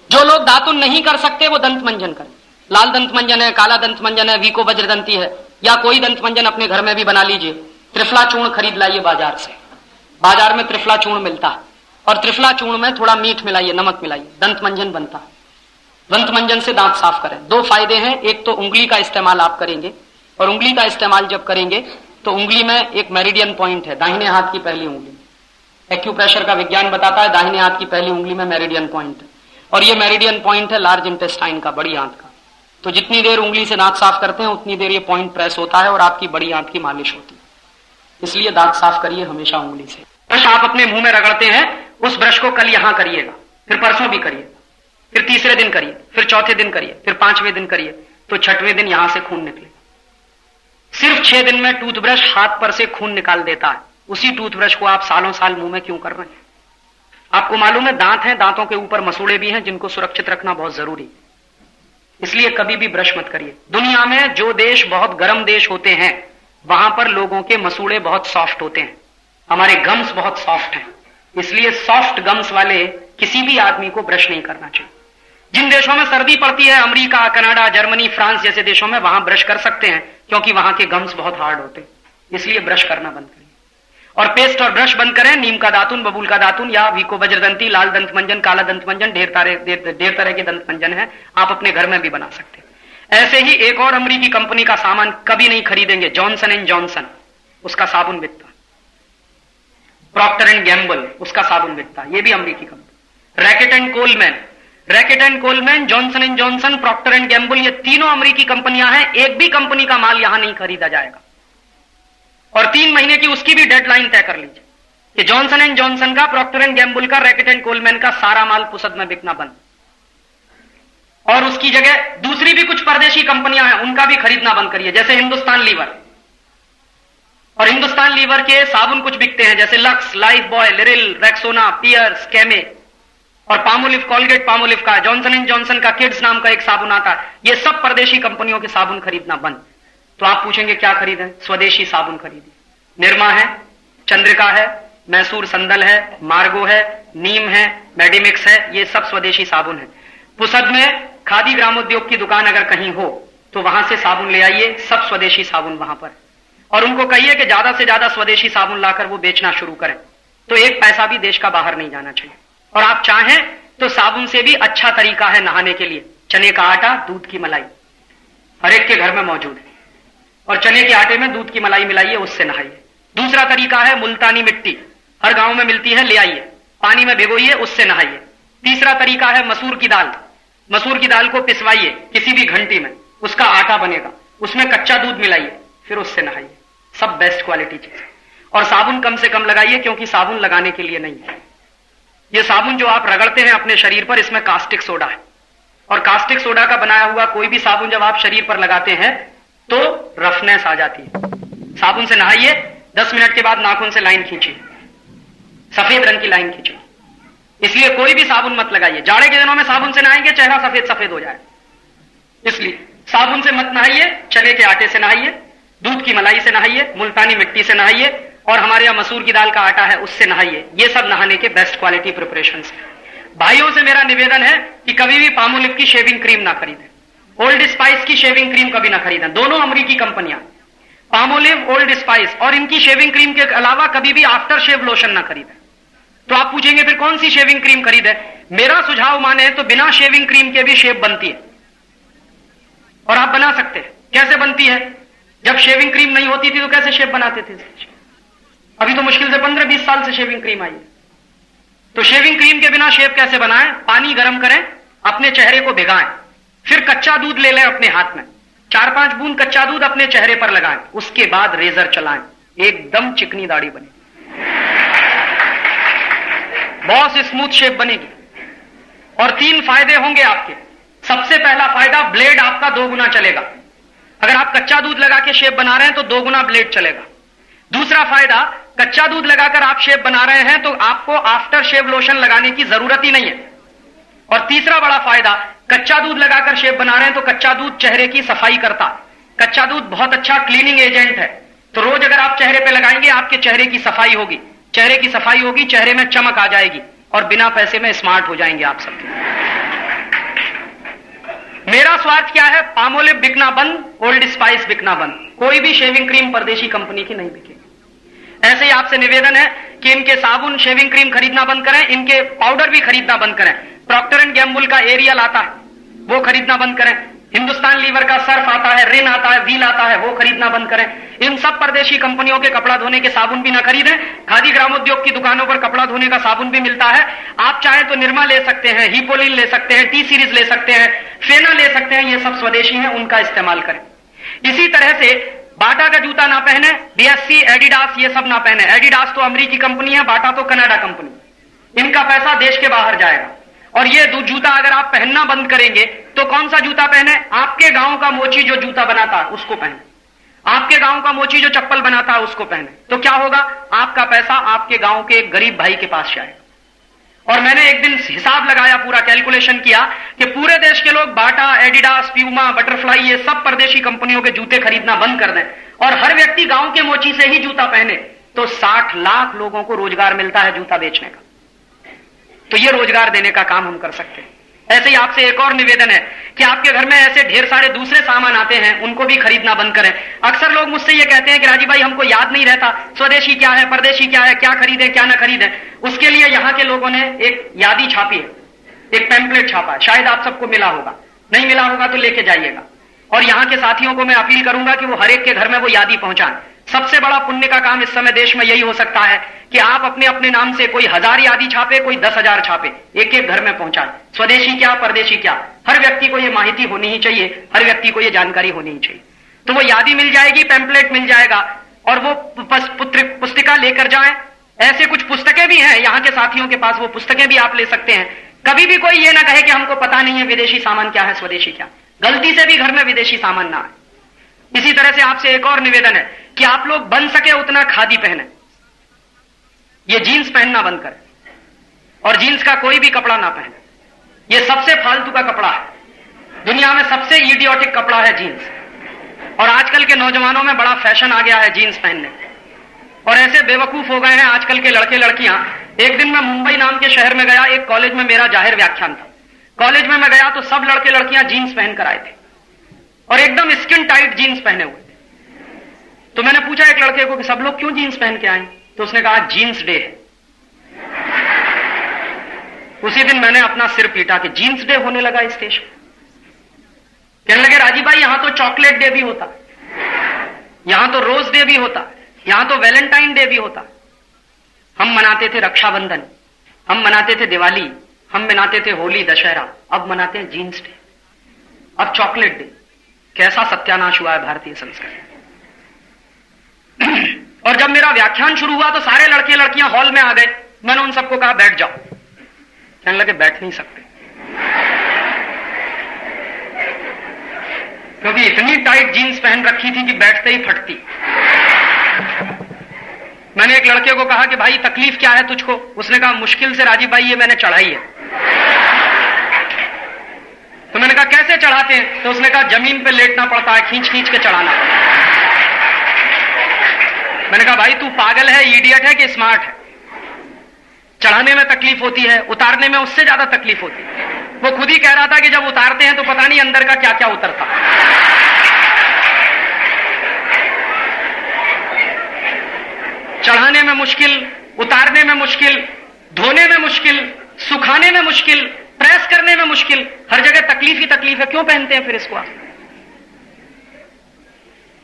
[SPEAKER 2] जो लोग दातुन नहीं कर सकते वो दंत मंजन करें। लाल दंत मंजन है, काला दंत मंजन है, वीको वज्रदंती है, या कोई दंत मंजन अपने घर में भी बना लीजिए। त्रिफला चूर्ण खरीद लाइए बाजार से, बाजार में त्रिफला चूर्ण मिलता है। और त्रिफला चूर्ण में थोड़ा मीठ मिलाइए, नमक मिलाइए, दंत मंजन बनता है। दंत मंजन से दांत साफ करें। दो फायदे हैं, एक तो उंगली का इस्तेमाल आप करेंगे, और उंगली का इस्तेमाल जब करेंगे तो उंगली में एक मेरिडियन पॉइंट है, दाहिने हाथ की पहली उंगली में। एक्यूप्रेशर का विज्ञान बताता है दाहिने हाथ की पहली उंगली में मेरिडियन पॉइंट है, और ये मेरिडियन पॉइंट है लार्ज इंटेस्टाइन का, बड़ी आंत का। तो जितनी देर उंगली से दांत साफ करते हैं उतनी देर ये पॉइंट प्रेस होता है और आपकी बड़ी आंत की मालिश होती है। इसलिए दांत साफ करिए हमेशा उंगली से। ब्रश आप अपने मुंह में रगड़ते हैं, उस ब्रश को कल यहां करिएगा, फिर परसों भी करिए, फिर तीसरे दिन करिए, फिर चौथे दिन करिए, फिर पांचवें दिन करिए, तो छठवें दिन यहां से खून निकले। सिर्फ 6 दिन में टूथब्रश हाथ पर से खून निकाल देता है। उसी टूथब्रश को आप सालों साल मुंह में क्यों कर रहे हैं? आपको मालूम है दांत हैं, दांतों के ऊपर मसूड़े भी हैं जिनको सुरक्षित रखना बहुत जरूरी है। इसलिए कभी भी ब्रश मत करिए। दुनिया में जो देश बहुत गर्म देश होते हैं वहां पर लोगों के मसूड़े बहुत सॉफ्ट होते हैं, हमारे गम्स बहुत सॉफ्ट हैं, इसलिए सॉफ्ट गम्स वाले किसी भी आदमी को ब्रश नहीं करना चाहिए। जिन देशों में सर्दी पड़ती है, अमेरिका, कनाडा, जर्मनी, फ्रांस जैसे देशों में, वहां ब्रश कर सकते हैं क्योंकि वहां के गम्स बहुत हार्ड होते हैं, इसलिए ब्रश करना बंद करिए। और पेस्ट और ब्रश बंद करें। नीम का दातुन, बबूल का दातुन या वीको वज्रदंती, लाल दंत मंजन, काला दंत मंजन, ढेर तरह के दंत मंजन है, आप अपने घर में भी बना सकते हैं। ऐसे ही एक और अमेरिकी कंपनी का सामान कभी नहीं खरीदेंगे, जॉनसन एंड जॉनसन, उसका साबुन बिकता। प्रॉक्टर एंड गैम्बल, उसका साबुन बिकता, ये भी अमेरिकी company. Reckitt and Colman, Johnson and Johnson, Procter and Gamble, ये तीनों अमेरिकी कंपनियां हैं। एक भी कंपनी का माल यहां नहीं खरीदा जाएगा, और 3 महीने की उसकी भी डेडलाइन तय कर लीजिए कि जॉनसन एंड जॉनसन का, प्रॉक्टर एंड गैम्बल का, रैकेट एंड कोलमैन का सारा माल पुसद में बिकना बंद, और उसकी जगह दूसरी भी कुछ परदेशी कंपनियां हैं उनका भी खरीदना बंद करिए, जैसे हिंदुस्तान लीवर। और हिंदुस्तान लीवर के साबुन कुछ बिकते हैं जैसे Lux, Lifebuoy, Liril, Rexona, Pears, Camay, और पामोलिव, कॉलगेट पामोलिव का, जॉनसन एंड जॉनसन का किड्स नाम का एक साबुन आता है। ये सब परदेशी कंपनियों के साबुन खरीदना बंद। तो आप पूछेंगे क्या खरीदें? स्वदेशी साबुन खरीदिए। निरमा है, चंद्रिका है, मैसूर संदल है, मार्गो है, नीम है, मेडिमिक्स है, ये सब स्वदेशी साबुन है। पुसद में खादी ग्रामोद्योग की दुकान अगर कहीं हो तो वहां से साबुन ले आइए, सब स्वदेशी साबुन वहां पर, और उनको कहिए कि ज्यादा से ज्यादा स्वदेशी साबुन लाकर वो बेचना शुरू करें, तो एक पैसा भी देश का बाहर नहीं जाना चाहिए। और आप चाहें तो साबुन से भी अच्छा तरीका है नहाने के लिए, चने का आटा, दूध की मलाई, हर एक के घर में मौजूद है, और चने के आटे में दूध की मलाई मिलाइए, उससे नहाइए। दूसरा तरीका है मुल्तानी मिट्टी, हर गांव में मिलती है, ले आइए, पानी में भिगोइए, उससे नहाइए। तीसरा तरीका है मसूर की दाल, मसूर की दाल को पिसवाइए किसी भी घंटी में, उसका आटा बनेगा, उसमें कच्चा दूध मिलाइए, फिर उससे नहाइए। सब बेस्ट क्वालिटी चीज। और साबुन कम से कम लगाइए, क्योंकि साबुन लगाने के लिए नहीं है। ये साबुन जो आप रगड़ते हैं अपने शरीर पर, इसमें कास्टिक सोडा है, और कास्टिक सोडा का बनाया हुआ कोई भी साबुन जब आप शरीर पर लगाते हैं तो रफनेस आ जाती है। साबुन से नहाइए, 10 मिनट के बाद नाखून से लाइन खींचिए, सफेद रंग की लाइन खींचिए। इसलिए कोई भी साबुन मत लगाइए। जाड़े के दिनों में साबुन से नहाएंगे चेहरा सफेद सफेद हो जाए, इसलिए साबुन से मत नहाइए। चने के आटे से नहाइए, दूध की मलाई से नहाइए, मुल्तानी मिट्टी से नहाइए, और हमारे यहाँ मसूर की दाल का आटा है उससे नहाइए। ये सब नहाने के बेस्ट क्वालिटी प्रिपरेशंस हैं। भाइयों से मेरा निवेदन है कि कभी भी पामोलिव की शेविंग क्रीम ना खरीदें, ओल्ड स्पाइस की शेविंग क्रीम कभी ना खरीदें। दोनों अमेरिकी कंपनियां, पामोलिव, ओल्ड स्पाइस, और इनकी शेविंग क्रीम के अलावा कभी भी आफ्टर शेव लोशन ना खरीदें। तो आप पूछेंगे फिर कौन सी शेविंग क्रीम खरीदें? मेरा सुझाव माने तो बिना शेविंग क्रीम के भी शेव बनती है, और आप बना सकते हैं। कैसे बनती है? जब शेविंग क्रीम नहीं होती थी तो कैसे शेव बनाते थे? अभी तो मुश्किल से 15-20 साल से शेविंग क्रीम आई है। तो शेविंग क्रीम के बिना शेव कैसे बनाएं? पानी गर्म करें, अपने चेहरे को भिगाएं, फिर कच्चा दूध ले लें अपने हाथ में, 4-5 बूंद कच्चा दूध अपने चेहरे पर लगाएं, उसके बाद रेजर चलाएं, एकदम चिकनी दाढ़ी बनेगी, बहुत स्मूथ शेप बनेगी। और 3 फायदे होंगे आपके। सबसे पहला फायदा, ब्लेड आपका 2 गुना चलेगा। अगर आप कच्चा दूध लगा के शेप बना रहे हैं तो 2 गुना ब्लेड चलेगा। दूसरा फायदा, कच्चा दूध लगाकर आप शेप बना रहे हैं तो आपको आफ्टर शेव लोशन लगाने की जरूरत ही नहीं है। और तीसरा बड़ा फायदा, कच्चा दूध लगाकर शेप बना रहे हैं तो कच्चा दूध चेहरे की सफाई करता है। कच्चा दूध बहुत अच्छा क्लीनिंग एजेंट है, तो रोज अगर आप चेहरे पे लगाएंगे आपके चेहरे की सफाई होगी, चेहरे की सफाई होगी, चेहरे में चमक आ जाएगी, और बिना पैसे में स्मार्ट हो जाएंगे आप सबके। मेरा स्वार्थ क्या है? पामोलिव बिकना बंद, ओल्ड स्पाइस बिकना बंद, कोई भी शेविंग क्रीम परदेशी कंपनी की नहीं बिकेगी। ऐसे ही आपसे निवेदन है कि इनके साबुन, शेविंग क्रीम खरीदना बंद करें, इनके पाउडर भी खरीदना बंद करें। प्रॉक्टर एंड गैम्बल का एरियल आता है, वो खरीदना बंद करें। हिंदुस्तान लीवर का सर्फ आता है, रिन आता है, व्हील आता है, वो खरीदना बंद करें। इन सब परदेशी कंपनियों के कपड़ा धोने के साबुन भी ना खरीदें। खादी ग्रामोद्योग की दुकानों पर कपड़ा धोने का साबुन भी मिलता है। आप चाहें तो निरमा ले सकते हैं, हिपोलिन ले सकते हैं, टी सीरीज ले सकते हैं, फेना ले सकते हैं, ये सब स्वदेशी हैं, उनका इस्तेमाल करें। इसी तरह से बाटा का जूता ना पहने, बीएससी, एडिडास ये सब ना पहने। एडिडास तो अमेरिकी कंपनी है, बाटा तो कनाडा कंपनी। इनका पैसा देश के बाहर जाएगा। और ये जूता अगर आप पहनना बंद करेंगे तो कौन सा जूता पहने? आपके गांव का मोची जो जूता बनाता है उसको पहने, आपके गांव का मोची जो चप्पल बनाता है उसको पहने। तो क्या होगा? आपका पैसा आपके गांव के एक गरीब भाई के पास जाएगा। और मैंने एक दिन हिसाब लगाया, पूरा कैलकुलेशन किया कि पूरे देश के लोग बाटा, एडिडास, प्यूमा, बटरफ्लाई ये सब परदेशी कंपनियों के जूते खरीदना बंद कर दें और हर व्यक्ति गांव के मोची से ही जूता पहने तो 60 लाख लोगों को रोजगार मिलता है जूता बेचने का। तो ये रोजगार देने का काम हम कर सकते हैं। ऐसे ही आपसे एक और निवेदन है कि आपके घर में ऐसे ढेर सारे दूसरे सामान आते हैं, उनको भी खरीदना बंद करें। अक्सर लोग मुझसे ये कहते हैं कि राजीव भाई हमको याद नहीं रहता स्वदेशी क्या है, परदेशी क्या है, क्या खरीदें क्या ना खरीदें। उसके लिए यहां के लोगों ने एक यादी छापी है, एक पैम्पलेट छापा है, शायद आप सबको मिला होगा, नहीं मिला होगा तो लेके जाइएगा। और यहां के साथियों को मैं अपील करूंगा कि वो हर एक के घर में वो यादी पहुंचाएं। सबसे बड़ा पुण्य का काम इस समय देश में यही हो सकता है कि आप अपने अपने नाम से कोई 1000 यादी छापे, कोई 10,000 छापे, एक एक घर में पहुंचाए। स्वदेशी क्या, परदेशी क्या, हर व्यक्ति को यह माहिती होनी ही चाहिए, हर व्यक्ति को यह जानकारी होनी ही चाहिए। तो वो यादी मिल जाएगी, पैम्पलेट मिल जाएगा और वो पुस्तिका लेकर जाएं। ऐसे कुछ पुस्तकें भी हैं यहां के साथियों के पास, वो पुस्तकें भी आप ले सकते हैं। कभी भी कोई ये ना कहे कि हमको पता नहीं है विदेशी सामान क्या है, स्वदेशी क्या। गलती से भी घर में विदेशी सामान ना आए। इसी तरह से आपसे एक और निवेदन है कि आप लोग बन सके उतना खादी पहने, ये जीन्स पहनना बंद करें और जीन्स का कोई भी कपड़ा ना पहने। ये सबसे फालतू का कपड़ा है, दुनिया में सबसे इडियोटिक कपड़ा है जीन्स। और आजकल के नौजवानों में बड़ा फैशन आ गया है जीन्स पहनने, और ऐसे बेवकूफ हो गए हैं आजकल के लड़के लड़कियां। एक दिन मैं मुंबई नाम के शहर में गया, एक कॉलेज में मेरा जाहिर व्याख्यान था। कॉलेज में मैं गया तो सब लड़के लड़कियां जीन्स पहनकर आए थे और एकदम स्किन टाइट जीन्स पहने हुए थे। तो मैंने पूछा एक लड़के को कि सब लोग क्यों जीन्स पहन के आए? तो उसने कहा जीन्स डे है। उसी दिन मैंने अपना सिर पीटा कि जीन्स डे होने लगा इस देश में। कहने लगे राजीव भाई यहां तो चॉकलेट डे भी होता, यहां तो रोज डे भी होता, यहां तो वैलेंटाइन डे भी होता। हम मनाते थे रक्षाबंधन, हम मनाते थे दिवाली, हम मनाते थे होली, दशहरा, अब मनाते हैं जीन्स डे, अब चॉकलेट डे। कैसा सत्यानाश हुआ है भारतीय संस्कृति। और जब मेरा व्याख्यान शुरू हुआ तो सारे लड़के लड़कियां हॉल में आ गए। मैंने उन सबको कहा बैठ जाओ। कहने लगे बैठ नहीं सकते, क्योंकि इतनी टाइट जीन्स पहन रखी थी कि बैठते ही फटती। मैंने एक लड़के को कहा कि भाई तकलीफ क्या है तुझको? उसने कहा मुश्किल से राजीव भाई ये मैंने चढ़ाई है। तो मैंने कहा कैसे चढ़ाते हैं? तो उसने कहा जमीन पे लेटना पड़ता है, खींच खींच के चढ़ाना पड़ता है। मैंने कहा भाई तू पागल है, इडियट है कि स्मार्ट है? चढ़ाने में तकलीफ होती है, उतारने में उससे ज्यादा तकलीफ होती है। वो खुद ही कह रहा था कि जब उतारते हैं तो पता नहीं अंदर का क्या क्या उतरता। चढ़ाने में मुश्किल, उतारने में मुश्किल, धोने में मुश्किल, सुखाने में मुश्किल, प्रेस करने में मुश्किल, हर जगह तकलीफ ही तकलीफ है। क्यों पहनते हैं फिर इसको?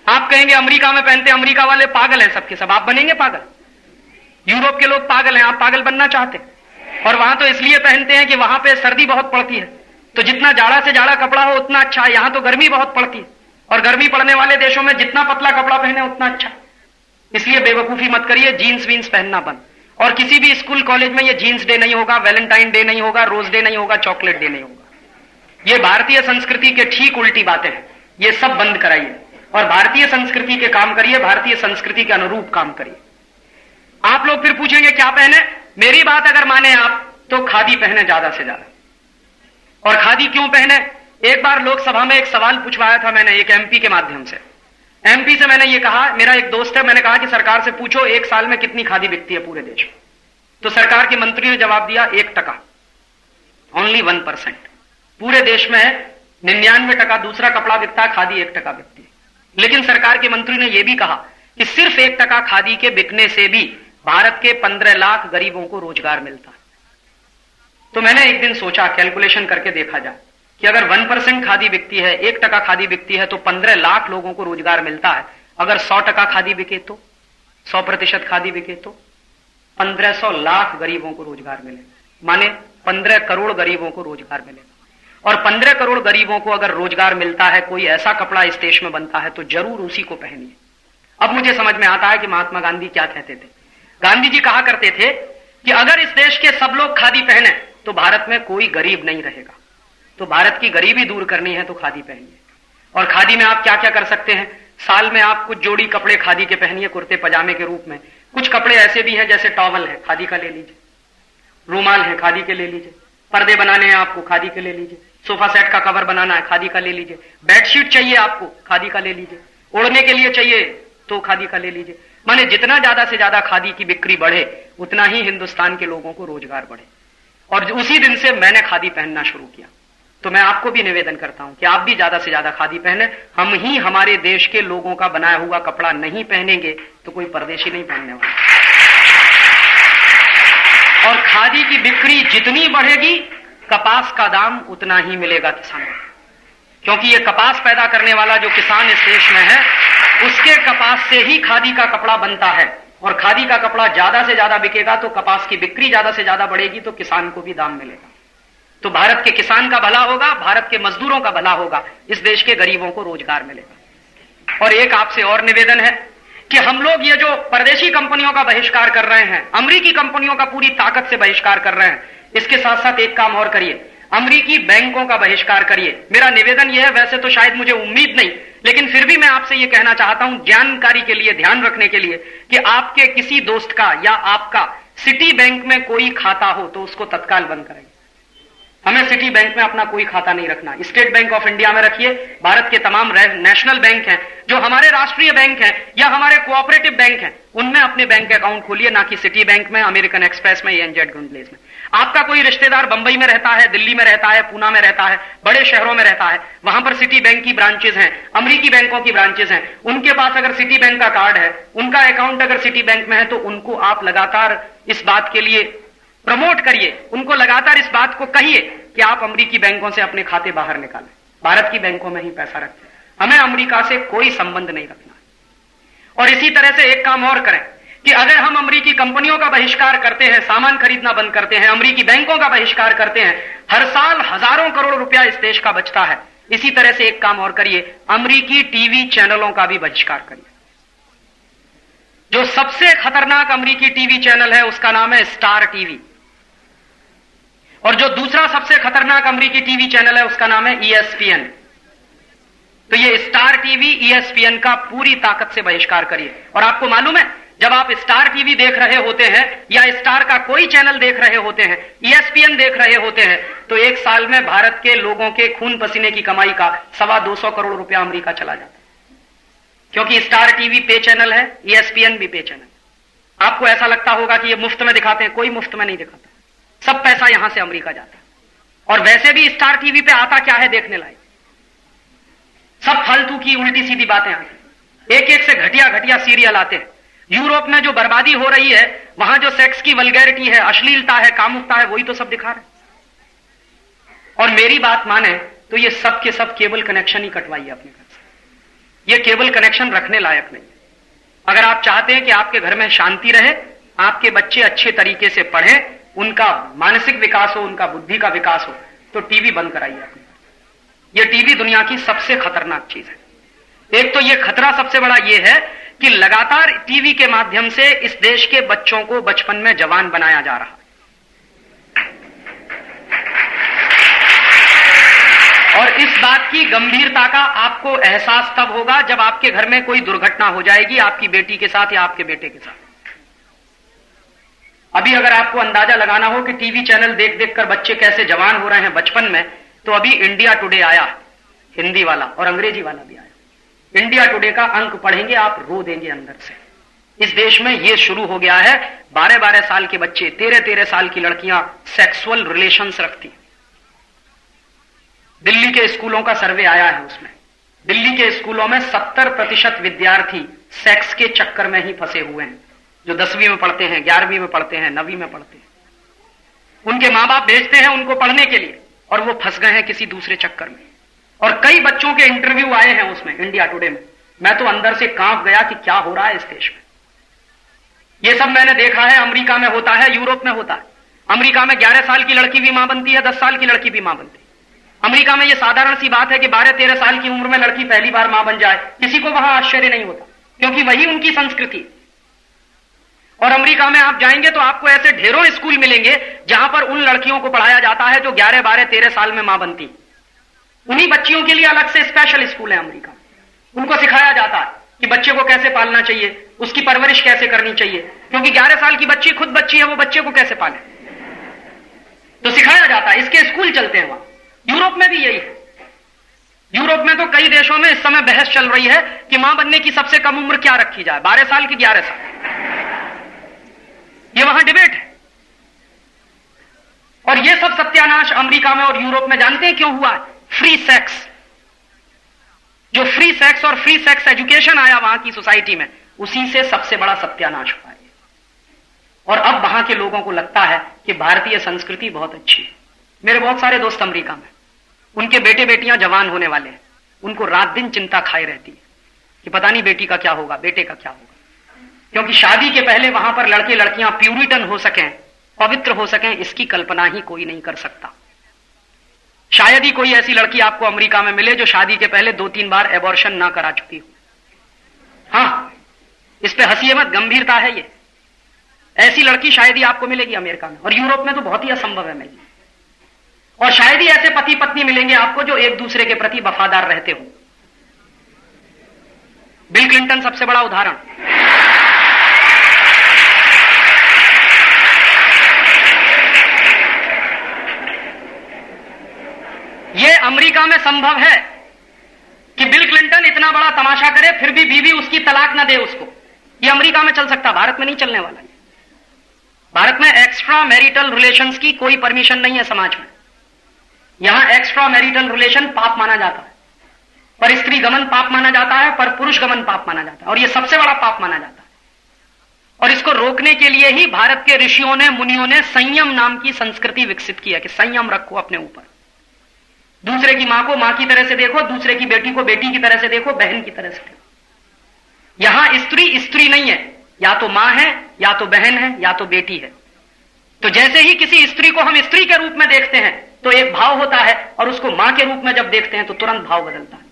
[SPEAKER 2] आप कहेंगे अमेरिका में पहनते हैं, अमेरिका वाले पागल हैं सबके सब, आप बनेंगे पागल। यूरोप के लोग पागल हैं, आप पागल बनना चाहते हैं। और वहां तो इसलिए पहनते हैं कि वहां पे सर्दी बहुत पड़ती है, तो जितना जाड़ा से जाड़ा कपड़ा हो उतना अच्छा है। यहां तो गर्मी बहुत पड़ती है और गर्मी पड़ने वाले देशों में जितना पतला कपड़ा पहने उतना अच्छा। इसलिए बेवकूफी मत करिए, जीन्स वीन्स पहनना बंद। और किसी भी स्कूल कॉलेज में ये जीन्स डे नहीं होगा, वैलेंटाइन डे नहीं होगा, रोज डे नहीं होगा, चॉकलेट डे नहीं होगा। ये भारतीय संस्कृति के ठीक उल्टी बातें हैं, ये सब बंद कराइए और भारतीय संस्कृति के काम करिए, भारतीय संस्कृति के अनुरूप काम करिए। आप लोग फिर पूछेंगे क्या पहने? मेरी बात अगर माने आप तो खादी पहने ज्यादा से ज्यादा। और खादी क्यों पहने? एक बार लोकसभा में एक सवाल पूछवाया था मैंने एक एमपी के माध्यम से। एमपी से मैंने ये कहा, मेरा एक दोस्त है, मैंने कहा कि सरकार से पूछो एक साल में कितनी खादी बिकती है पूरे देश में। तो सरकार के मंत्री ने जवाब दिया 1%, ओनली 1%। पूरे देश में 99% दूसरा कपड़ा बिकता है, खादी 1% बिकती है। लेकिन सरकार के मंत्री ने यह भी कहा कि सिर्फ 1% खादी के बिकने से भी भारत के 15 लाख गरीबों को रोजगार मिलता है। तो मैंने एक दिन सोचा कैलकुलेशन करके देखा जाए कि अगर 1% खादी बिकती है, 1% खादी बिकती है, तो 15 लाख लोगों को रोजगार मिलता है। अगर 100% खादी बिके तो, 100% खादी बिके तो 1500 लाख गरीबों को रोजगार मिलेगा, माने 15 करोड़ गरीबों को रोजगार मिलेगा। और 15 करोड़ गरीबों को अगर रोजगार मिलता है, कोई ऐसा कपड़ा इस देश में बनता है, तो जरूर उसी को पहनिए। अब मुझे समझ में आता है कि महात्मा गांधी क्या कहते थे। गांधी जी कहा करते थे कि अगर इस देश के सब लोग खादी पहने तो भारत में कोई गरीब नहीं रहेगा। तो भारत की गरीबी दूर करनी है तो खादी पहनिए। और खादी में आप क्या क्या कर सकते हैं? साल में आप कुछ जोड़ी कपड़े खादी के पहनिए, कुर्ते पजामे के रूप में। कुछ कपड़े ऐसे भी हैं, जैसे टॉवल है, खादी का ले लीजिए, रूमाल है, खादी के ले लीजिए, पर्दे बनाने हैं आपको, खादी के ले लीजिए, सोफा सेट का कवर बनाना है, खादी का ले लीजिए, बेडशीट चाहिए आपको, खादी का ले लीजिए, ओढ़ने के लिए चाहिए तो खादी का ले लीजिए। माने जितना ज्यादा से ज्यादा खादी की बिक्री बढ़े, उतना ही हिंदुस्तान के लोगों को रोजगार बढ़े। और उसी दिन से मैंने खादी पहनना शुरू किया। तो मैं आपको भी निवेदन करता हूं कि आप भी ज्यादा से ज्यादा खादी पहने। हम ही हमारे देश के लोगों का बनाया हुआ कपड़ा नहीं पहनेंगे तो कोई परदेशी नहीं पहनने वाला। और खादी की बिक्री जितनी बढ़ेगी, कपास का दाम उतना ही मिलेगा किसानों को, क्योंकि ये कपास पैदा करने वाला जो किसान इस देश में है, उसके कपास से ही खादी का कपड़ा बनता है। और खादी का कपड़ा ज्यादा से ज्यादा बिकेगा तो कपास की बिक्री ज्यादा से ज्यादा बढ़ेगी, तो किसान को भी दाम मिलेगा। तो भारत के किसान का भला होगा, भारत के मजदूरों का भला होगा, इस देश के गरीबों को रोजगार मिलेगा। और एक आपसे और निवेदन है कि हम लोग ये जो परदेशी कंपनियों का बहिष्कार कर रहे हैं, अमेरिकी कंपनियों का पूरी ताकत से बहिष्कार कर रहे हैं, इसके साथ साथ एक काम और करिए, अमेरिकी बैंकों का बहिष्कार करिए। मेरा निवेदन यह है, वैसे तो शायद मुझे उम्मीद नहीं, लेकिन फिर भी मैं आपसे यह कहना चाहता हूं, जानकारी के लिए, ध्यान रखने के लिए, कि आपके किसी दोस्त का या आपका सिटी बैंक में कोई खाता हो तो उसको तत्काल बंद करें। हमें सिटी बैंक में अपना कोई खाता नहीं रखना। स्टेट बैंक ऑफ इंडिया में रखिए। भारत के तमाम नेशनल बैंक हैं, जो हमारे राष्ट्रीय बैंक हैं या हमारे कोऑपरेटिव बैंक हैं, उनमें अपने बैंक अकाउंट खोलिए, ना कि सिटी बैंक में, अमेरिकन एक्सप्रेस में, एनजेड ग्रुंडलेस में। आपका कोई रिश्तेदार बंबई में रहता है, दिल्ली में रहता है, पूना में रहता है, बड़े शहरों में रहता है, वहां पर सिटी बैंक की ब्रांचेज हैं, अमेरिकी बैंकों की ब्रांचेज हैं। उनके पास अगर सिटी बैंक का कार्ड है, उनका अकाउंट अगर सिटी बैंक में है, तो उनको आप लगातार इस बात के लिए प्रमोट करिए, उनको लगातार इस बात को कहिए कि आप अमेरिकी बैंकों से अपने खाते बाहर निकालें, भारत की बैंकों में ही पैसा रखें। हमें अमेरिका से कोई संबंध नहीं रखना। और इसी तरह से एक काम और करें कि अगर हम अमेरिकी कंपनियों का बहिष्कार करते हैं, सामान खरीदना बंद करते हैं, अमेरिकी बैंकों का बहिष्कार करते हैं, हर साल हजारों करोड़ रुपया इस देश का बचता है। इसी तरह से एक काम और करिए, अमेरिकी टीवी चैनलों का भी बहिष्कार करिए। जो सबसे खतरनाक अमेरिकी टीवी चैनल है उसका नाम है स्टार टीवी, और जो दूसरा सबसे खतरनाक अमेरिकी टीवी चैनल है उसका नाम है ESPN। तो ये स्टार टीवी, ESPN का पूरी ताकत से बहिष्कार करिए। और आपको मालूम है, जब आप स्टार टीवी देख रहे होते हैं या स्टार का कोई चैनल देख रहे होते हैं, ESPN देख रहे होते हैं, तो एक साल में भारत के लोगों के खून पसीने की कमाई का 225 करोड़ रुपया अमेरिका चला जाता है। क्योंकि स्टार टीवी पे चैनल है, ESPN भी पे चैनल। आपको ऐसा लगता होगा कि ये मुफ्त में दिखाते हैं, कोई मुफ्त में नहीं दिखाता, सब पैसा यहां से अमेरिका जाता है। और वैसे भी स्टार टीवी पे आता क्या है देखने लायक? सब फालतू की उल्टी सीधी बातें आती, एक एक से घटिया घटिया सीरियल आते हैं। यूरोप में जो बर्बादी हो रही है, वहां जो सेक्स की वल्गैरिटी है, अश्लीलता है, कामुकता है, वही तो सब दिखा रहे। और मेरी बात माने तो ये सब के सब केबल कनेक्शन ही कटवाइए अपने घर से। ये केबल कनेक्शन रखने लायक नहीं। अगर आप चाहते हैं कि आपके घर में शांति रहे, आपके बच्चे अच्छे तरीके से पढ़ें, उनका मानसिक विकास हो, उनका बुद्धि का विकास हो, तो टीवी बंद कराइए अपने। यह टीवी दुनिया की सबसे खतरनाक चीज है। एक तो यह खतरा सबसे बड़ा यह है कि लगातार टीवी के माध्यम से इस देश के बच्चों को बचपन में जवान बनाया जा रहा है। और इस बात की गंभीरता का आपको एहसास तब होगा जब आपके घर में कोई दुर्घटना हो जाएगी, आपकी बेटी के साथ या आपके बेटे के साथ। अभी अगर आपको अंदाजा लगाना हो कि टीवी चैनल देख देख कर बच्चे कैसे जवान हो रहे हैं बचपन में, तो अभी इंडिया टुडे आया, हिंदी वाला, और अंग्रेजी वाला भी आया। इंडिया टुडे का अंक पढ़ेंगे आप रो देंगे अंदर से। इस देश में यह शुरू हो गया है, 12-12 साल के बच्चे, 13-13 साल की लड़कियां सेक्सुअल रिलेशंस रखती हैं। दिल्ली के स्कूलों का सर्वे आया है, उसमें दिल्ली के स्कूलों में 70% विद्यार्थी सेक्स के चक्कर में ही फंसे हुए हैं, जो 10वीं में पढ़ते हैं, 11वीं में पढ़ते हैं, 9वीं में पढ़ते हैं। उनके मां बाप भेजते हैं उनको पढ़ने के लिए, और वो फंस गए हैं किसी दूसरे चक्कर में। और कई बच्चों के इंटरव्यू आए हैं उसमें, इंडिया टुडे में। मैं तो अंदर से कांप गया कि क्या हो रहा है इस देश में। ये सब मैंने देखा है, अमेरिका में होता है, यूरोप में होता है। अमेरिका में 11 साल की लड़की भी मां बनती है, 10 साल की लड़की भी मां बनती है। अमेरिका में यह साधारण सी बात है कि 12-13 साल की उम्र में लड़की पहली बार मां बन जाए, किसी को वहां आश्चर्य नहीं होता, क्योंकि वही उनकी संस्कृति है। और अमेरिका में आप जाएंगे तो आपको ऐसे ढेरों स्कूल मिलेंगे जहां पर उन लड़कियों को पढ़ाया जाता है जो 11, 12, 13 साल में मां बनती। उन्हीं बच्चियों के लिए अलग से स्पेशल स्कूल है अमेरिका में। उनको सिखाया जाता है कि बच्चे को कैसे पालना चाहिए, उसकी परवरिश कैसे करनी चाहिए, क्योंकि 11 साल की बच्ची खुद बच्ची है, वो बच्चे को कैसे पाले, तो सिखाया जाता है। इसके स्कूल चलते हैं वहां। यूरोप में भी यही है। यूरोप में तो कई देशों में इस समय बहस चल रही है कि मां बनने की सबसे कम उम्र क्या रखी जाए, 12 साल की 11 साल। ये वहां डिबेट है। और ये सब सत्यानाश अमेरिका में और यूरोप में जानते हैं क्यों हुआ है? Free sex. जो फ्री सेक्स और फ्री सेक्स एजुकेशन आया वहां की सोसाइटी में, उसी से सबसे बड़ा सत्यानाश हुआ है। और अब वहां के लोगों को लगता है कि भारतीय संस्कृति बहुत अच्छी है। मेरे बहुत सारे दोस्त अमेरिका में, उनके बेटे बेटियां जवान होने वाले हैं, उनको रात दिन चिंता खाई रहती है कि पता नहीं बेटी का क्या होगा, बेटे का क्या होगा। क्योंकि शादी के पहले वहां पर लड़के लड़कियां प्यूरिटन हो सकें, पवित्र हो सकें, इसकी कल्पना ही कोई नहीं कर सकता। शायद ही कोई ऐसी लड़की आपको अमेरिका में मिले जो शादी के पहले 2-3 बार एबॉर्शन ना करा चुकी हो। हां, इस पे हंसिए मत, गंभीरता है ये। ऐसी लड़की शायद ही आपको मिलेगी अमेरिका में, और यूरोप में तो बहुत ही असंभव है मिलना। और शायद ही ऐसे पति पत्नी मिलेंगे आपको जो एक दूसरे के प्रति वफादार रहते हो। बिल क्लिंटन सबसे बड़ा उदाहरण। यह अमेरिका में संभव है कि बिल क्लिंटन इतना बड़ा तमाशा करे फिर भी बीवी उसकी तलाक ना दे उसको। यह अमेरिका में चल सकता, भारत में नहीं चलने वाला है। भारत में एक्स्ट्रा मैरिटल रिलेशंस की कोई परमिशन नहीं है समाज में। यहां एक्स्ट्रा मैरिटल रिलेशन पाप माना जाता है, पर स्त्री गमन पाप माना जाता है, पर पुरुष गमन पाप माना जाता है, और यह सबसे बड़ा पाप माना जाता है। और इसको रोकने के लिए ही भारत के ऋषियों ने, मुनियों ने संयम नाम की संस्कृति विकसित की है कि संयम रखो अपने ऊपर। दूसरे की मां को मां की तरह से देखो, दूसरे की बेटी को बेटी की तरह से देखो, बहन की तरह से देखो। यहां स्त्री स्त्री नहीं है, या तो मां है, या तो बहन है, या तो बेटी है। तो जैसे ही किसी स्त्री को हम स्त्री के रूप में देखते हैं तो एक भाव होता है, और उसको मां के रूप में जब देखते हैं तो तुरंत भाव बदलता है।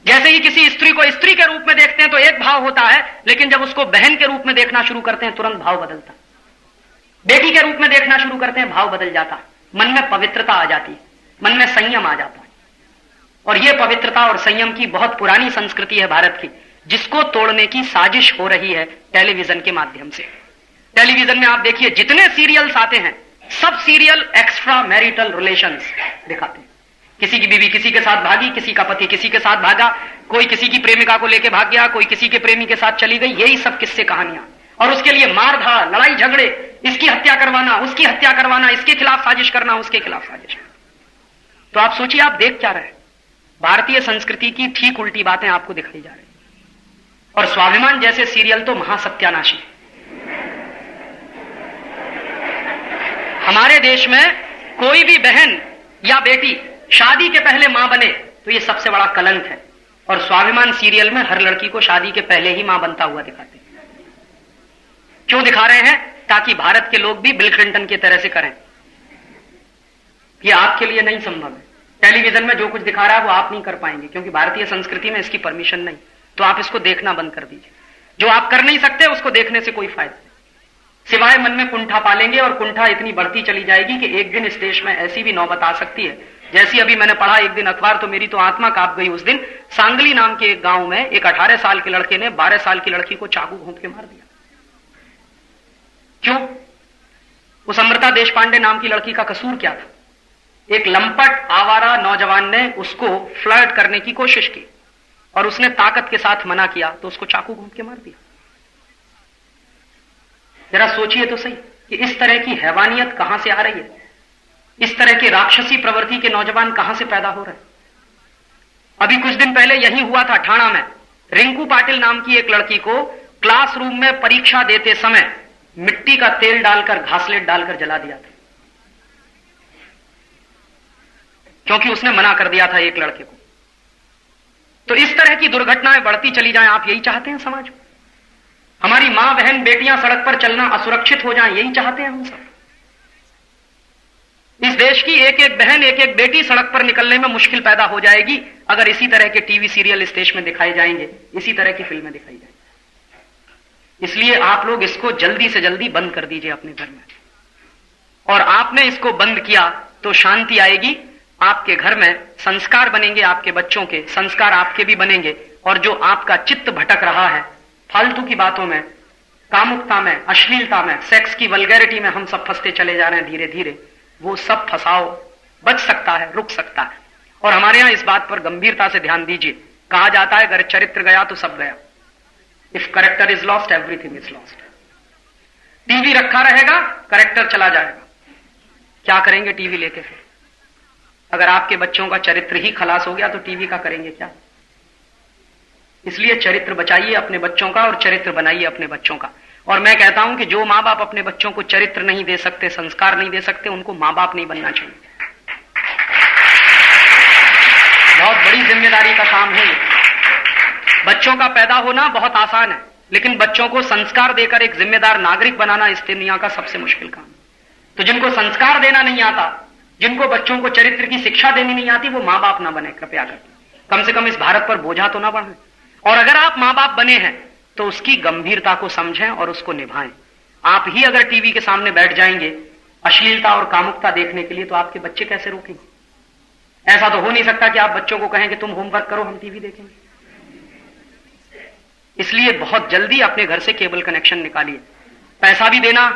[SPEAKER 2] जैसे ही किसी स्त्री को स्त्री के रूप में देखते हैं तो एक भाव होता है, लेकिन जब उसको बहन के रूप में देखना शुरू करते हैं तुरंत भाव बदलता है। बेटी के रूप में देखना शुरू करते हैं, भाव बदल जाता है। मन में पवित्रता आ जाती है, मन में संयम आ जाता है। और यह पवित्रता और संयम की बहुत पुरानी संस्कृति है भारत की, जिसको तोड़ने की साजिश हो रही है टेलीविजन के माध्यम से। टेलीविजन में आप देखिए जितने सीरियल्स आते हैं, सब सीरियल एक्स्ट्रा मैरिटल रिलेशंस दिखाते हैं। किसी की बीवी किसी के साथ भागी, किसी का पति किसी के साथ भागा, कोई किसी की प्रेमिका को लेकर भाग गया, कोई किसी के प्रेमी के साथ चली गई। यही सब किस्से कहानियां, और उसके लिए मारधाड़, लड़ाई झगड़े, इसकी हत्या करवाना, उसकी हत्या करवाना, इसके खिलाफ साजिश करना, उसके खिलाफ साजिश करना। तो आप सोचिए आप देख क्या रहे हैं? भारतीय संस्कृति की ठीक उल्टी बातें आपको दिखाई जा रही। और स्वाभिमान जैसे सीरियल तो महासत्यानाशी। हमारे देश में कोई भी बहन या बेटी शादी के पहले मां बने तो यह सबसे बड़ा कलंक है। और स्वाभिमान सीरियल में हर लड़की को शादी के पहले ही मां बनता हुआ दिखाते हैं। क्यों दिखा रहे हैं? ताकि भारत के लोग भी बिल क्लिंटन की तरह से करें। यह आपके लिए नहीं संभव है। टेलीविजन में जो कुछ दिखा रहा है वो आप नहीं कर पाएंगे, क्योंकि भारतीय संस्कृति में इसकी परमिशन नहीं। तो आप इसको देखना बंद कर दीजिए। जो आप कर नहीं सकते उसको देखने से कोई फायदा नहीं, सिवाय मन में कुंठा पालेंगे। और कुंठा इतनी बढ़ती चली जाएगी कि एक दिन इस देश में ऐसी भी नौबत आ सकती है, जैसी अभी मैंने पढ़ा एक दिन अखबार, तो मेरी तो आत्मा कांप गई। उस दिन सांगली नाम के एक गांव में एक 18 साल के लड़के ने 12 साल की लड़की को चाकू घोंप के मार दिया। क्यों? उस अमृता देशपांडे नाम की लड़की का कसूर क्या था? एक लंपट आवारा नौजवान ने उसको फ्लर्ट करने की कोशिश की और उसने ताकत के साथ मना किया तो उसको चाकू घोंप के मार दिया। जरा सोचिए तो सही कि इस तरह की हैवानियत कहां से आ रही है, इस तरह की राक्षसी प्रवृत्ति के नौजवान कहां से पैदा हो रहे हैं। अभी कुछ दिन पहले यही हुआ था ठाणा में। रिंकू पाटिल नाम की एक लड़की को क्लासरूम में परीक्षा देते समय मिट्टी का तेल डालकर, घासलेट डालकर जला दिया था। क्योंकि उसने मना कर दिया था एक लड़के को। तो इस तरह की दुर्घटनाएं बढ़ती चली जाएं, आप यही चाहते हैं समाज में? हमारी मां बहन बेटियां सड़क पर चलना असुरक्षित हो जाएं, यही चाहते हैं हम सब? इस देश की एक एक बहन, एक एक बेटी सड़क पर निकलने में मुश्किल पैदा हो जाएगी अगर इसी तरह के टीवी सीरियल इस देश में दिखाए जाएंगे, इसी तरह की फिल्में दिखाई जाएंगी। इसलिए आप लोग इसको जल्दी से जल्दी बंद कर दीजिए अपने घर में। और आपने इसको बंद किया तो शांति आएगी, आपके घर में संस्कार बनेंगे, आपके बच्चों के संस्कार आपके भी बनेंगे। और जो आपका चित्त भटक रहा है फालतू की बातों में, कामुकता में, अश्लीलता में, सेक्स की वल्गैरिटी में हम सब फंसते चले जा रहे हैं धीरे धीरे, वो सब फंसाओ बच सकता है, रुक सकता है। और हमारे यहां इस बात पर गंभीरता से ध्यान दीजिए। कहा जाता है अगर चरित्र गया तो सब गया। If character is lost everything is lost. TV रखा रहेगा, करेक्टर चला जाएगा। क्या करेंगे टीवी लेके फिर? अगर आपके बच्चों का चरित्र ही खलास हो गया तो टीवी का करेंगे क्या? इसलिए चरित्र बचाइए अपने बच्चों का और चरित्र बनाइए अपने बच्चों का। और मैं कहता हूं कि जो मां बाप अपने बच्चों को चरित्र नहीं दे सकते, संस्कार नहीं दे सकते, उनको मां बाप नहीं बनना चाहिए। बहुत बड़ी जिम्मेदारी का काम है ये। बच्चों का पैदा होना बहुत आसान है, लेकिन बच्चों को संस्कार देकर एक जिम्मेदार नागरिक बनाना इस दुनिया का सबसे मुश्किल काम है। तो जिनको संस्कार देना नहीं आता, जिनको बच्चों को चरित्र की शिक्षा देनी नहीं आती, वो मां बाप ना बने कृपया करके। कम से कम इस भारत पर बोझा तो ना बढ़े। और अगर आप मां बाप बने हैं तो उसकी गंभीरता को समझें और उसको निभाएं। आप ही अगर टीवी के सामने बैठ जाएंगे अश्लीलता और कामुकता देखने के लिए, तो आपके बच्चे कैसे रोकेंगे? ऐसा तो हो नहीं सकता कि आप बच्चों को कहें कि तुम होमवर्क करो, हम टीवी देखेंगे। इसलिए बहुत जल्दी अपने घर से केबल कनेक्शन निकालिए। पैसा भी देना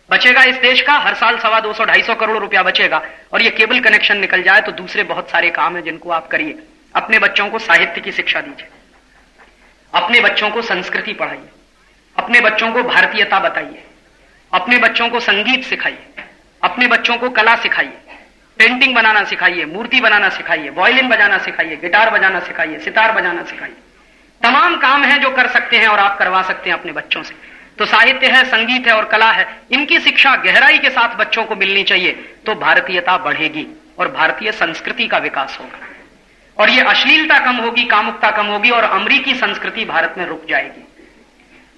[SPEAKER 2] बचेगा इस देश का, हर साल 250-250 करोड़ रुपया बचेगा। और ये केबल कनेक्शन निकल जाए तो दूसरे बहुत सारे काम हैं जिनको आप करिए। अपने बच्चों को साहित्य की शिक्षा दीजिए, अपने बच्चों को संस्कृति पढ़ाइए, अपने बच्चों को भारतीयता बताइए, अपने बच्चों को संगीत सिखाइए, अपने बच्चों को कला सिखाइए, पेंटिंग बनाना सिखाइए, मूर्ति बनाना सिखाइए, वायलिन बजाना सिखाइए, गिटार बजाना सिखाइए, सितार बजाना सिखाइए। तमाम काम हैं जो कर सकते हैं और आप करवा सकते हैं अपने बच्चों से। तो साहित्य है, संगीत है और कला है, इनकी शिक्षा गहराई के साथ बच्चों को मिलनी चाहिए। तो भारतीयता बढ़ेगी और भारतीय संस्कृति का विकास होगा और ये अश्लीलता कम होगी, कामुकता कम होगी और अमरीकी संस्कृति भारत में रुक जाएगी।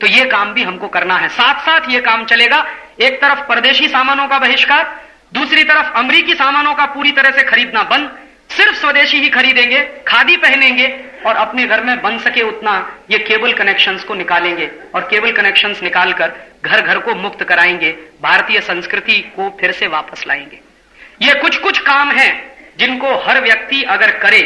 [SPEAKER 2] तो ये काम भी हमको करना है। साथ साथ ये काम चलेगा, एक तरफ परदेशी सामानों का बहिष्कार, दूसरी तरफ अमरीकी सामानों का पूरी तरह से खरीदना बंद, सिर्फ स्वदेशी ही खरीदेंगे, खादी पहनेंगे और अपने घर में बन सके उतना ये केबल कनेक्शंस को निकालेंगे और केबल कनेक्शंस निकालकर घर घर को मुक्त कराएंगे, भारतीय संस्कृति को फिर से वापस लाएंगे। ये कुछ कुछ काम हैं जिनको हर व्यक्ति अगर करे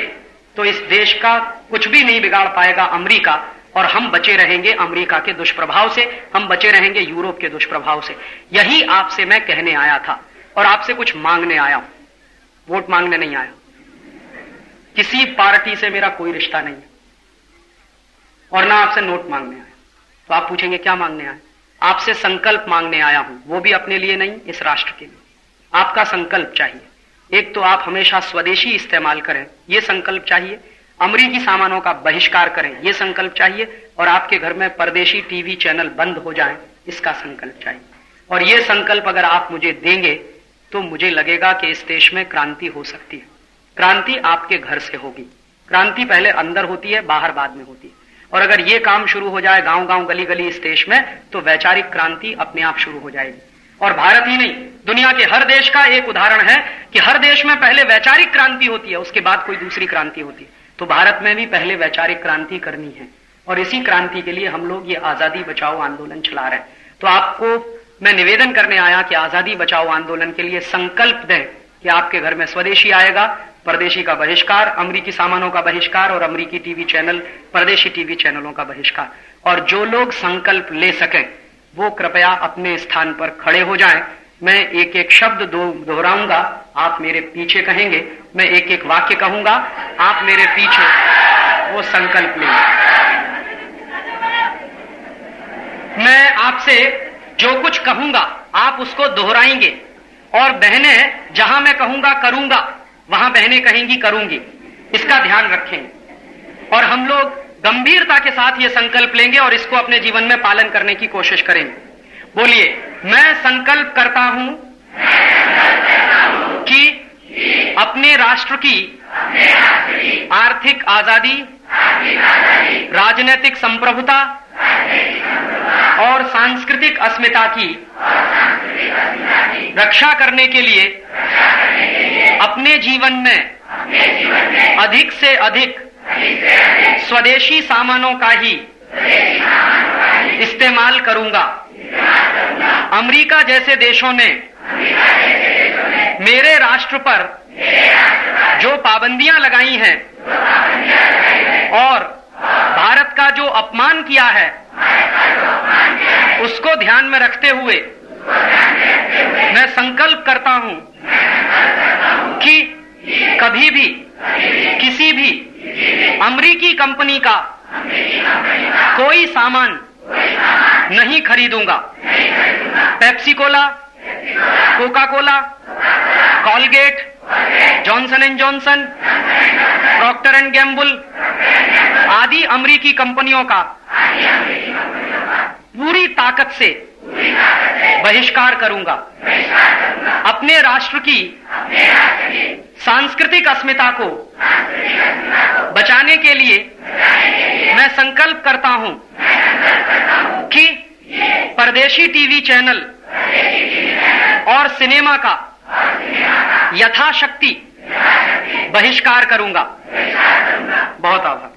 [SPEAKER 2] तो इस देश का कुछ भी नहीं बिगाड़ पाएगा अमेरिका, और हम बचे रहेंगे अमेरिका के दुष्प्रभाव से, हम बचे रहेंगे यूरोप के दुष्प्रभाव से। यही आपसे मैं कहने आया था और आपसे कुछ मांगने आया हूं, वोट मांगने नहीं आया। किसी पार्टी से मेरा कोई रिश्ता नहीं है और ना आपसे नोट मांगने आया। तो आप पूछेंगे क्या मांगने आए? आपसे संकल्प मांगने आया हूं, वो भी अपने लिए नहीं, इस राष्ट्र के लिए। आपका संकल्प चाहिए। एक तो आप हमेशा स्वदेशी इस्तेमाल करें, ये संकल्प चाहिए। अमरीकी सामानों का बहिष्कार करें, ये संकल्प चाहिए। और आपके घर में परदेशी टीवी चैनल बंद हो जाएं, इसका संकल्प चाहिए। और ये संकल्प अगर आप मुझे देंगे तो मुझे लगेगा कि इस देश में क्रांति हो सकती है। क्रांति आपके घर से होगी। क्रांति पहले अंदर होती है, बाहर बाद में होती है। और अगर ये काम शुरू हो जाए गांव गांव गली गली इस देश में, तो वैचारिक क्रांति अपने आप शुरू हो जाएगी। और भारत ही नहीं, दुनिया के हर देश का एक उदाहरण है कि हर देश में पहले वैचारिक क्रांति होती है, उसके बाद कोई दूसरी क्रांति होती है। तो भारत में भी पहले वैचारिक क्रांति करनी है और इसी क्रांति के लिए हम लोग ये आजादी बचाओ आंदोलन चला रहे हैं। तो आपको मैं निवेदन करने आया कि आजादी बचाओ आंदोलन के लिए संकल्प दें कि आपके घर में स्वदेशी आएगा, परदेशी का बहिष्कार, अमरीकी सामानों का बहिष्कार और अमरीकी टीवी चैनल, परदेशी टीवी चैनलों का बहिष्कार। और जो लोग संकल्प ले सकें वो कृपया अपने स्थान पर खड़े हो जाएं। मैं एक एक शब्द दोहराऊंगा, आप मेरे पीछे कहेंगे। मैं एक एक वाक्य कहूंगा, आप मेरे पीछे वो संकल्प लेंगे। मैं आपसे जो कुछ कहूंगा आप उसको दोहराएंगे और बहनें जहां मैं कहूंगा करूंगा वहां बहनें कहेंगी करूंगी। इसका ध्यान रखें और हम लोग गंभीरता के साथ ये संकल्प लेंगे और इसको अपने जीवन में पालन करने की कोशिश करेंगे। बोलिए, मैं संकल्प करता हूं कि अपने राष्ट्र की आर्थिक आजादी, राजनीतिक संप्रभुता और सांस्कृतिक अस्मिता की रक्षा करने के लिए अपने जीवन में अधिक से अधिक स्वदेशी सामानों का ही इस्तेमाल करूंगा। अमेरिका जैसे देशों ने मेरे राष्ट्र पर जो पाबंदियां लगाई हैं और भारत का जो अपमान किया है, उसको ध्यान में रखते हुए मैं संकल्प करता हूं कि कभी भी किसी भी अमेरिकी कंपनी का कोई सामान नहीं खरीदूंगा। Pepsi Cola, Coca Cola, Colgate, Johnson and Johnson, Procter and Gamble आदि अमेरिकी कंपनियों का पूरी ताकत से बहिष्कार करूंगा। अपने राष्ट्र की सांस्कृतिक अस्मिता को बचाने के लिए मैं संकल्प करता हूं कि परदेशी टीवी चैनल और सिनेमा का यथाशक्ति बहिष्कार करूंगा। बहुत आभार।